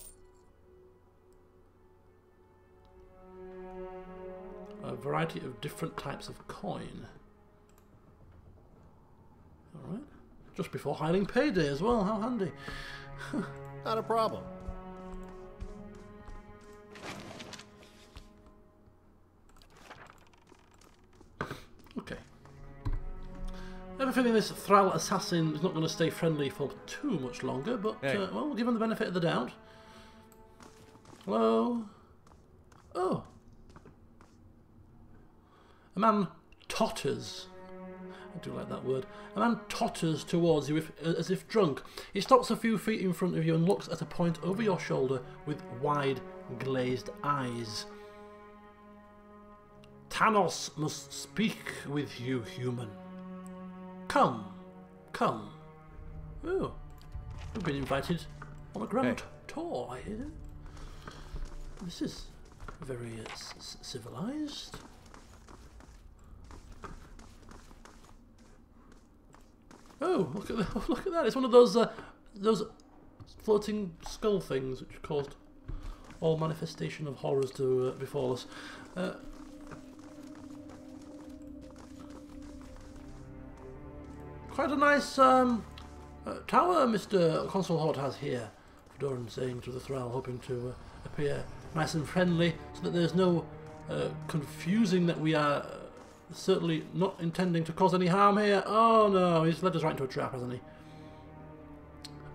A variety of different types of coin. Alright. Just before hiring payday as well, how handy. Not a problem. Okay. I have a feeling this Thrall assassin is not going to stay friendly for too much longer, but well, we'll give him the benefit of the doubt. Hello? Oh. A man totters. I do like that word. A man totters towards you as if drunk. He stops a few feet in front of you and looks at a point over your shoulder with wide, glazed eyes. Tanos must speak with you, human. Come, come. Oh, we've been invited on a grand tour, I hear. This is very civilized. Oh, look at that! It's one of those floating skull things which caused all manifestation of horrors to befall us. Quite a nice tower Mr. Concelhaut has here, Fedoran saying to the Thrall, hoping to appear nice and friendly, so that there's no confusing that we are certainly not intending to cause any harm here. Oh no, he's led us right into a trap, hasn't he?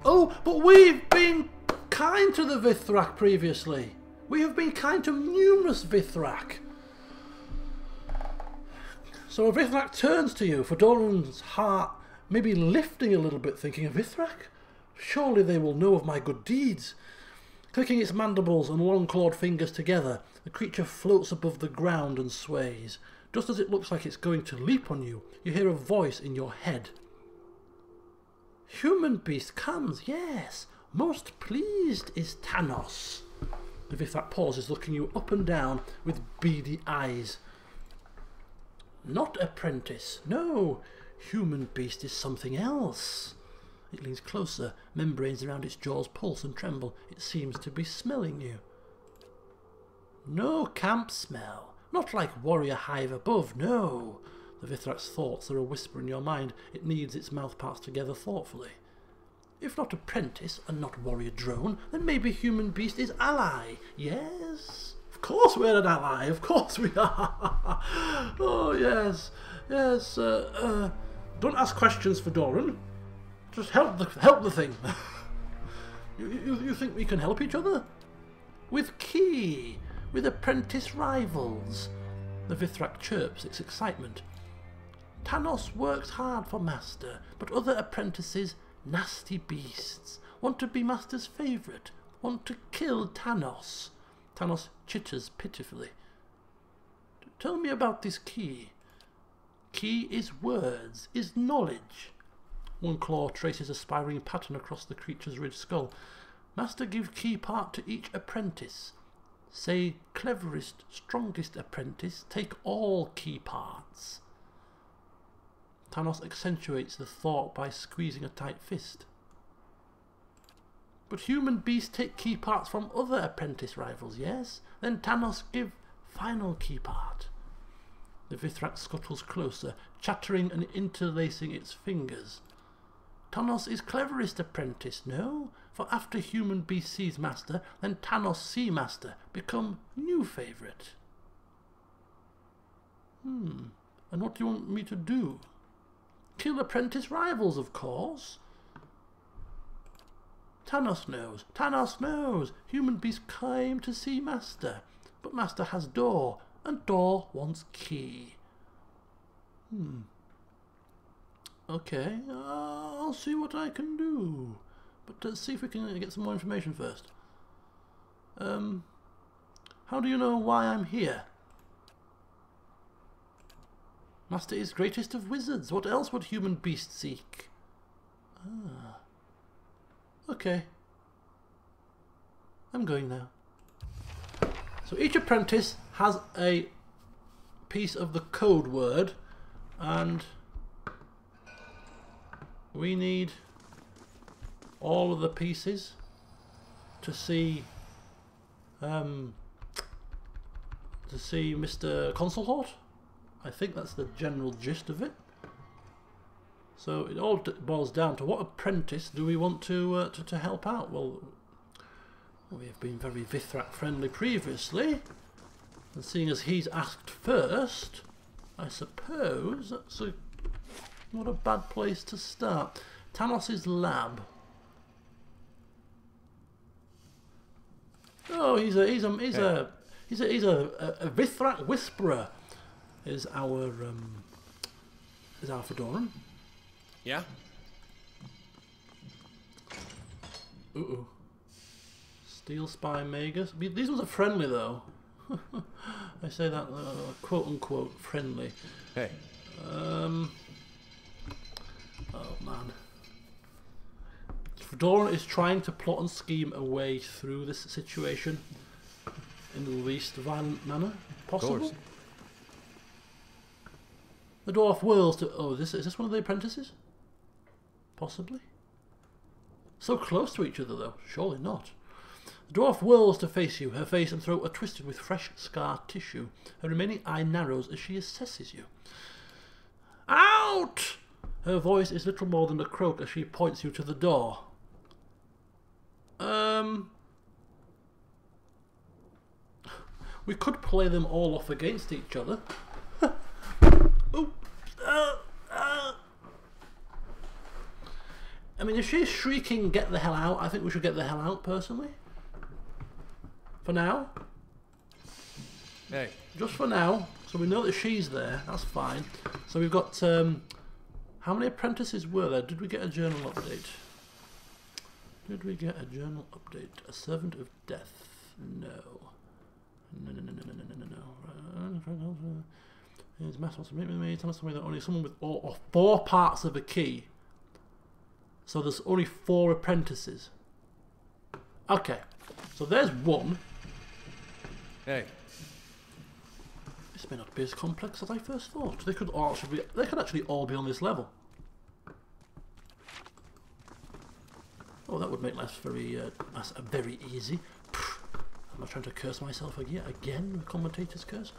Oh, but we've been kind to the Vithrak previously. We have been kind to numerous Vithrak. So Vithrak turns to you, Fedoran's heart maybe lifting a little bit, thinking, Vithrak? Surely they will know of my good deeds. Clicking its mandibles and long-clawed fingers together, the creature floats above the ground and sways. Just as it looks like it's going to leap on you, you hear a voice in your head. Human beast comes, yes. Most pleased is Tanos. The Vithrak pauses, looking you up and down with beady eyes. Not apprentice, no. Human beast is something else. It leans closer, membranes around its jaws pulse and tremble. It seems to be smelling you. No camp smell. Not like warrior hive above, no. The Vithrak's thoughts are a whisper in your mind. It kneads its mouthparts together thoughtfully. If not apprentice and not warrior drone, then maybe human beast is ally. Yes? Of course we're an ally. Of course we are. Oh, yes. Yes. Don't ask questions, Fedoran. Just help the thing. You think we can help each other? With key. With apprentice rivals. The Vithrak chirps its excitement. Tanos works hard for Master, but other apprentices, nasty beasts, want to be Master's favourite, want to kill Tanos. Tanos chitters pitifully. Tell me about this key. Key is words, is knowledge. One claw traces a spiraling pattern across the creature's ridged skull. Master give key part to each apprentice. Say cleverest, strongest apprentice, take all key parts. Tanos accentuates the thought by squeezing a tight fist. But human beasts take key parts from other apprentice rivals, yes? Then Tanos give final key part. The Vithrak scuttles closer, chattering and interlacing its fingers. Tanos is cleverest apprentice, no? For after human beast sees Master, then Tanos see Master, become new favourite. And what do you want me to do? Kill apprentice rivals, of course. Tanos knows. Tanos knows. Human beast came to see Master. But Master has door, and door wants key. Okay, I'll see what I can do. But let's see if we can get some more information first. How do you know why I'm here? Master is greatest of wizards. What else would human beast seek? Okay. I'm going now. So each apprentice has a piece of the code word, and we need all of the pieces to see Mr. Concelhaut. I think that's the general gist of it. So it all boils down to what apprentice do we want to help out? Well, we have been very Vithrak friendly previously, and seeing as he's asked first, I suppose that's not a bad place to start. Tanos's lab. Oh, he's a Vithrak whisperer. Is our Fedoran? Yeah? Steel Spy Magus. These ones are friendly though. I say that quote unquote friendly. Hey. Oh man. Fedoran is trying to plot and scheme a way through this situation in the least violent manner possible. Of course. The dwarf whirls to... Oh, is this one of the apprentices? Possibly. So close to each other, though. Surely not. The dwarf whirls to face you. Her face and throat are twisted with fresh scar tissue. Her remaining eye narrows as she assesses you. Out! Her voice is little more than a croak as she points you to the door. We could play them all off against each other. I mean, if she's shrieking "get the hell out," I think we should get the hell out, personally. For now. Hey. Just for now. So we know that she's there. That's fine. So we've got... how many apprentices were there? Did we get a journal update? Did we get a journal update? A servant of death? No. No. His master wants to meet with me. Tell us something that only someone with all, or 4 parts of a key. So there's only 4 apprentices. Okay. So there's one. Hey. This may not be as complex as I first thought. They could actually all be on this level. Oh, that would make life very easy. I'm not trying to curse myself again. Commentator's curse.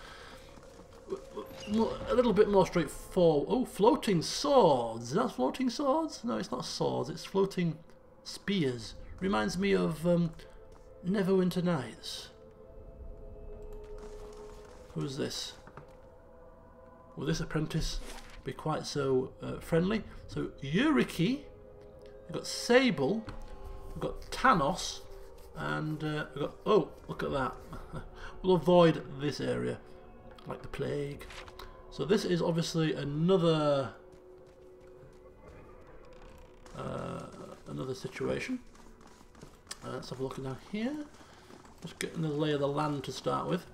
A little bit more straightforward. Oh, floating swords. Is that floating swords? No, it's not swords. It's floating spears. Reminds me of Neverwinter Nights. Who's this? Will this apprentice be quite so friendly? So Eureki, we've got Sable, we've got Tanos, and we've got... Oh, look at that. We'll avoid this area like the plague. So this is obviously another situation. Let's have a look down here. Just getting the lay of the land to start with.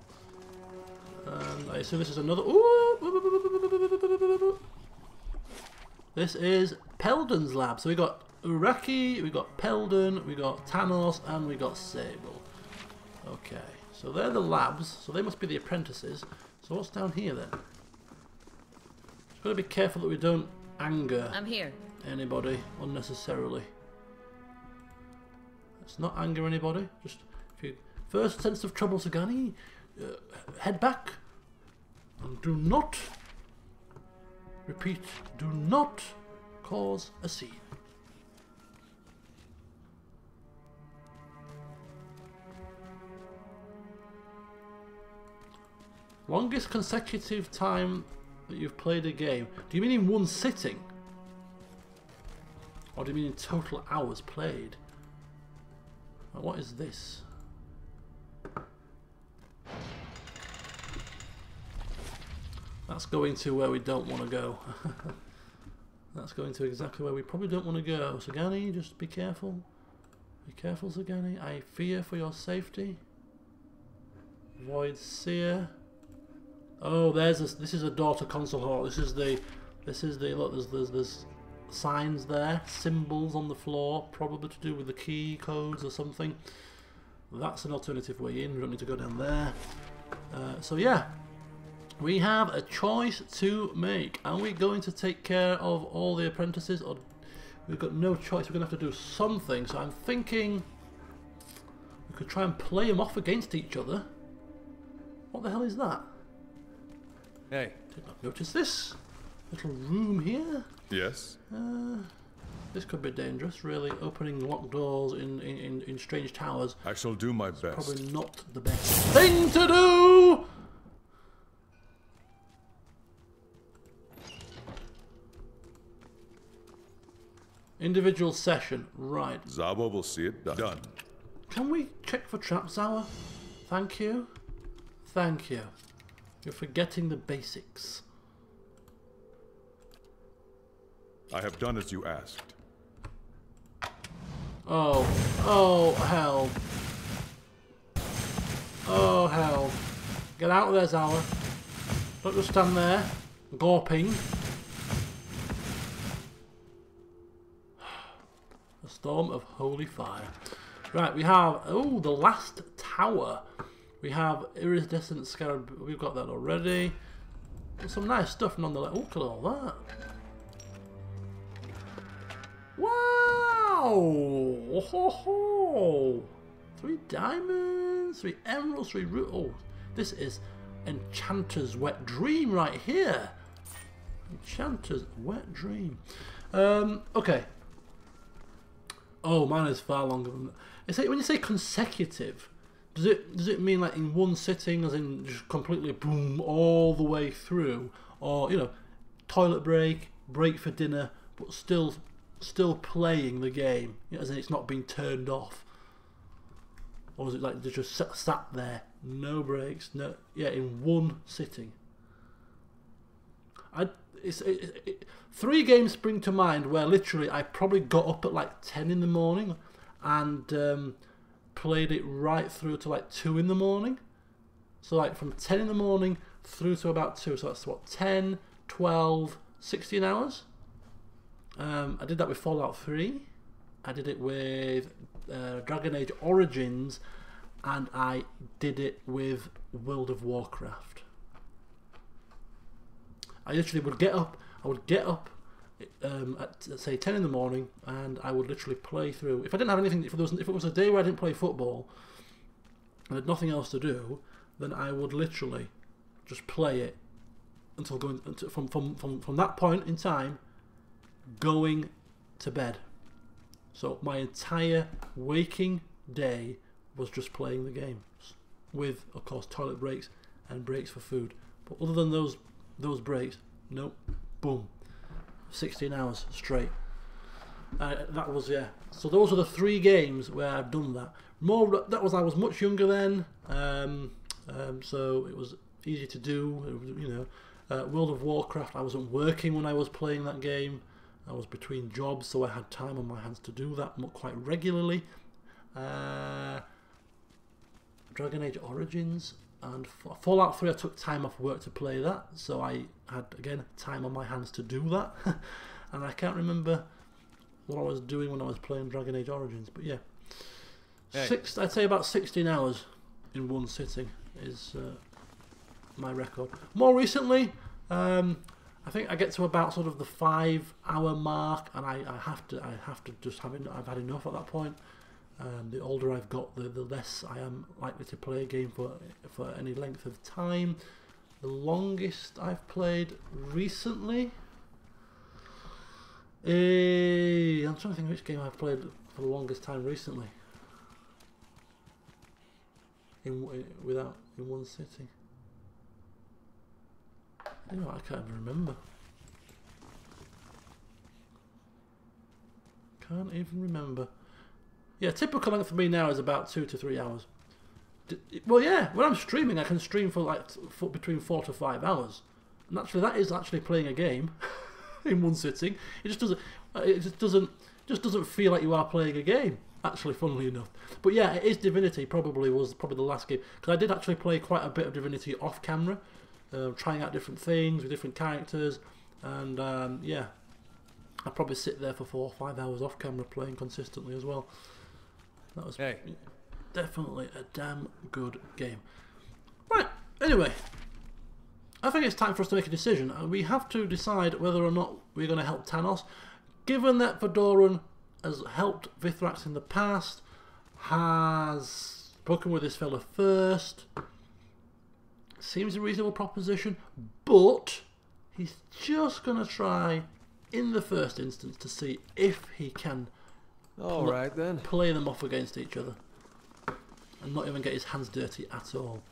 I assume this is another... Ooh! This is Peldon's lab. So we got Uraki, we got Peldon, we got Tanos, and we got Sable. Okay, so they're the labs. So they must be the apprentices. So what's down here then? Just got to be careful that we don't anger anybody unnecessarily. Let's not anger anybody. Just if you first sense of trouble, Sagani, head back and do not, repeat, do not cause a scene. Longest consecutive time that you've played a game. Do you mean in one sitting? Or do you mean in total hours played? What is this? That's going to where we don't want to go. That's going to exactly where we probably don't want to go. Sagani, just be careful. Be careful, Sagani. I fear for your safety. Void Seer. Oh, this is a door to Concelhaut. This is the look. There's signs there, symbols on the floor, probably to do with the key codes or something. That's an alternative way in. We don't need to go down there. So yeah. We have a choice to make. Are we going to take care of all the apprentices, or we've got no choice? We're going to have to do something. So I'm thinking we could try and play them off against each other. What the hell is that? Hey. Did not notice this little room here. Yes? This could be dangerous, really. Opening locked doors in strange towers. I shall do my best. Probably not the best thing to do! Individual session, right. Zabo will see it done. Can we check for traps, Zawa? Thank you. Thank you. You're forgetting the basics. I have done as you asked. Oh. Oh, hell. Oh, hell. Get out of there, Zawa. Don't just stand there, gawping. A storm of holy fire. Right, we have... Oh, the last tower. We have iridescent scarab. We've got that already. Some nice stuff nonetheless. Oh, look at all that. Wow! Oh, ho, ho. 3 diamonds, 3 emeralds, 3 root. Oh, this is Enchanter's Wet Dream right here. Enchanter's Wet Dream. Okay. Oh, mine is far longer than that. When you say consecutive, does it mean like in one sitting, as in just completely boom all the way through, or you know, toilet break, break for dinner, but still playing the game, you know, as in it's not being turned off, or is it like they just sat there, no breaks, no, yeah, in one sitting? 3 games spring to mind where literally I probably got up at like 10 in the morning and played it right through to like 2 in the morning. So like from 10 in the morning through to about 2. So that's what, 10, 12, 16 hours. I did that with Fallout 3. I did it with Dragon Age Origins, and I did it with World of Warcraft. I literally would get up. I would get up at say 10 in the morning, and I would literally play through. If I didn't have anything, if it was a day where I didn't play football and had nothing else to do, then I would literally just play it until going from that point in time, going to bed. So my entire waking day was just playing the games, with of course toilet breaks and breaks for food. But other than those breaks, nope, boom, 16 hours straight. That was, yeah. So those are the 3 games where I've done that. I was much younger then, so it was easy to do. You know, World of Warcraft, I wasn't working when I was playing that game. I was between jobs, so I had time on my hands to do that quite regularly. Dragon Age Origins and Fallout 3, I took time off work to play that, so I had, again, time on my hands to do that. And I can't remember what I was doing when I was playing Dragon Age Origins, but yeah. Hey. I'd say about 16 hours in one sitting is my record. More recently, I think I get to about sort of the 5-hour mark, and I have to just I've had enough at that point. The older I've got, the less I am likely to play a game for any length of time. The longest I've played recently, I'm trying to think which game I've played for the longest time recently. In one sitting. You know, I can't even remember. Can't even remember. Yeah, typical length for me now is about 2 to 3 hours. Well, yeah, when I'm streaming, I can stream for like between 4 to 5 hours. And actually, that is actually playing a game in one sitting. It just doesn't feel like you are playing a game. Actually, funnily enough. But yeah, it is Divinity. Was probably the last game, because I did actually play quite a bit of Divinity off camera. Trying out different things with different characters, and yeah, I probably sit there for 4 or 5 hours off camera playing consistently as well. That was definitely a damn good game. Right, anyway, I think it's time for us to make a decision, and we have to decide whether or not we're going to help Tanos. Given that Fedoran has helped Vithrax in the past, has spoken with this fella first, seems a reasonable proposition, but he's just going to try in the first instance to see if he can play them off against each other and not even get his hands dirty at all.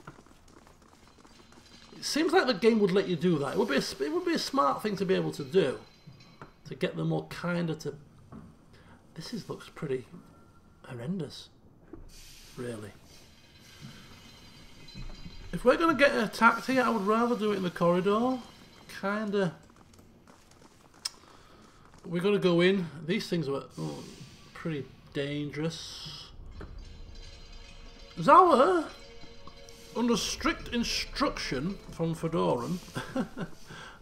It seems like the game would let you do that. It would be a smart thing to be able to do, to get them all kind of to... looks pretty horrendous, really. If we're going to get attacked here, I would rather do it in the corridor. Kinda. We're going to go in. These things were pretty dangerous. Zawa, under strict instruction from Fedoran,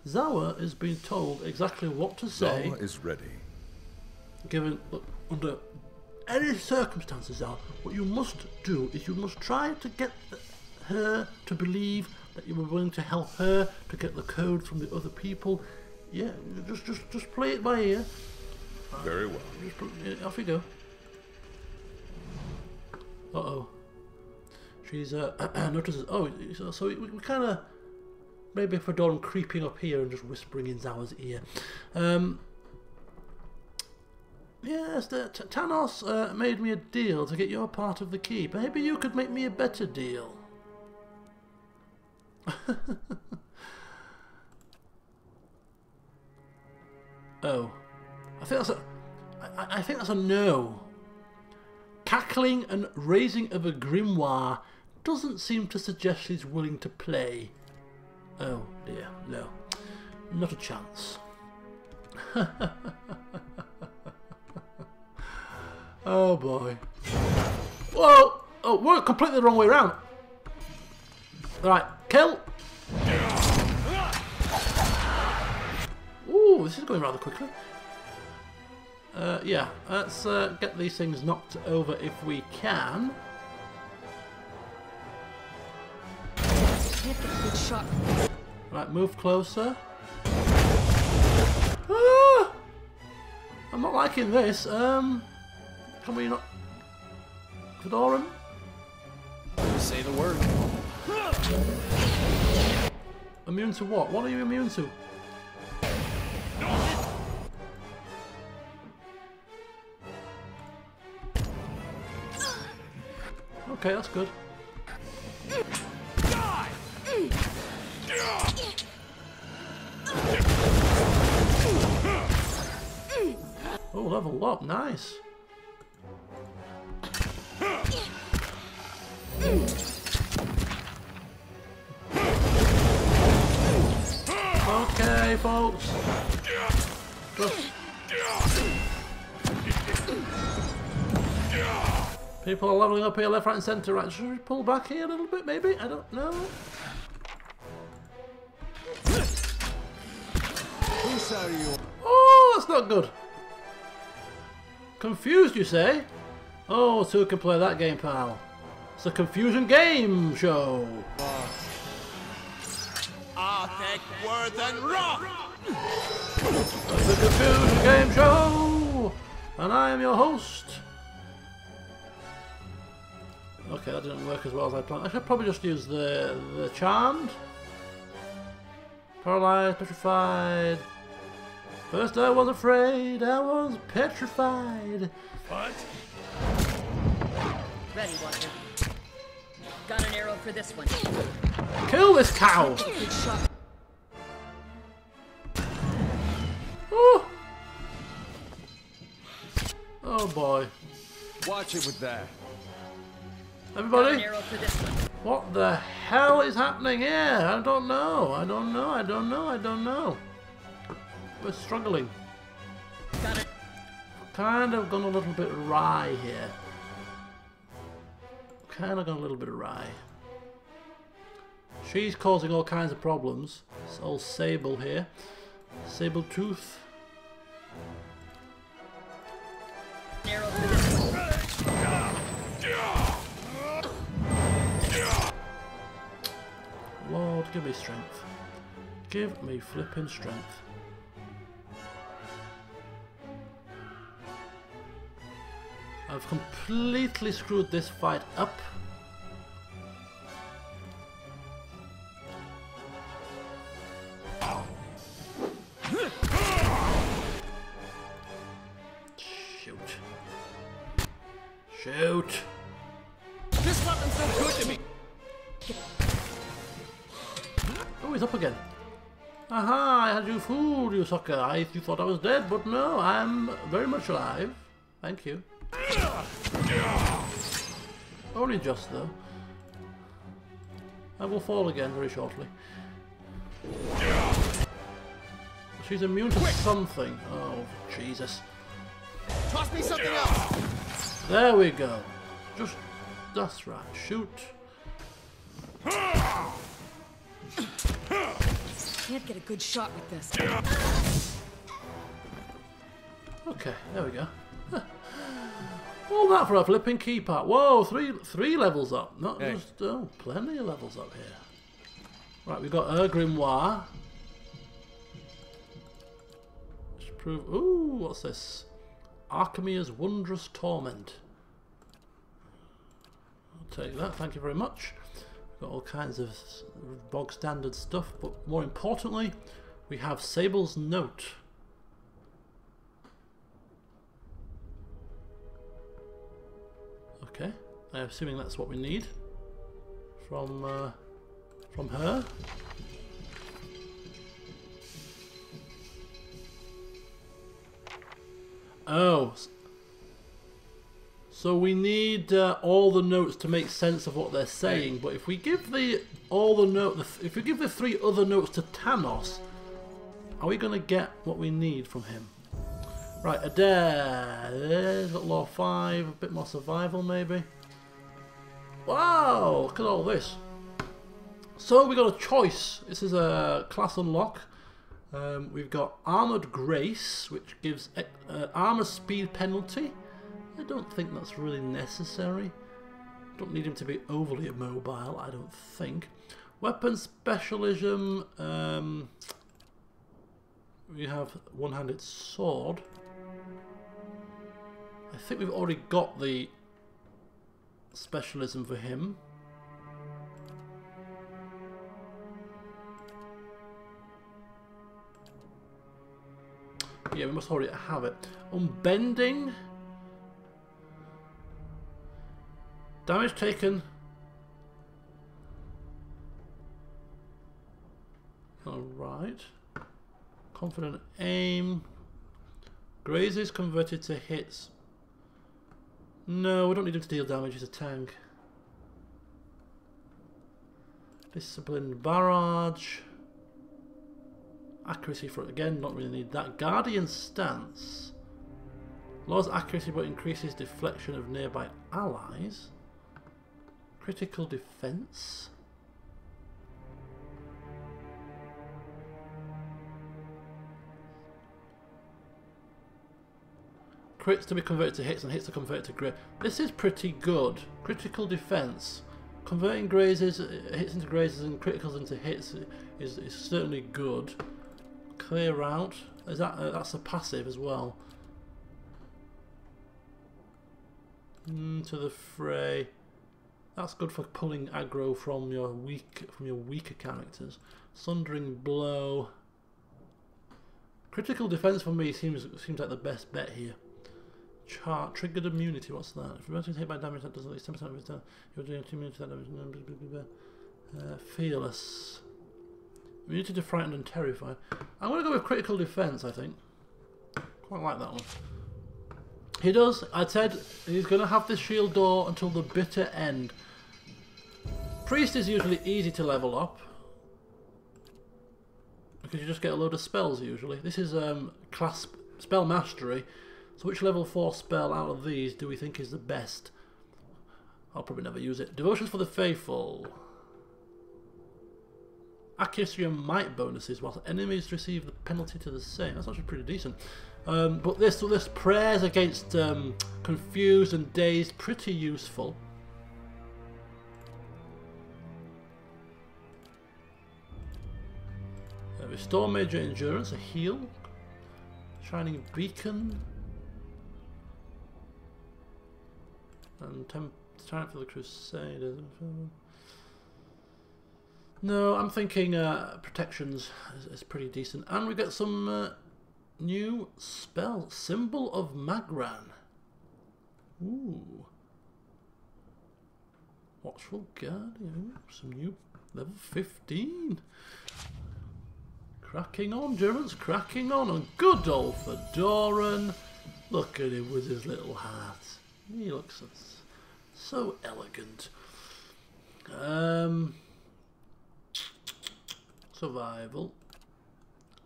Zawa is being told exactly what to say. Zawa is ready. Given, look, under any circumstances, Zawa, what you must do is you must try to get her to believe that you were willing to help her to get the code from the other people. Yeah, just play it by ear. Very well. Off you go. Uh-oh. She's notices. Oh, so we kind of maybe Fedoran creeping up here and just whispering in Zawa's ear. Yes, Tanos made me a deal to get your part of the key. Maybe you could make me a better deal. Oh, I think that's a no. Cackling and raising of a grimoire doesn't seem to suggest she's willing to play. Oh dear, no. Not a chance. Oh boy. Whoa! Oh, we're completely the wrong way around. Right, kill! Ooh, this is going rather quickly. Yeah, let's get these things knocked over if we can. Can't get a good shot. Right, move closer. Ah! I'm not liking this. Can we not... Fedoran? Say the word. Immune to what? What are you immune to? Okay, that's good. Oh, level up, nice. Okay, folks. People are leveling up here, left, right, and centre. Right, should we pull back here a little bit, maybe? I don't know. Whose are you? Oh, that's not good. Confused, you say? Oh, so who can play that game, pal? It's a confusion game show. Thick, worth, and rock! It's a confusion game show, and I am your host. Okay, that didn't work as well as I planned. I should probably just use the charmed. Paralyzed, petrified. First I was afraid, I was petrified. What? Ready, Walker. Got an arrow for this one. Kill this cow! Good shot. Oh, oh boy. Watch it with that. Got an Everybody, arrow for this one. what the hell is happening here? I don't know. I don't know. I don't know. I don't know. We're struggling. Got it. Kind of gone a little bit awry here. Kind of gone a little bit awry. She's causing all kinds of problems. It's old Sable here. Sable Tooth. Arrow for this one. Lord, give me strength. Give me flipping strength. I've completely screwed this fight up. Shoot. Shoot. This weapon's no good to me. Oh, he's up again. Aha, I had you fooled, you sucker. You thought I was dead, but no, I'm very much alive. Thank you. Only just, though. I will fall again very shortly. She's immune to something. Oh, Jesus. Toss me something else. There we go. Just, that's right. Shoot. Can't get a good shot with this. Okay, there we go. All that for a flipping key part. Whoa, three levels up. Not just, oh, plenty of levels up here. Right, we've got her grimoire. Let's prove. Ooh, what's this? Archimia's Wondrous Torment. I'll take that, thank you very much. We've got all kinds of bog standard stuff, but more importantly, we have Sable's Note. Okay, I'm assuming that's what we need from her. Oh, so we need all the notes to make sense of what they're saying. But if we give if we give the 3 other notes to Thanos, Are we going to get what we need from him? Right, Adair. He's got law 5, a bit more survival maybe. Wow, look at all this. So we got a choice. This is a class unlock. We've got Armoured Grace, which gives armour speed penalty. I don't think that's really necessary. Don't need him to be overly immobile, I don't think. Weapon specialism. We have one-handed sword. I think we've already got the specialism for him. Yeah, we must already have it. Unbending. Damage taken. Alright. Confident aim. Grazes converted to hits. No, we don't need him to deal damage, he's a tank. Disciplined barrage. Accuracy for it again, not really need that. Guardian stance. Lowers accuracy but increases deflection of nearby allies. Critical defense. Crits to be converted to hits and hits to convert to graze. This is pretty good. Critical defense. Converting grazes, hits into grazes and criticals into hits is certainly good. Clear out. Is that that's a passive as well. To the fray. That's good for pulling aggro from your weaker characters. Sundering blow. Critical defense for me seems like the best bet here. Chart triggered immunity. What's that? If you're hit by damage that does at least 10% of his damage, you're doing immunity to that damage. Fearless. Immunity to frightened and terrified. I'm going to go with critical defense, I think. Quite like that one. He does. I said he's going to have this shield door until the bitter end. Priest is usually easy to level up. Because you just get a load of spells usually. This is class spell mastery. So which level 4 spell out of these do we think is the best? I'll probably never use it. Devotions for the Faithful. Accuracy and might bonuses whilst enemies receive the penalty to the same. That's actually pretty decent. But this prayers against confused and dazed, pretty useful. Restore major endurance, a heal. Shining beacon. And time for the Crusaders. No, I'm thinking protections is pretty decent. And we get some new spell. Symbol of Magran. Ooh. Watchful Guardian. Some new level 15. Cracking on, Germans, cracking on. And good old Fedoran. Look at him with his little hat. He looks so elegant. Survival.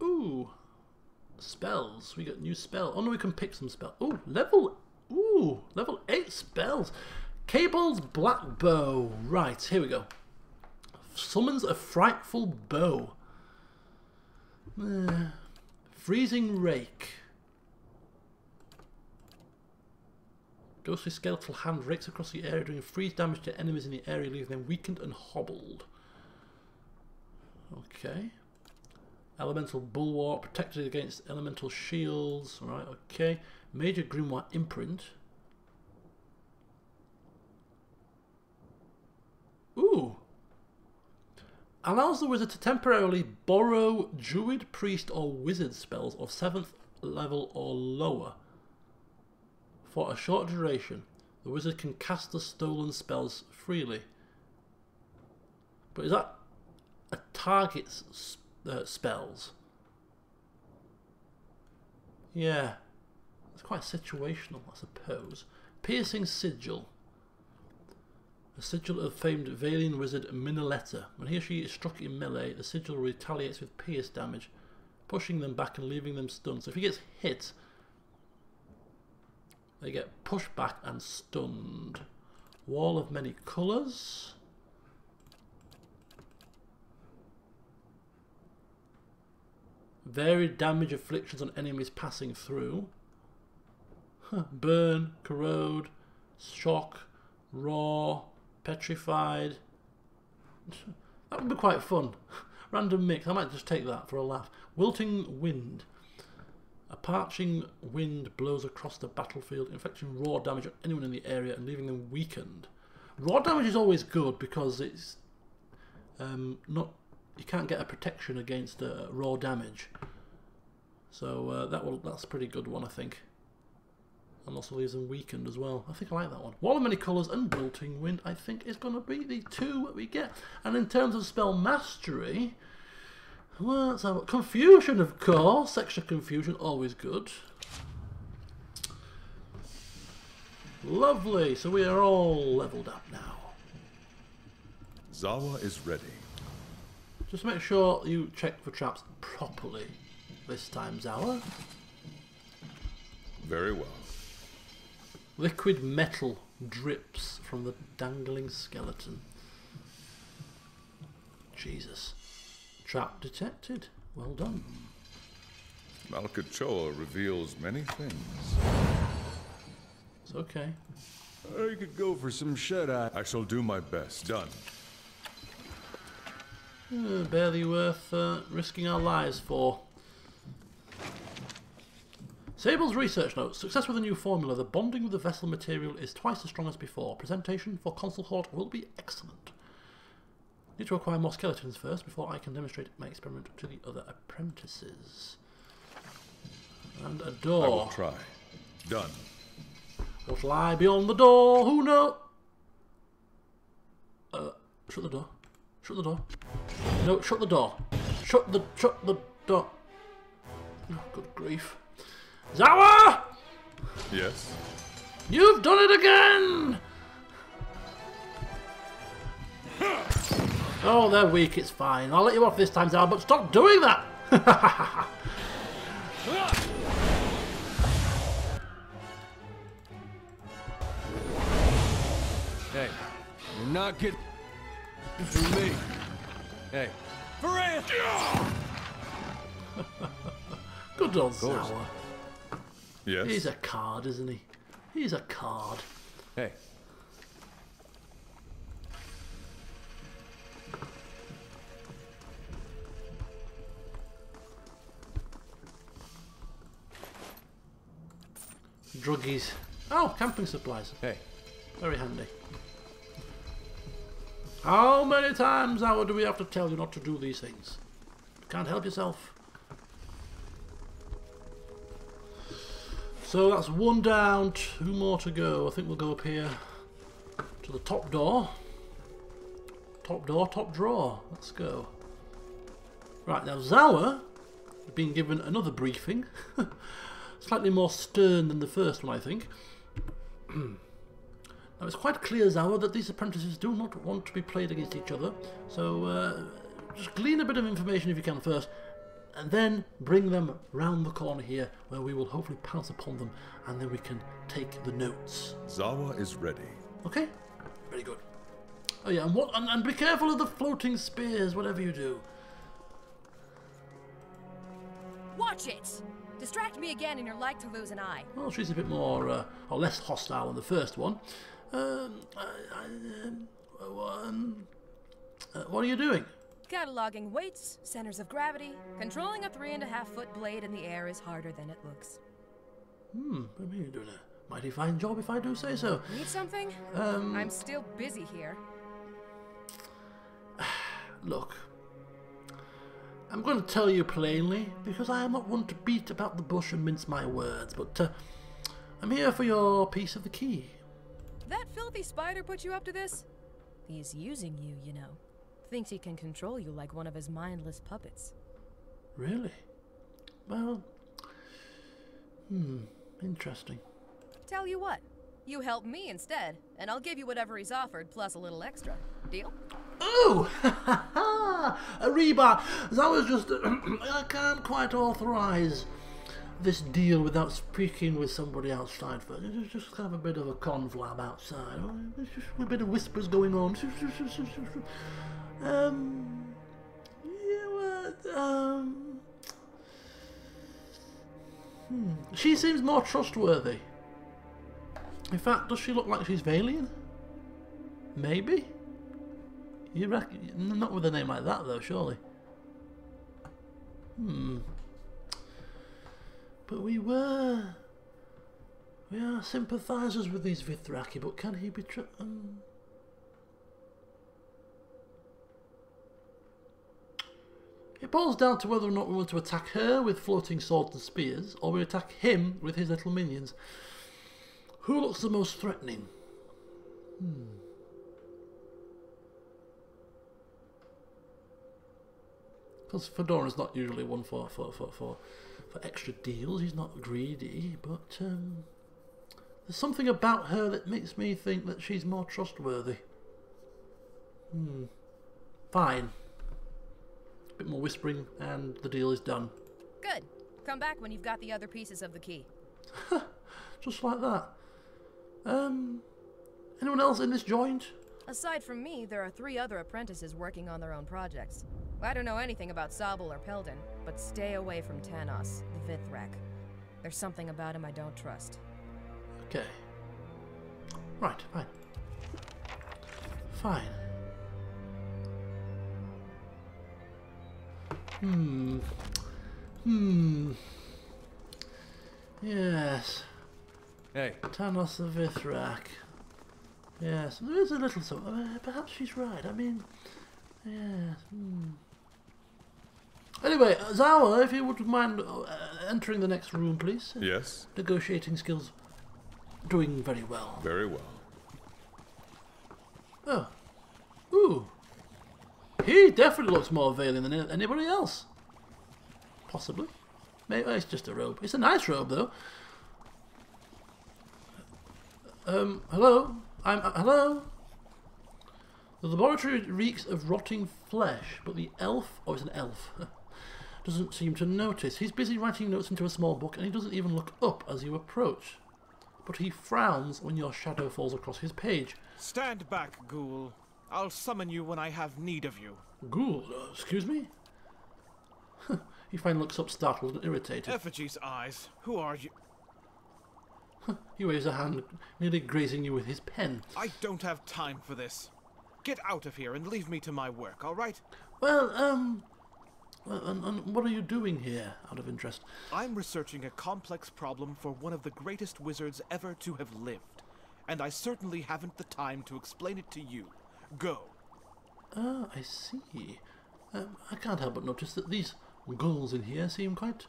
Ooh. Spells. We got new spell. Oh no, we can pick some spell. Ooh, level 8 spells. Cable's Black Bow. Right, here we go. Summons a frightful bow. Freezing Rake. Ghostly skeletal hand rakes across the area, doing freeze damage to enemies in the area, leaving them weakened and hobbled. Okay. Elemental Bulwark, protected against elemental shields. Right, okay. Major Grimoire Imprint. Ooh. Allows the wizard to temporarily borrow druid, priest or wizard spells of 7th level or lower. For a short duration, the wizard can cast the stolen spells freely. But is that a target's spells? Yeah. It's quite situational, I suppose. Piercing Sigil. The sigil of famed Valian wizard Minoletta. When he or she is struck in melee, the sigil retaliates with pierce damage. pushing them back and leaving them stunned. So if he gets hit, they get pushed back and stunned. Wall of many colours. Varied damage afflictions on enemies passing through. Burn, corrode, shock, raw, petrified. That would be quite fun. Random mix. I might just take that for a laugh. Wilting wind. A parching wind blows across the battlefield, inflicting raw damage on anyone in the area and leaving them weakened. Raw damage is always good because it's not. You can't get a protection against raw damage. So that's a pretty good one, I think. And also leaves them weakened as well. I think I like that one. Wall of many colours and wilting wind, I think, is going to be the two we get. And in terms of spell mastery, well, let's have confusion, of course. Extra confusion, always good. Lovely. So we are all leveled up now. Zawa is ready. Just make sure you check for traps properly this time, Zawa. Very well. Liquid metal drips from the dangling skeleton. Jesus. Trap detected. Well done. Malkachoa reveals many things. It's okay. I could go for some shut-eye. I shall do my best. Done. Barely worth risking our lives for. Sable's research notes. Success with a new formula. The bonding with the vessel material is twice as strong as before. Presentation for Concelhaut will be excellent. Need to acquire more skeletons first before I can demonstrate my experiment to the other apprentices. And a door. I will try. Done. What lie beyond the door? Who knows? Shut the door. Shut the door. No, shut the door. Shut the door. Oh, good grief. Zawa! Yes? You've done it again! Oh, they're weak, it's fine. I'll let you off this time, Zawa, but stop doing that! Hey, you're not getting through me. Hey, Fedoran! Good old Zawa. Yes? He's a card, isn't he? He's a card. Hey. Druggies. Oh, camping supplies. Hey. Very handy. How many times, Zawa, do we have to tell you not to do these things? Can't help yourself. So that's one down, two more to go. I think we'll go up here to the top door. Top door, top drawer. Let's go. Right, now Zawa has been given another briefing. Slightly more stern than the first one, I think. Now it's quite clear, Zawa, that these apprentices do not want to be played against each other. So just glean a bit of information if you can first. And then bring them round the corner here, where we will hopefully pounce upon them, and then we can take the notes. Zawa is ready. Okay? Very good. Oh yeah, and be careful of the floating spears, whatever you do. Watch it! Distract me again and you're like to lose an eye. Well, she's a bit more, or less hostile than the first one. What are you doing? Cataloging weights, centers of gravity. Controlling a 3.5-foot blade in the air is harder than it looks. I mean, you're doing a mighty fine job if I do say so. Need something? I'm still busy here. Look, I'm going to tell you plainly, because I am not one to beat about the bush and mince my words, but I'm here for your piece of the key. That filthy spider put you up to this? He's using you, you know. Thinks he can control you like one of his mindless puppets. Really? Well, interesting. Tell you what, You help me instead, and I'll give you whatever he's offered, plus a little extra. Deal? Oh! A rebar! That was just... I can't quite authorise this deal without speaking with somebody outside first. It's just kind of a bit of a conflab outside. There's just a bit of whispers going on. She seems more trustworthy. In fact, does she look like she's Valian? Maybe? You reckon? Not with a name like that, though, surely. But we are sympathisers with these Vithraki, but can he be It boils down to whether or not we want to attack her with floating swords and spears, or we attack him with his little minions. Who looks the most threatening? Because Fedoran's not usually one for extra deals. He's not greedy, but there's something about her that makes me think that she's more trustworthy. Fine. A bit more whispering, and the deal is done. Good. Come back when you've got the other pieces of the key. Just like that. Anyone else in this joint? Aside from me, there are 3 other apprentices working on their own projects. I don't know anything about Zabel or Peldon, but stay away from Tanos, the Vithrak. There's something about him I don't trust. Okay. Right, fine. Fine. Yes. Hey. Tanos the Vithrak. Yes, there is a little something. Perhaps she's right. I mean, yes. Anyway, Zawa, if you wouldn't mind entering the next room, please. Yes? Negotiating skills doing very well. Very well. Oh. Ooh. He definitely looks more Valian than anybody else. Possibly. Maybe it's just a robe. It's a nice robe, though. Hello? Hello? The laboratory reeks of rotting flesh, but the elf... Oh, it's an elf. Doesn't seem to notice. He's busy writing notes into a small book, and he doesn't even look up as you approach. But he frowns when your shadow falls across his page. Stand back, ghoul. I'll summon you when I have need of you. Ghoul? Excuse me? He finally looks up, startled and irritated. Effigy's eyes. Who are you? He waves a hand, nearly grazing you with his pen. I don't have time for this. Get out of here and leave me to my work, all right? Well, and what are you doing here, out of interest? I'm researching a complex problem for one of the greatest wizards ever to have lived. And I certainly haven't the time to explain it to you. Go. Ah, I see. I can't help but notice that these ghouls in here seem quite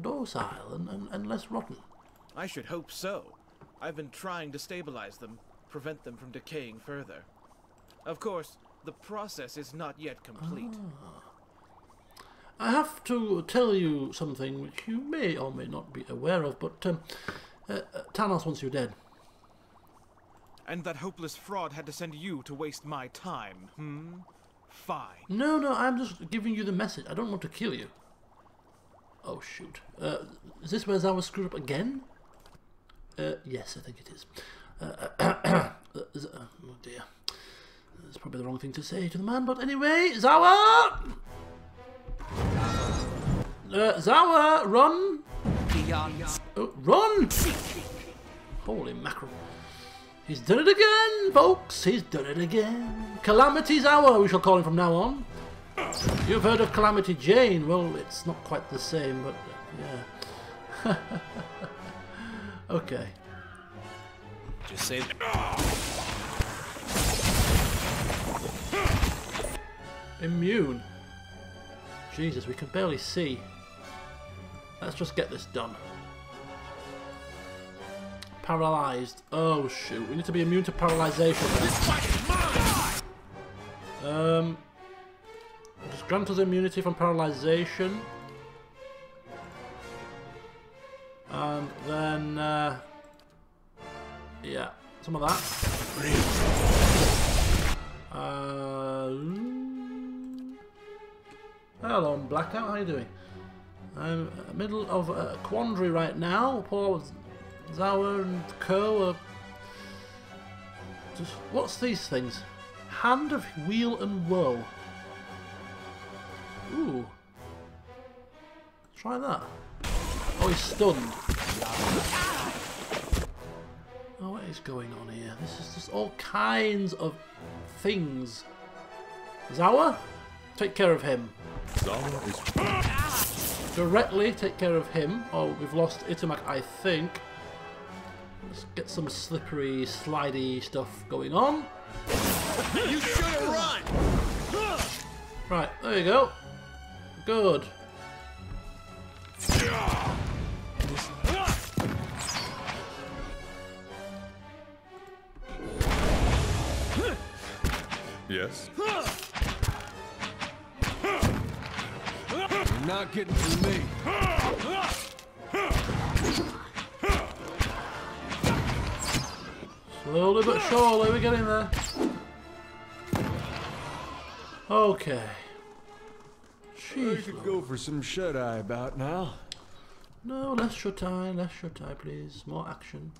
docile and less rotten. I should hope so. I've been trying to stabilize them, prevent them from decaying further. Of course, the process is not yet complete. I have to tell you something which you may or may not be aware of, but Tanos wants you dead. And that hopeless fraud had to send you to waste my time, Fine. No, I'm just giving you the message. I don't want to kill you. Oh, shoot. Is this where Zawa screwed up again? Yes, I think it is. Oh dear. That's probably the wrong thing to say to the man, but anyway, Zawa! Zawa, run! Oh, run! Holy mackerel. He's done it again, folks! He's done it again. Calamity Zawa, we shall call him from now on. You've heard of Calamity Jane. Well, it's not quite the same, but yeah. Okay. Just say Immune. Jesus, we can barely see. Let's just get this done. Paralyzed. Oh shoot, we need to be immune to paralyzation. Just grant us immunity from paralyzation. And then Yeah, some of that. Hello, Blackout. How you doing? I'm in the middle of a quandary right now. Poor Zauer and Co. Just, what's these things? Hand of Wheel and Woe. Ooh. Try that. Oh, he's stunned. Oh, what is going on here? This is just all kinds of things. Zauer? Take care of him. Zauer is... Directly take care of him. Oh, we've lost Itamak, I think. Let's get some slippery, slidey stuff going on. You should have run! Right, there you go. Good. Yes? You're not getting through me. Slowly but surely we're getting there. Okay. We Jeez. could go for some shut-eye about now. No, less shut-eye, please. More action.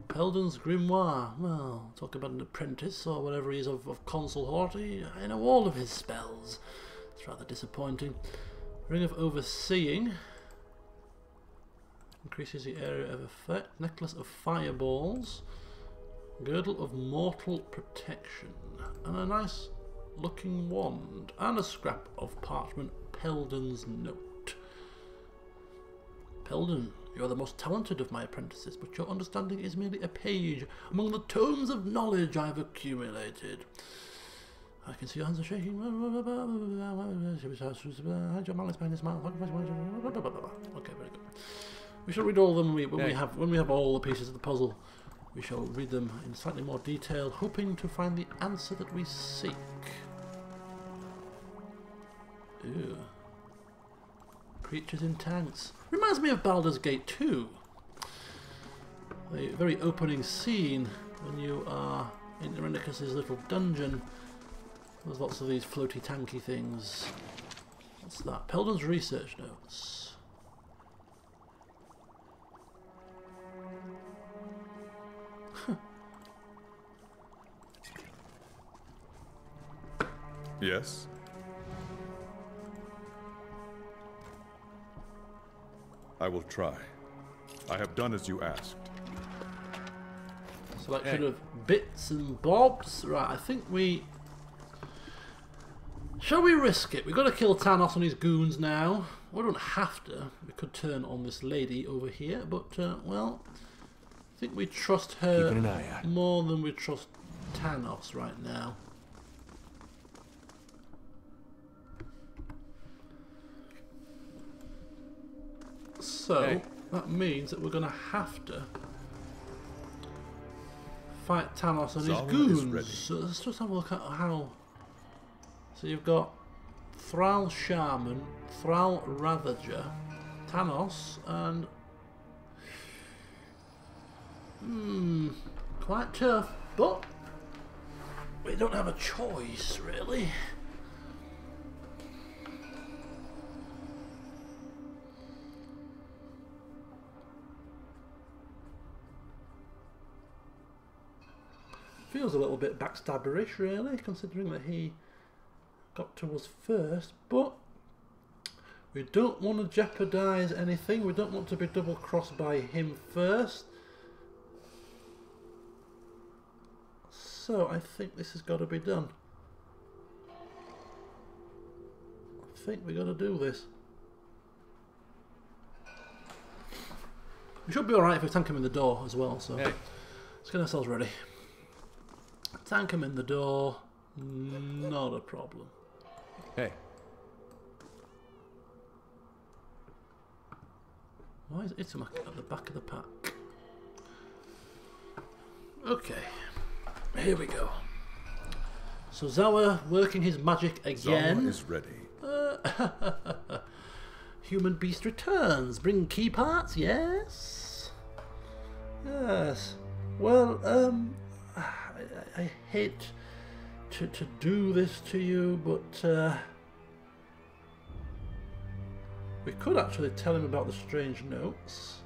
Pelden's Grimoire. Well, talk about an apprentice or whatever he is of Concelhaut. I know all of his spells. It's rather disappointing. Ring of Overseeing. Increases the area of effect. Necklace of Fireballs. Girdle of Mortal Protection. And a nice looking wand. And a scrap of parchment. Pelden's Note. Pelden, you are the most talented of my apprentices, but your understanding is merely a page among the tomes of knowledge I have accumulated. I can see your hands are shaking. Okay, very good. We shall read all of them when we have all the pieces of the puzzle. We shall read them in slightly more detail, hoping to find the answer that we seek. Ew. Creatures in tanks. Reminds me of Baldur's Gate 2. The very opening scene when you are in Irenicus's little dungeon. There's lots of these floaty tanky things. What's that? Pelden's research notes. Yes? I will try. I have done as you asked. Selection of bits and bobs. Right, I think we... Shall we risk it? We've got to kill Thanos and his goons now. We don't have to. We could turn on this lady over here, but, well... I think we trust her Keeping an eye out. more than we trust Thanos right now. So, that means that we're going to have to fight Thanos and his Zauer is goons. ready. So let's just have a look at how... So you've got Thrall Shaman, Thrall Ravager, Thanos, and... quite tough, but we don't have a choice, really. Feels a little bit backstabberish, really, considering that he got to us first, but we don't want to jeopardise anything. We don't want to be double-crossed by him first. So I think this has got to be done. I think we got to do this. We should be alright if we tank him in the door as well, so let's get ourselves ready. Tank him in the door, not a problem. Hey. Why is Itamak at the back of the pack? Okay, here we go. So Zauer working his magic again. Zauer is ready. Human beast returns. Bring key parts, yes? Yes. Well, I hate to do this to you, but we could actually tell him about the strange notes.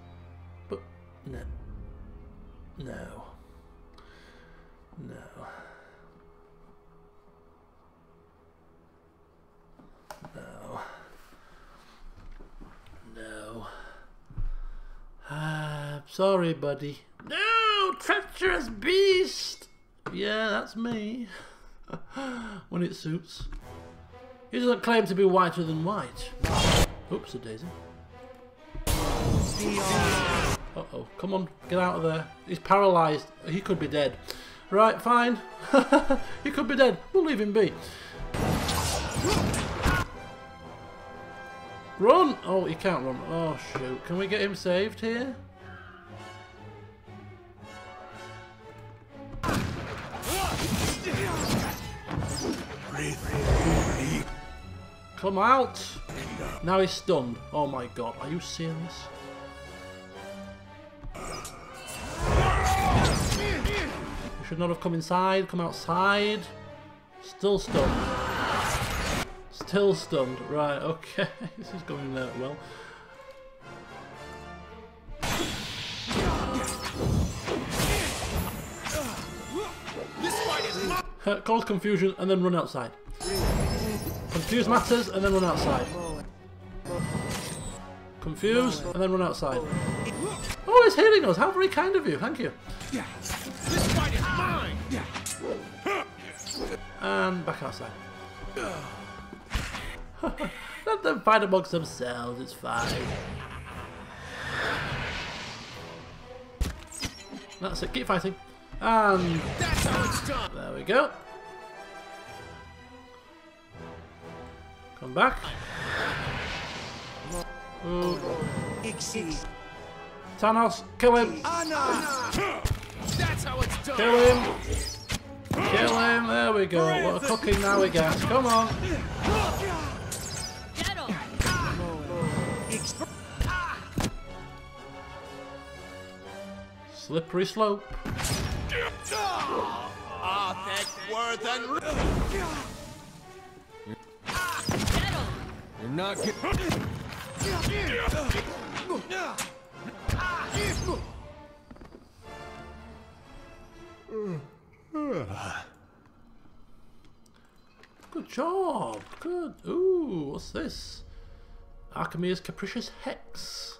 But no. No. No. No. No. Sorry, buddy. No! Treacherous beast! Yeah, that's me. When it suits. He doesn't claim to be whiter than white. Oops, a daisy. Uh-oh. Come on, get out of there. He's paralysed. He could be dead. Right, fine. He could be dead. We'll leave him be. Run! Oh, he can't run. Oh, shoot. Can we get him saved here? Come out! Now he's stunned. Oh my god, are you serious? You should not have come inside, come outside. Still stunned. Still stunned. Right, okay. This is going well. Cause confusion and then run outside. Confuse matters and then run outside. Confuse and then run outside. Oh, he's healing us. How very kind of you. Thank you. This fight is mine! And back outside. Let them fight amongst themselves. It's fine. That's it. Keep fighting. And That's how it's done! there we go. Come back. Ooh. Thanos, kill him. That's how it's done! Kill him. Kill him. There we go. What a cooking now we get. Come on. Slippery slope. Ah, that's worth and... You're not Good job. Good. Ooh, what's this? Archimedes Capricious Hex.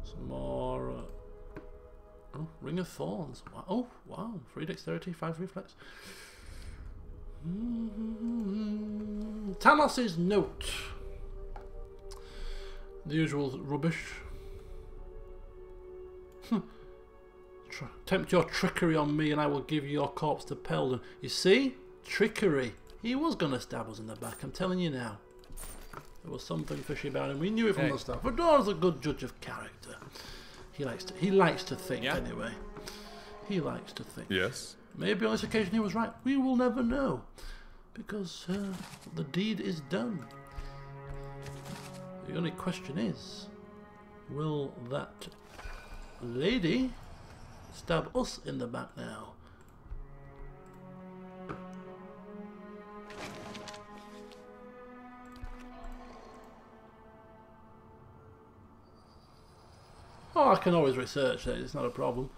Some more. Oh, Ring of Thorns. Wow. Oh, wow. 3 dexterity, 5 reflex. Talos' note. The usual rubbish. Tempt your trickery on me and I will give your corpse to Peldon. You see? Trickery. He was going to stab us in the back, I'm telling you now. There was something fishy about him. We knew it from the start. Fedoran's a good judge of character. He likes to think anyway. He likes to think. Yes? Maybe on this occasion he was right. We will never know. Because the deed is done. The only question is, will that lady stab us in the back now? Oh, I can always research it, it's not a problem.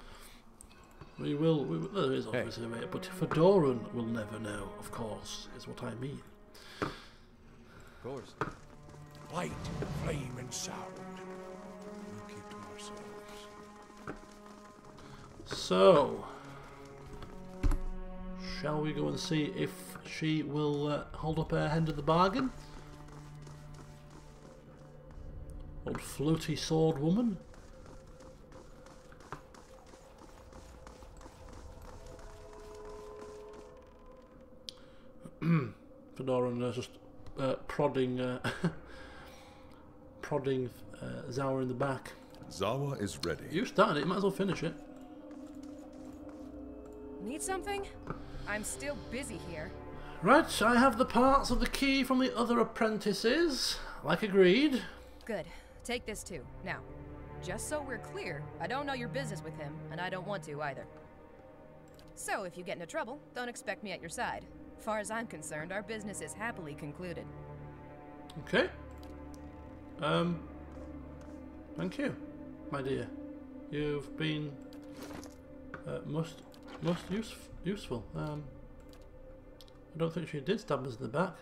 We will there is obviously a way, but Fedoran will never know, of course, is what I mean. Of course. Light, flame, and sound. We'll keep to ourselves. So, shall we go and see if she will hold up her end of the bargain? Old floaty sword woman. Fedoran just prodding Zaur in the back. Zawa is ready. You started it, might as well finish it. Need something? I'm still busy here. Right, I have the parts of the key from the other apprentices, like agreed. Good. Take this too. Now, just so we're clear, I don't know your business with him, and I don't want to either. So if you get into trouble, don't expect me at your side. Far as I'm concerned, our business is happily concluded. Okay. Thank you, my dear. You've been most useful. I don't think she did stab us in the back.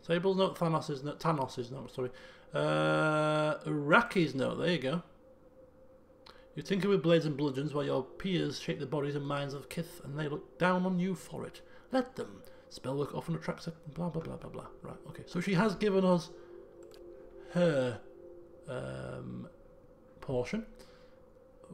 Sable's note, Thanos' note, sorry. Iraqi's note, there you go. You tinker with blades and bludgeons while your peers shape the bodies and minds of kith, and they look down on you for it. Let them. Spellwork often attracts a blah blah blah blah blah. Right, okay. So she has given us her portion.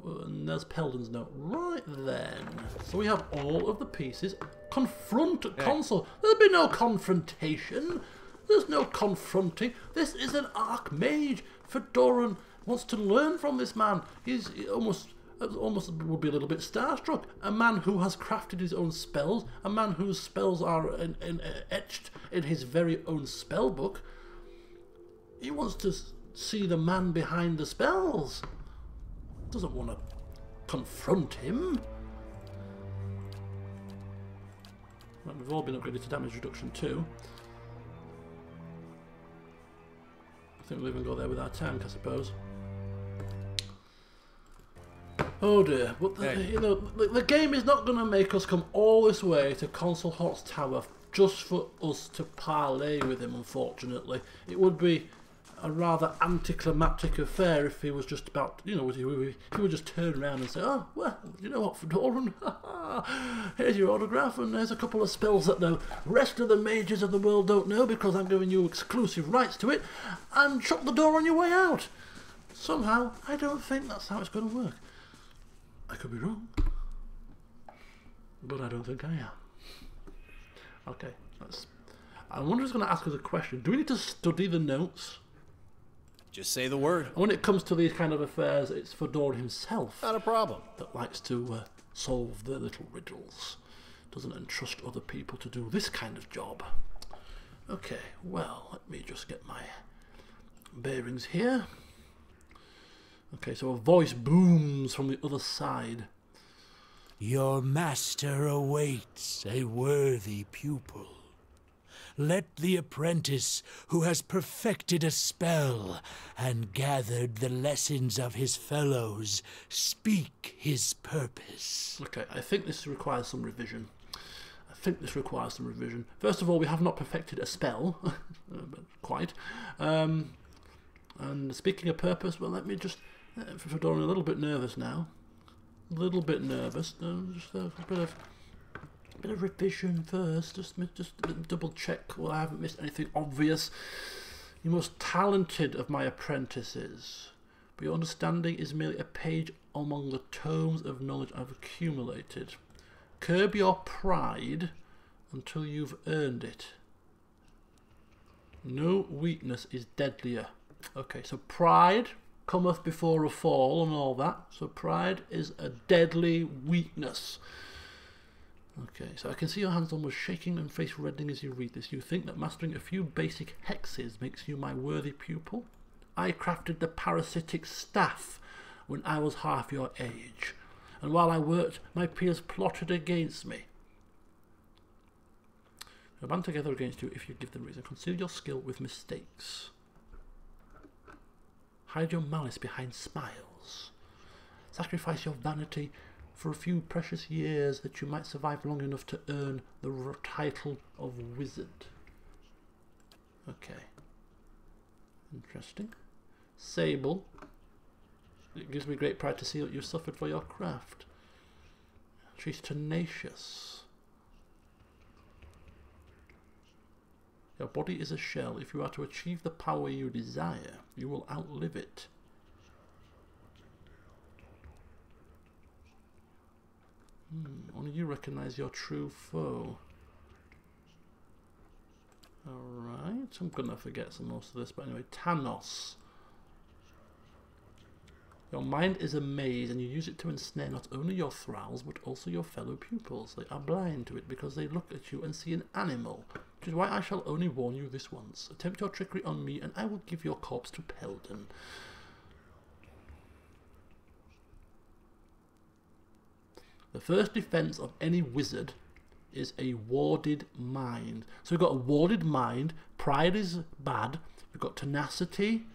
And there's Peldon's note. Right then. So we have all of the pieces. Confront Consul. There'll be no confrontation. There's no confronting. This is an archmage. Fedoran wants to learn from this man. He's almost would be a little bit starstruck. A man who has crafted his own spells. A man whose spells are etched in his very own spell book. He wants to see the man behind the spells. Doesn't want to confront him. Right, we've all been upgraded to damage reduction too. I think we'll even go there with our tank, I suppose. Oh dear, but you know, the game is not going to make us come all this way to Concelhaut's tower just for us to parley with him, unfortunately. It would be a rather anticlimactic affair if he was just about, you know, he would just turn around and say, oh, well, you know what, Fedoran, here's your autograph and there's a couple of spells that the rest of the mages of the world don't know because I'm giving you exclusive rights to it, and shut the door on your way out. Somehow, I don't think that's how it's going to work. I could be wrong, but I don't think I am. Okay, I wonder who's going to ask us a question. Do we need to study the notes? Just say the word. And when it comes to these kind of affairs, it's Fedoran himself Not a problem. that likes to solve the little riddles. Doesn't entrust other people to do this kind of job. Okay, well, let me just get my bearings here. Okay, so a voice booms from the other side. Your master awaits a worthy pupil. Let the apprentice who has perfected a spell and gathered the lessons of his fellows speak his purpose. Okay, I think this requires some revision. First of all, we have not perfected a spell, quite. And speaking of purpose, well, let me just... Fedoran, a little bit nervous now. A little bit nervous. Just a bit of revision first. Just double check. Well, I haven't missed anything obvious. You most talented of my apprentices, but your understanding is merely a page among the tomes of knowledge I've accumulated. Curb your pride until you've earned it. No weakness is deadlier. Okay, so pride cometh before a fall and all that. So pride is a deadly weakness. Okay, so I can see your hands almost shaking and face reddening as you read this. You think that mastering a few basic hexes makes you my worthy pupil? I crafted the parasitic staff when I was half your age, and while I worked, my peers plotted against me. They'll band together against you if you give them reason. Conceal your skill with mistakes. Hide your malice behind smiles. Sacrifice your vanity for a few precious years that you might survive long enough to earn the title of wizard. Okay. Interesting. Sable. It gives me great pride to see what you've suffered for your craft. She's tenacious. Your body is a shell. If you are to achieve the power you desire, you will outlive it. Only you recognize your true foe. Alright, I'm gonna forget some most of this, but anyway, Tanos. Your mind is a maze, and you use it to ensnare not only your thralls, but also your fellow pupils. They are blind to it because they look at you and see an animal, which is why I shall only warn you this once. Attempt your trickery on me, and I will give your corpse to Peldon. The first defense of any wizard is a warded mind. So we've got a warded mind. Pride is bad. We've got tenacity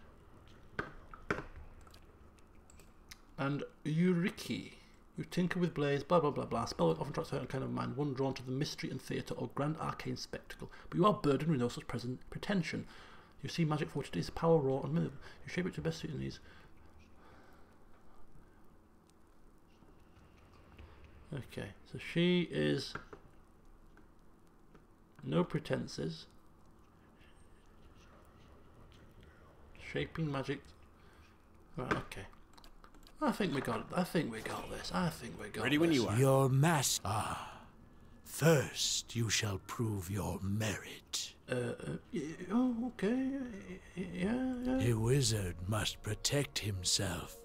and Euriki. You tinker with blades, blah blah blah blah. Spell often attracts a certain kind of mind, one drawn to the mystery and theatre or grand arcane spectacle. But you are burdened with no such present pretension. You see magic for what it is, power, raw, and minute. You shape it to best suit your needs. Okay, so she is no pretenses. Shaping magic. Right, okay. I think we got it. I think we got this. I think we got Ready this. when you are. Your master. First you shall prove your merit. Oh, okay. Yeah. A wizard must protect himself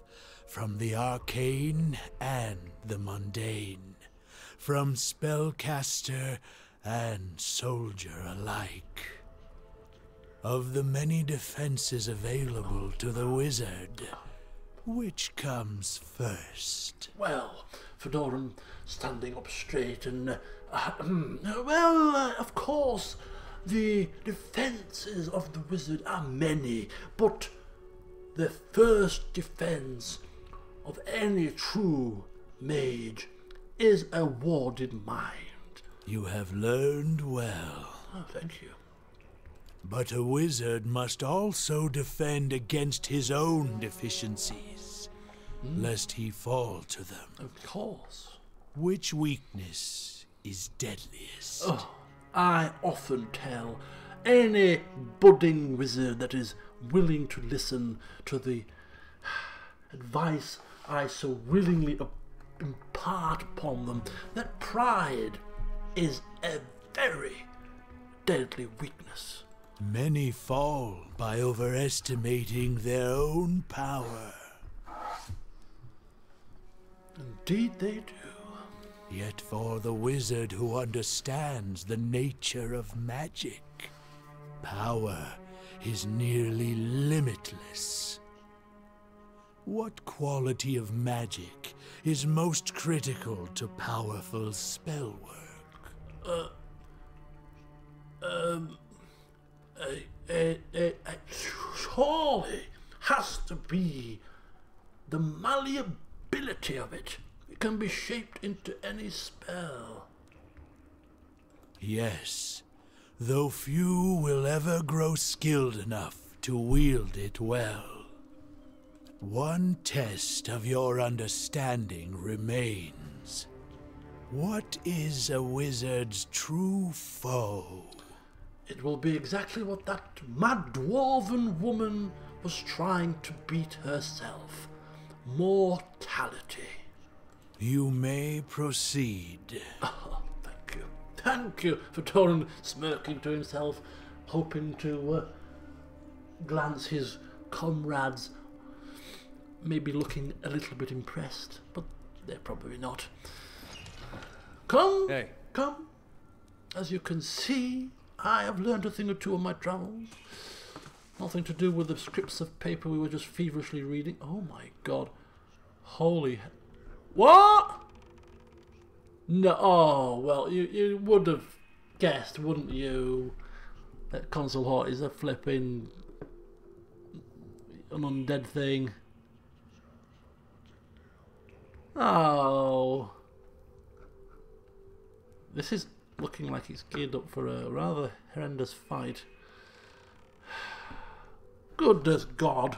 from the arcane and the mundane, from spellcaster and soldier alike. Of the many defenses available to the wizard, which comes first? Well, Fedoran standing up straight and... of course, the defences of the wizard are many, but the first defence of any true mage is a warded mind. You have learned well. Oh, thank you. But a wizard must also defend against his own deficiencies, lest he fall to them. Of course. Which weakness is deadliest? Oh, I often tell any budding wizard that is willing to listen to the advice I so willingly impart upon them that pride is a very deadly weakness. Many fall by overestimating their own power. Indeed they do. Yet for the wizard who understands the nature of magic, power is nearly limitless. What quality of magic is most critical to powerful spell work? Surely has to be the malleability of it. It can be shaped into any spell. Yes, though few will ever grow skilled enough to wield it well. One test of your understanding remains. What is a wizard's true foe? It will be exactly what that mad dwarven woman was trying to beat herself. Mortality. You may proceed. Oh, thank you. Thank you, Fedoran smirking to himself, hoping to glance his comrades, maybe looking a little bit impressed, but they're probably not. Come, Hey. come. As you can see, I have learned a thing or two on my travels. Nothing to do with the scripts of paper we were just feverishly reading. Oh my god. Holy... What? No, oh, well, you would have guessed, wouldn't you, that Concelhaut is a flipping... an undead thing. Oh... This is looking like it's geared up for a rather horrendous fight. Goodness God.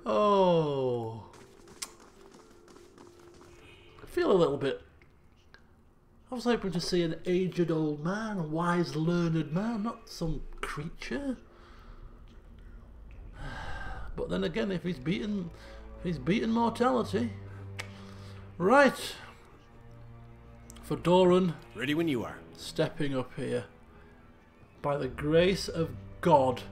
Oh. I feel a little bit... I was hoping to see an aged old man, a wise, learned man, not some creature. But then again, if he's beaten mortality... Right. Fedoran, Ready when you are. stepping up here. By the grace of God,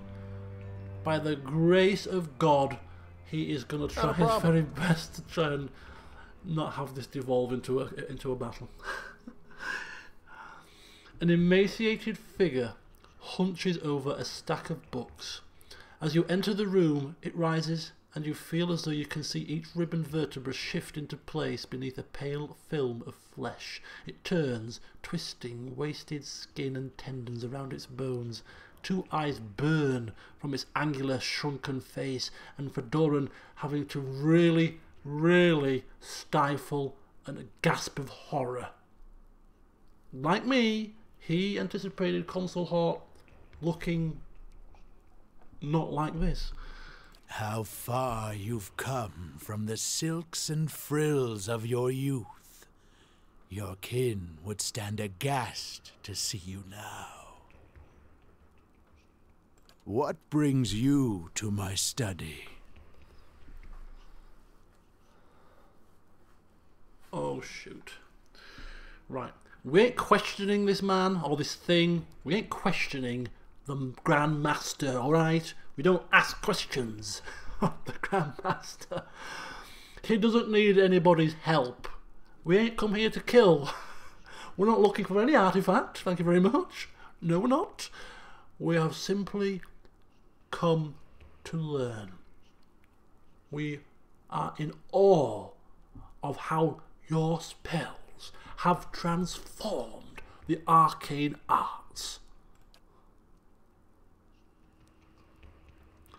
by the grace of God, he is going to try his very best to try and not have this devolve into a battle. An emaciated figure hunches over a stack of books. As you enter the room, it rises, and you feel as though you can see each ribboned vertebra shift into place beneath a pale film of flesh. It turns, twisting wasted skin and tendons around its bones. Two eyes burn from its angular, shrunken face, and Fedoran having to really, really stifle a gasp of horror. Like me, he anticipated Concelhaut looking not like this. How far you've come from the silks and frills of your youth. Your kin would stand aghast to see you now. What brings you to my study? Oh, shoot. Right. We ain't questioning this man or this thing. We ain't questioning the Grand Master, alright? We don't ask questions of the Grand Master. He doesn't need anybody's help. We ain't come here to kill. We're not looking for any artifact, thank you very much. No, we're not. We have simply come to learn. We are in awe of how your spells have transformed the arcane arts.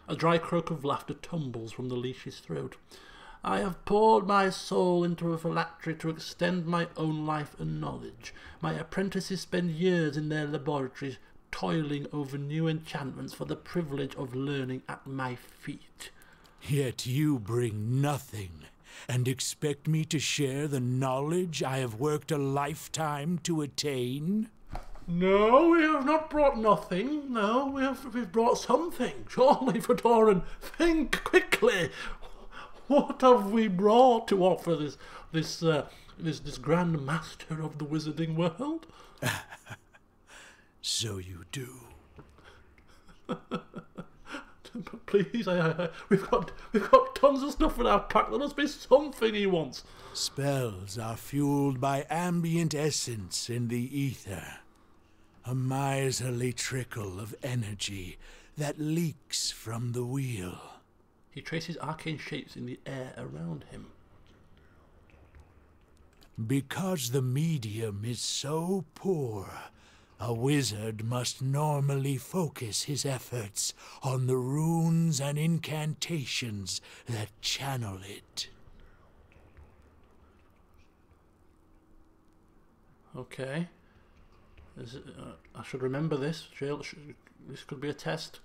A dry croak of laughter tumbles from the leash's throat. I have poured my soul into a phylactery to extend my own life and knowledge. My apprentices spend years in their laboratories toiling over new enchantments for the privilege of learning at my feet. Yet you bring nothing, and expect me to share the knowledge I have worked a lifetime to attain? No, we have not brought nothing. No, we've brought something. Surely, Fedoran, think quickly. What have we brought to offer this Grand Master of the Wizarding World? So you do. Please, we've got tons of stuff in our pack. There must be something he wants. Spells are fueled by ambient essence in the ether. A miserly trickle of energy that leaks from the wheel. He traces arcane shapes in the air around him. Because the medium is so poor, a wizard must normally focus his efforts on the runes and incantations that channel it. Okay. I should remember this. This could be a test.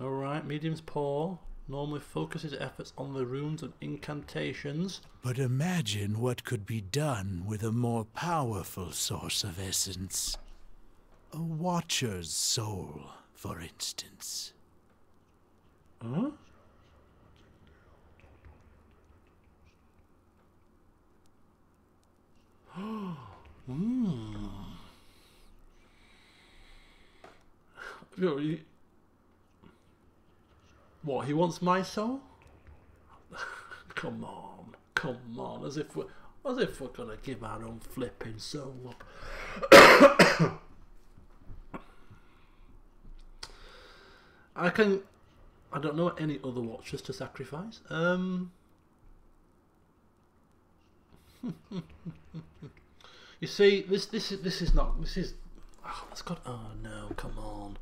Alright, medium's poor. Normally focuses efforts on the runes and incantations. But imagine what could be done with a more powerful source of essence. A watcher's soul, for instance. Huh? What, he wants my soul? Come on, as if we're gonna give our own flipping soul up. I don't know any other watchers to sacrifice. You see, this is oh, that's got, oh no, come on.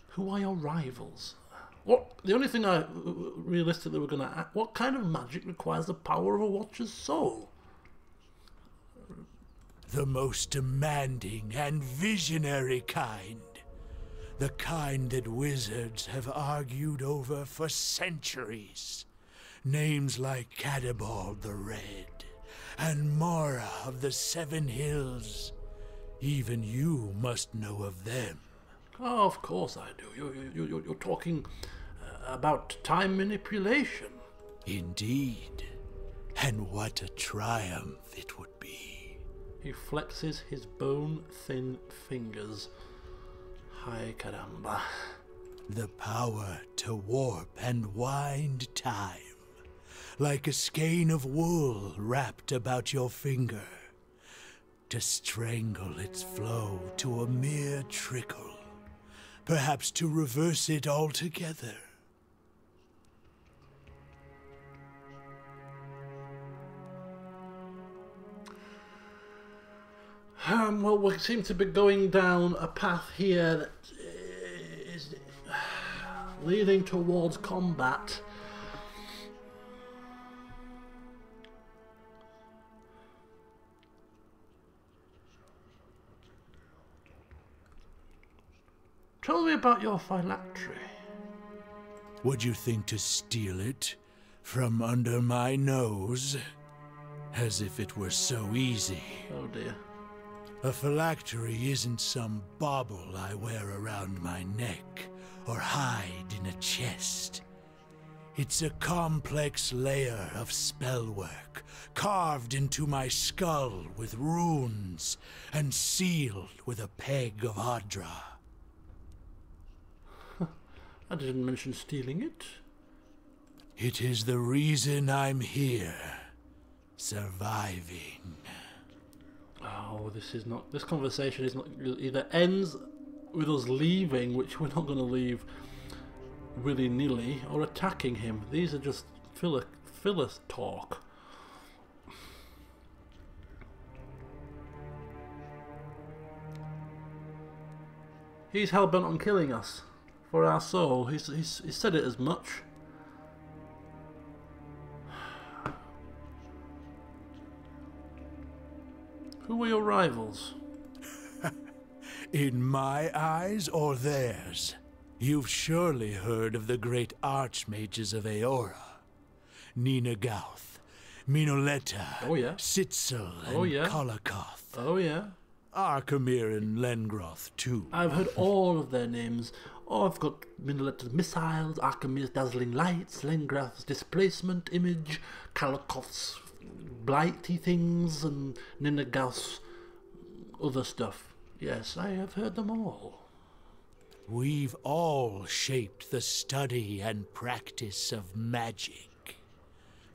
Who are your rivals? What, the only thing realistically we're gonna, what kind of magic requires the power of a watcher's soul? The most demanding and visionary kind. The kind that wizards have argued over for centuries. Names like Cadabald the Red and Mora of the Seven Hills. Even you must know of them. Oh, of course I do. You're talking about time manipulation. Indeed. And what a triumph it would be. He flexes his bone-thin fingers. Hi caramba. The power to warp and wind time, like a skein of wool wrapped about your finger, to strangle its flow to a mere trickle, perhaps to reverse it altogether. Well, we seem to be going down a path here that is leading towards combat. Tell me about your phylactery. Would you think to steal it from under my nose? As if it were so easy. Oh dear. A phylactery isn't some bauble I wear around my neck or hide in a chest. It's a complex layer of spellwork carved into my skull with runes and sealed with a peg of Adra. I didn't mention stealing it. It is the reason I'm here, surviving. Oh, this conversation is not, either ends with us leaving, which we're not going to leave willy-nilly, or attacking him. These are just filler talk. He's hell-bent on killing us for our soul. He's said it as much. Who are your rivals? In my eyes or theirs? You've surely heard of the great archmages of Aora. Nina Gauth, Minoleta, Oh yeah. Sitzel, and Oh yeah. Kolakoth. Oh yeah. Arkemir and Lengroth, too. I've heard all of their names. Oh, I've got Minoleta's missiles, Archimede's dazzling lights, Lengrath's displacement image, Kalakoth's blighty things, and Ninagauth's other stuff. Yes, I have heard them all. We've all shaped the study and practice of magic.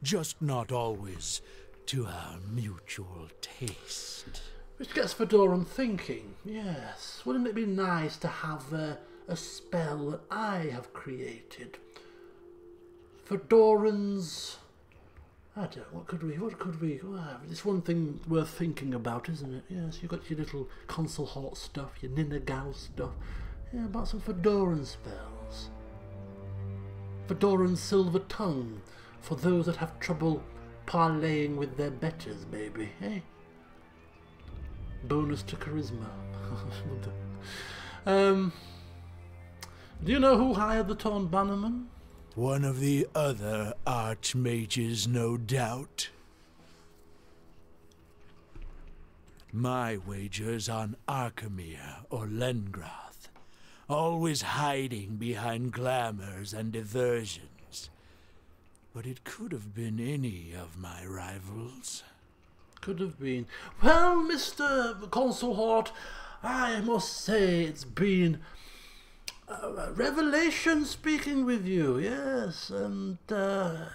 Just not always to our mutual taste. Which gets Fedoran thinking, yes, wouldn't it be nice to have a spell that I have created? Fedoran's... I don't know, what could we... Well, it's one thing worth thinking about, isn't it? Yes, you've got your little Concelhaut stuff, your Ninagau stuff. Yeah, about some Fedoran spells. Fedoran's silver tongue, for those that have trouble parlaying with their betters, maybe, eh? Bonus to charisma. Do you know who hired the Torn Bannerman? One of the other archmages, no doubt. My wager's on Arkemir or Lengrath, always hiding behind glamours and diversions. But it could have been any of my rivals. Could have been. Well, Mr. Concelhaut, I must say it's been a revelation speaking with you, yes, and I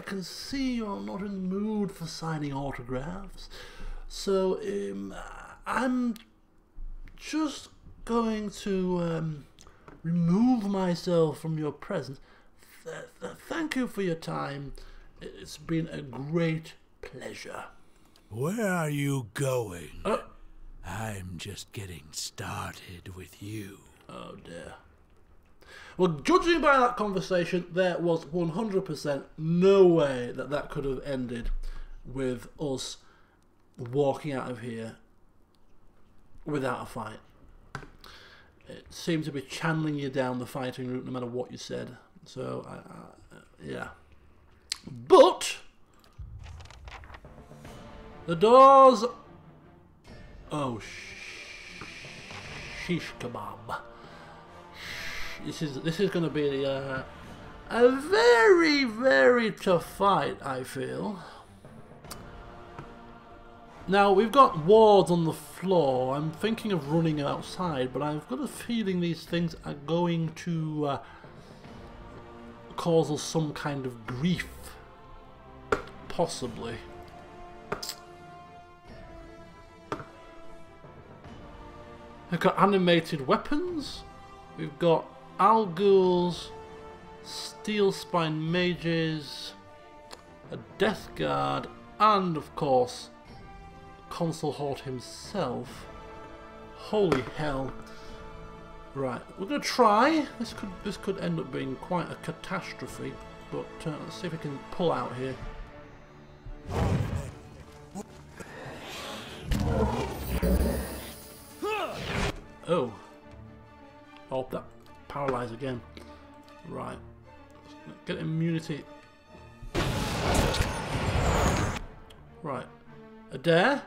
can see you're not in the mood for signing autographs, so I'm just going to remove myself from your presence. Thank you for your time. It's been a great pleasure. Where are you going? I'm just getting started with you. Oh dear. Well, judging by that conversation, there was 100% no way that could have ended with us walking out of here without a fight. It seemed to be channeling you down the fighting route no matter what you said. So, yeah. But the doors... Oh, shish kebab. This is going to be a very, very tough fight, I feel. Now, we've got wards on the floor. I'm thinking of running outside, but I've got a feeling these things are going to cause us some kind of grief. Possibly. We've got animated weapons. We've got Alguls, Steel Spine Mages, a Death Guard, and of course Concelhaut himself. Holy hell. Right, we're gonna try. This could end up being quite a catastrophe, but let's see if we can pull out here. Oh. Oh, that paralyzed again. Right. Get immunity. Right. Adair.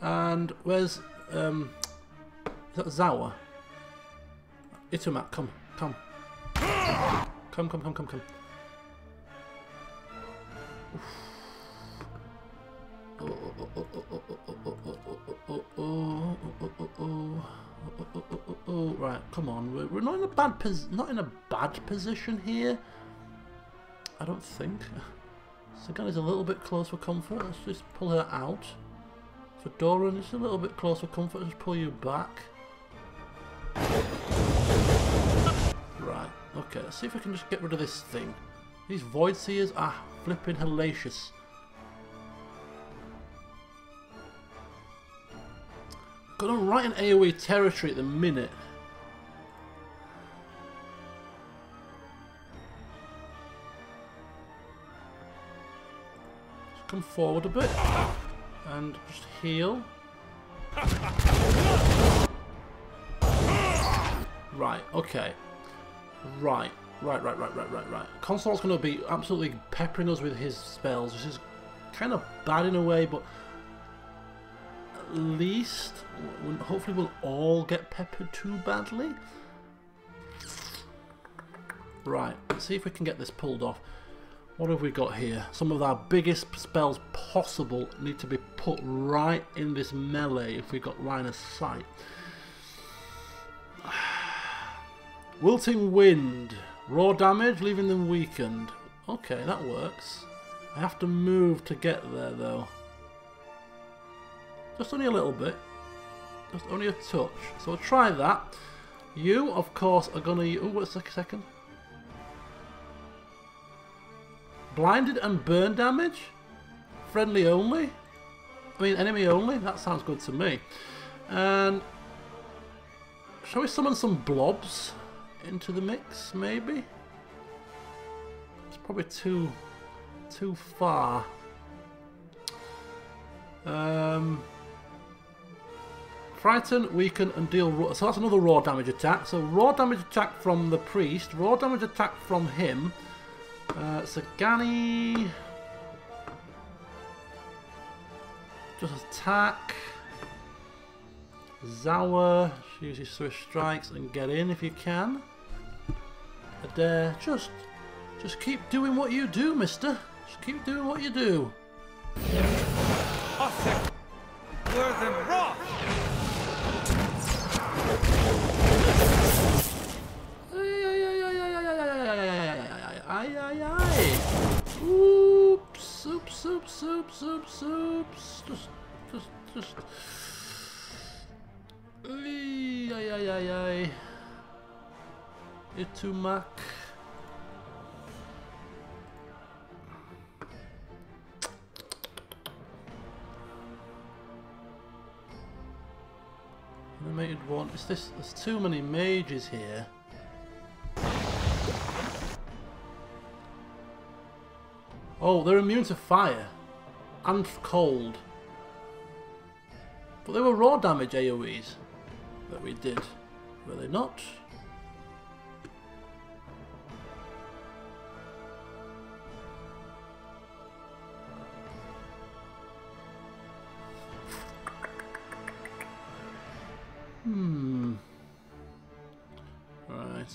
And where's is that Zawa? Itumak, come. Come. Come. Right, come on. We're not in a bad position here. I don't think. Sagan is a little bit close for comfort. Let's just pull her out. Fedoran is a little bit close for comfort. Let's pull you back. Right. Okay. Let's see if we can just get rid of this thing. These void seers are flipping hellacious. Got them right in AoE territory at the minute. Just come forward a bit and just heal. Right, okay. Right. Concelhaut's going to be absolutely peppering us with his spells, which is kind of bad in a way, but at least hopefully we'll all get peppered too badly. Right, let's see if we can get this pulled off. What have we got here? Some of our biggest spells possible need to be put right in this melee if we've got line of sight. Wilting Wind. Raw damage, leaving them weakened. Okay, that works. I have to move to get there though. Just only a little bit. Just only a touch. So we'll try that. You, of course, are gonna... Oh, what's a second? Blinded and burn damage? Friendly only? I mean, enemy only? That sounds good to me. And... shall we summon some blobs into the mix, maybe? It's probably too far. Frighten, weaken, and deal raw. So that's another raw damage attack. So raw damage attack from the priest, raw damage attack from him. Sagani. Just attack. Zawa, use your swift strikes and get in if you can. Adair, just keep doing what you do, mister. Just keep doing what you do. Oops. Just. Itumak. Animated one. Is this? There's too many mages here. Oh, they're immune to fire and cold. But they were raw damage AoEs that we did, were they not? Right.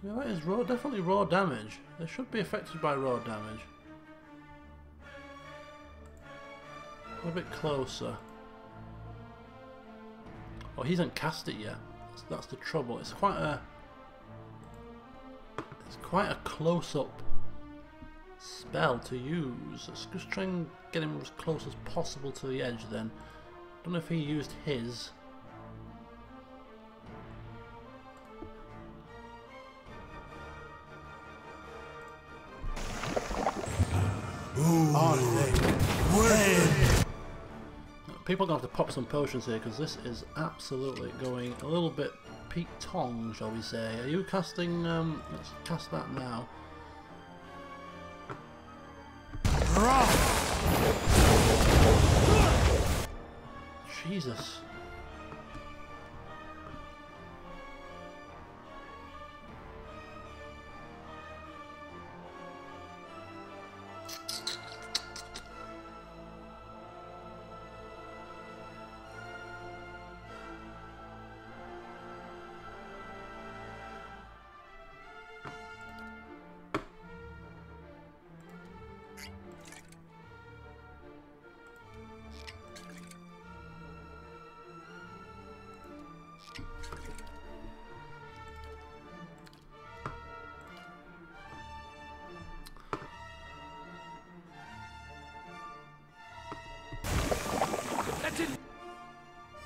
Yeah, that is raw, definitely raw damage. They should be affected by raw damage. A bit closer. Oh, he hasn't cast it yet. That's the trouble. It's quite a close-up spell to use. Let's just try and get him as close as possible to the edge then. Don't know if he used his. People are going to have to pop some potions here because this is absolutely going a little bit Pete Tong, shall we say. Are you casting? Let's cast that now. Jesus.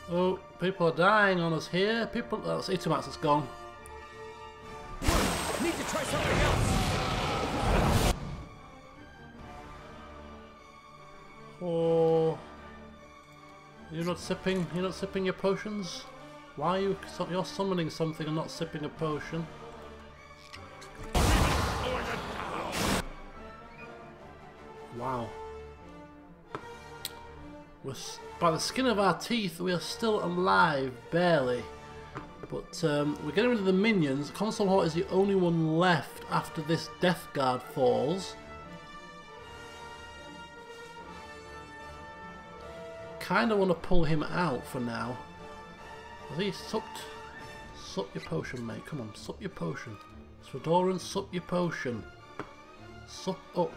Oh, people are dying on us here. People, that's Itumax, it's gone. Need to try something else. Oh, you're not sipping. You're not sipping your potions. Why are you? You're summoning something and not sipping a potion. Wow. By the skin of our teeth, we are still alive, barely. But we're getting rid of the minions. Concelhaut is the only one left after this Death Guard falls. Kind of want to pull him out for now. Has he supped? Sup your potion, mate. Come on, sup your potion. Fedoran, sup your potion. Sup up.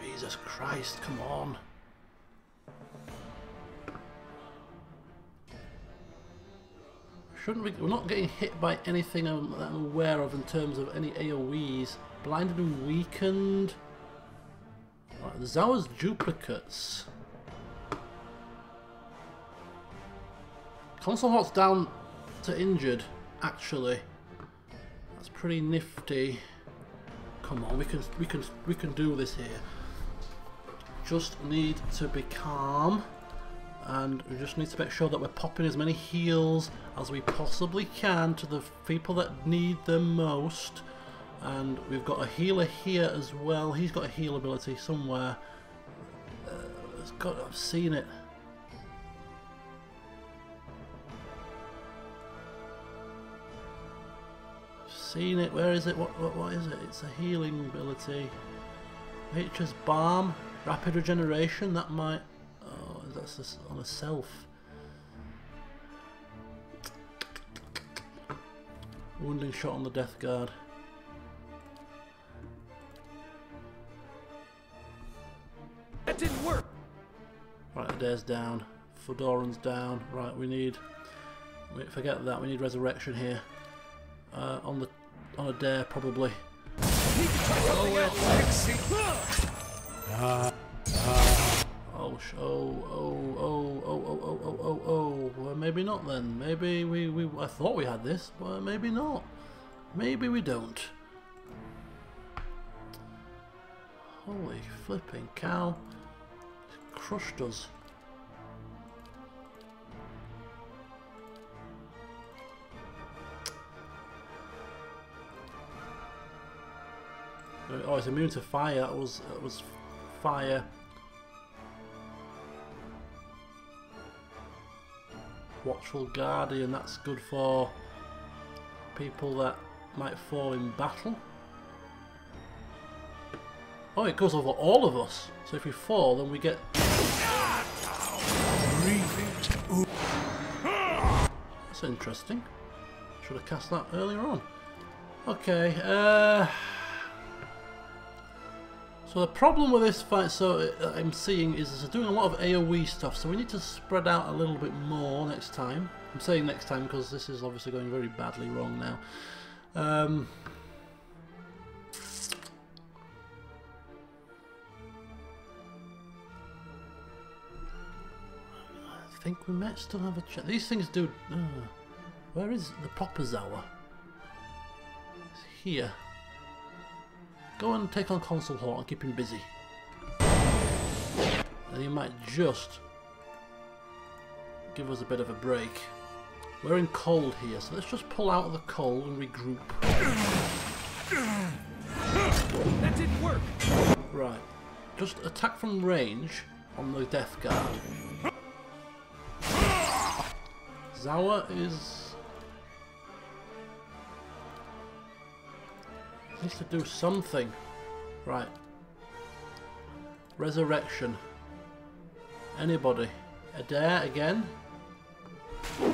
Jesus Christ, come on. Shouldn't we? We're not getting hit by anything that I'm aware of in terms of any AoEs. Blinded and weakened. Right, the Zawa's duplicates. Concelhaut's down to injured, actually. That's pretty nifty. Come on, we can do this here. Just need to be calm, and we just need to make sure that we're popping as many heals as we possibly can to the people that need them most. And we've got a healer here as well. He's got a heal ability somewhere. I've seen it. Seen it. Where is it? What is it? It's a healing ability. Nature's Balm, rapid regeneration. That might. Oh, that's just on a self. Wounding shot on the Death Guard. That didn't work. Right, Adair's down. Fedoran's down. Right, we need. Forget that. We need resurrection here. On Adair probably. Well, maybe not then. Maybe we. I thought we had this, but maybe not. Maybe we don't. Holy flipping cow! Crushed us. Oh, it's immune to fire. It was fire. Watchful Guardian. That's good for people that might fall in battle. Oh, it goes over all of us. So if we fall, then we get That's interesting. Should have cast that earlier on. Okay, so the problem with this fight, I'm seeing, is it's doing a lot of AoE stuff, so we need to spread out a little bit more next time. I'm saying next time because this is obviously going very badly wrong now. I think we might still have a chance. These things do... where is the proper Zawa? It's here. Go and take on Concelhaut and keep him busy. And he might just give us a bit of a break. We're in cold here, so let's just pull out of the cold and regroup. That didn't work! Right. Just attack from range on the Death Guard. Zawa is... needs to do something. Right. Resurrection. Anybody? Adair again?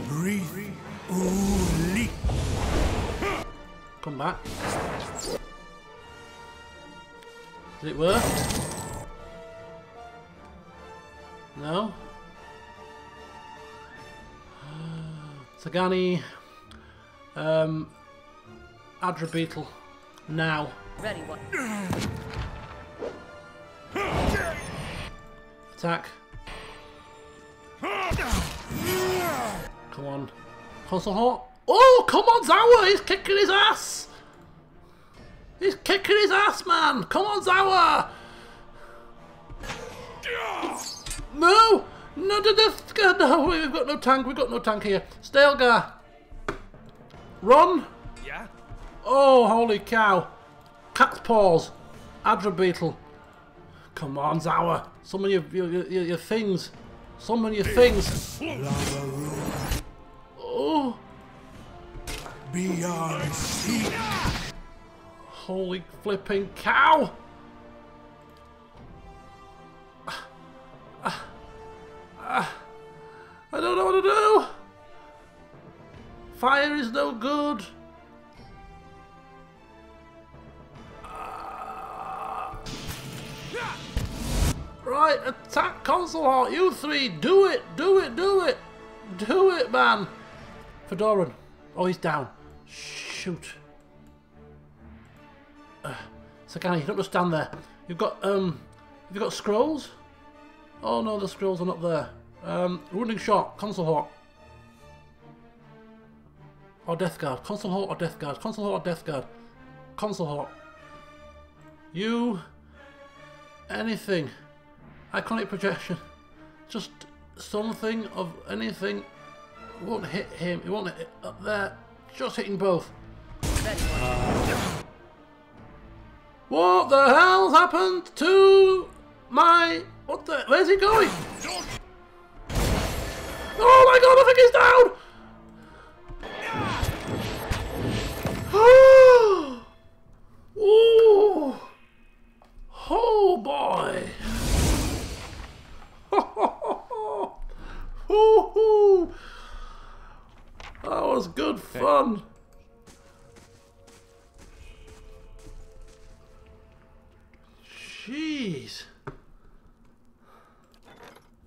Breathe. Uli. Come back. Did it work? No? Sagani. Adra Beetle. Now. Ready one. Attack. Come on. Concelhaut. Oh, come on, Zawa! He's kicking his ass! He's kicking his ass, man! Come on, Zawa! No! No, no, we've got no tank. We've got no tank here. Stelgar. Run! Yeah? Oh, holy cow. Cat's paws. Adra Beetle. Come on, Zawa. Summon your things. Summon your things. Oh. Beyond sea. Holy flipping cow. I don't know what to do. Fire is no good. Right, attack Concelhaut, you three, do it, do it, do it, do it, man. Fedoran, oh, he's down. Shoot. Sagani, don't just stand there. You've got, have you got scrolls? Oh no, the scrolls are not there. Wounding shot, Concelhaut. Or Death Guard, Concelhaut or Death Guard, Concelhaut or Death Guard. Concelhaut. You, anything. Iconic projection. Just something of anything. It won't hit him. It won't hit up there. Just hitting both. What the hell's happened to my... What the... Where's he going? Oh my god, I think he's down! Oh! Oh boy! That was good fun. Jeez.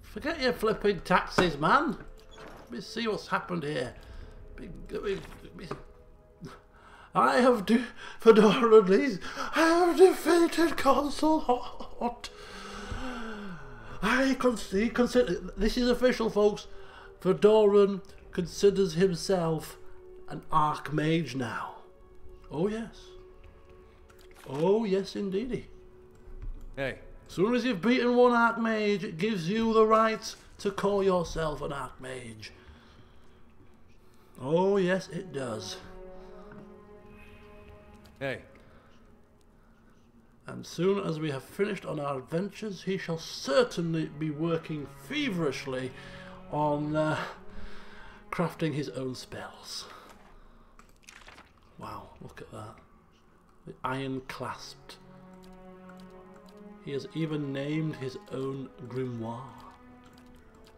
Forget your flipping taxes, man. Let me see what's happened here. I have Fedoran, I have defeated Concelhaut. Consider this is official, folks. Fedoran considers himself an archmage now. Oh yes. Oh yes, indeedy. Hey. As soon as you've beaten one archmage, it gives you the right to call yourself an archmage. Oh yes, it does. Hey. And soon as we have finished on our adventures, he shall certainly be working feverishly on crafting his own spells. Wow, look at that. The iron clasped. He has even named his own grimoire.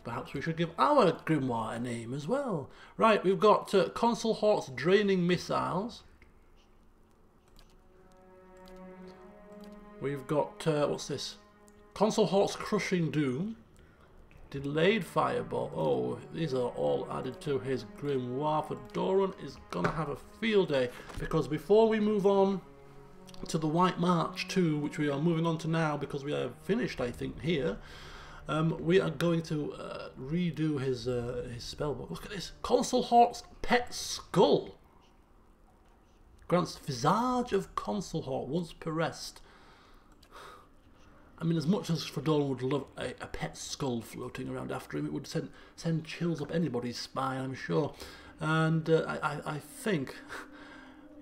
perhaps we should give our grimoire a name as well. Right, we've got Concelhaut's draining missiles. We've got, what's this? Concelhaut's crushing doom. Delayed fireball. Oh, these are all added to his grimoire. Fedoran is gonna have a field day, because before we move on to the White March 2, which we are moving on to now because we are finished, I think, here, we are going to redo his spellbook. Look at this. Concelhaut's pet skull. Grants Visage of Concelhaut once per rest. I mean, as much as Fedoran would love a pet skull floating around after him, it would send chills up anybody's spine, I'm sure. And I think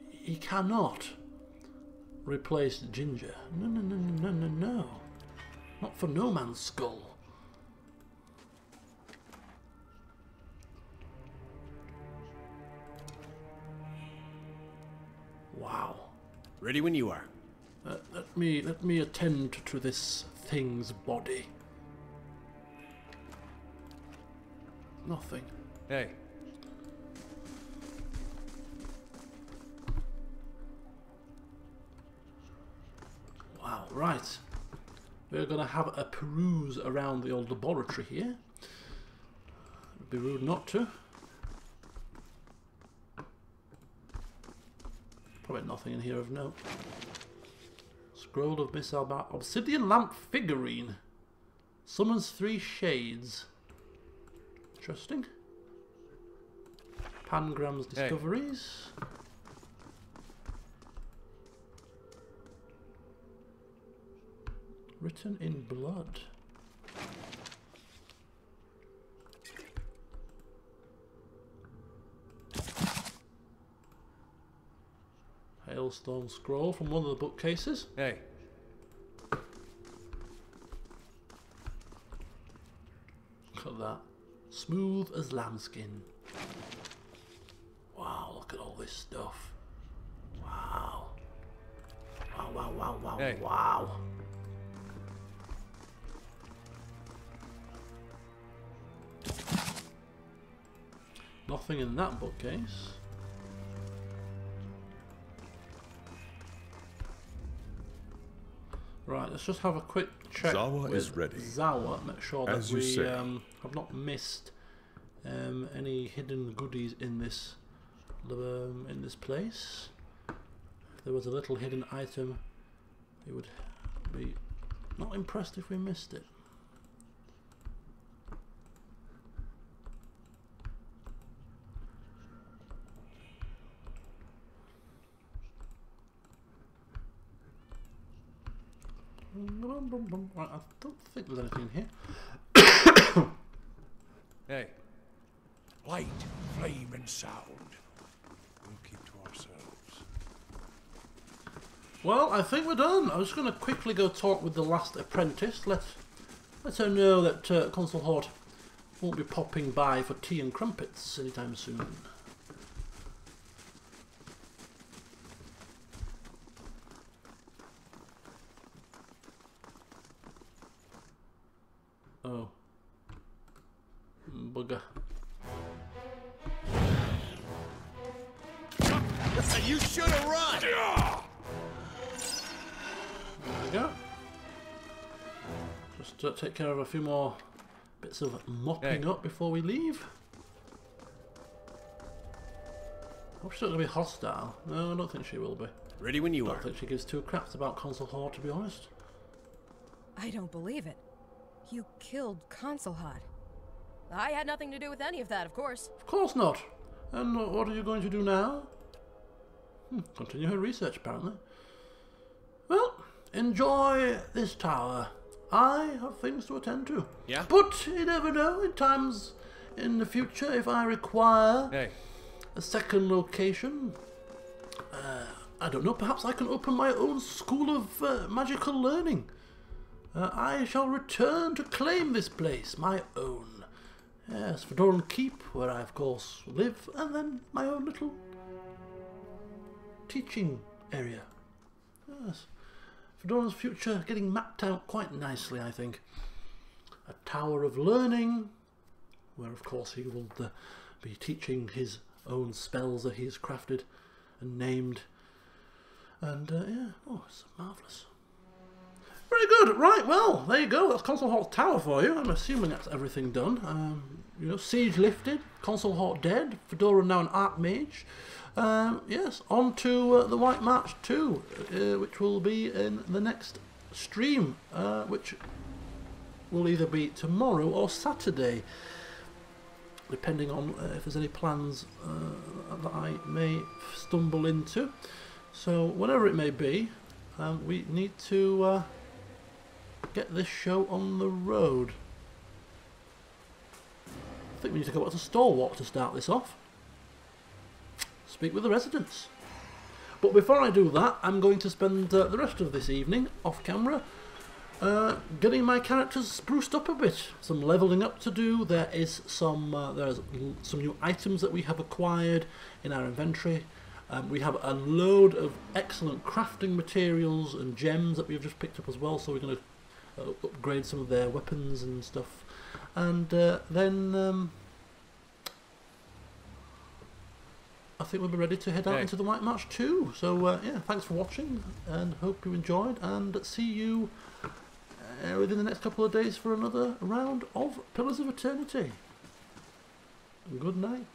he cannot replace Ginger. No, no, no, no, no, no, no. Not for no man's skull. Wow. Ready when you are. Let me attend to this thing's body. Nothing. Hey. Wow, right. We're going to have a peruse around the old laboratory here. It'd be rude not to. Probably nothing in here of note. Scroll of missile bar. Obsidian lamp figurine. Summons 3 shades. Interesting. Pangram's discoveries. Hey. Written in blood. Hailstone scroll from one of the bookcases. Hey. Look at that. Smooth as lambskin. Wow, look at all this stuff. Wow. Wow, wow, wow, wow, hey. Wow. Nothing in that bookcase. Right, let's just have a quick check. Zawa with is ready. Zawa, make sure that we say. have not missed any hidden goodies in this place. If there was a little hidden item, it would be not impressed if we missed it. Right, I don't think there's anything in here. Hey. Light, flame, and sound. We'll keep to ourselves. Well, I think we're done. I was going to quickly go talk with the last apprentice. Let her know that Concelhaut won't be popping by for tea and crumpets anytime soon. Oh. Bugger. You should have run! There we go. Just take care of a few more bits of mopping up before we leave. Hope she's not going to be hostile. No, I don't think she will be. Ready when you I are. don't think she gives 2 craps about Concelhaut, to be honest. I don't believe it. You killed Concelhaut. I had nothing to do with any of that, of course. Of course not. And what are you going to do now? Continue her research, apparently. Well, enjoy this tower. I have things to attend to. Yeah? But you never know, in times in the future, if I require a second location, I don't know, perhaps I can open my own school of magical learning. I shall return to claim this place, my own. Yes, Fedoran Keep, where I of course live, and then my own little teaching area. Yes. Fedoran's future getting mapped out quite nicely, I think. A tower of learning, where of course he will be teaching his own spells that he has crafted and named. And yeah, oh, it's marvellous. Very good. Right, well, there you go. That's Concelhaut Tower for you. I'm assuming that's everything done. You know, siege lifted, Concelhaut dead, Fedoran now an Archmage. Yes, on to the White March 2, which will be in the next stream, which will either be tomorrow or Saturday, depending on if there's any plans that I may stumble into. So, whatever it may be, we need to get this show on the road. I think we need to go up to Stalwart to start this off. Speak with the residents. But before I do that, I'm going to spend the rest of this evening off camera getting my characters spruced up a bit. Some levelling up to do. There's some new items that we have acquired in our inventory. We have a load of excellent crafting materials and gems that we've just picked up as well, so we're going to upgrade some of their weapons and stuff. And then I think we'll be ready to head out into the White March 2. So yeah, thanks for watching and hope you enjoyed, and see you within the next couple of days for another round of Pillars of Eternity. Good night.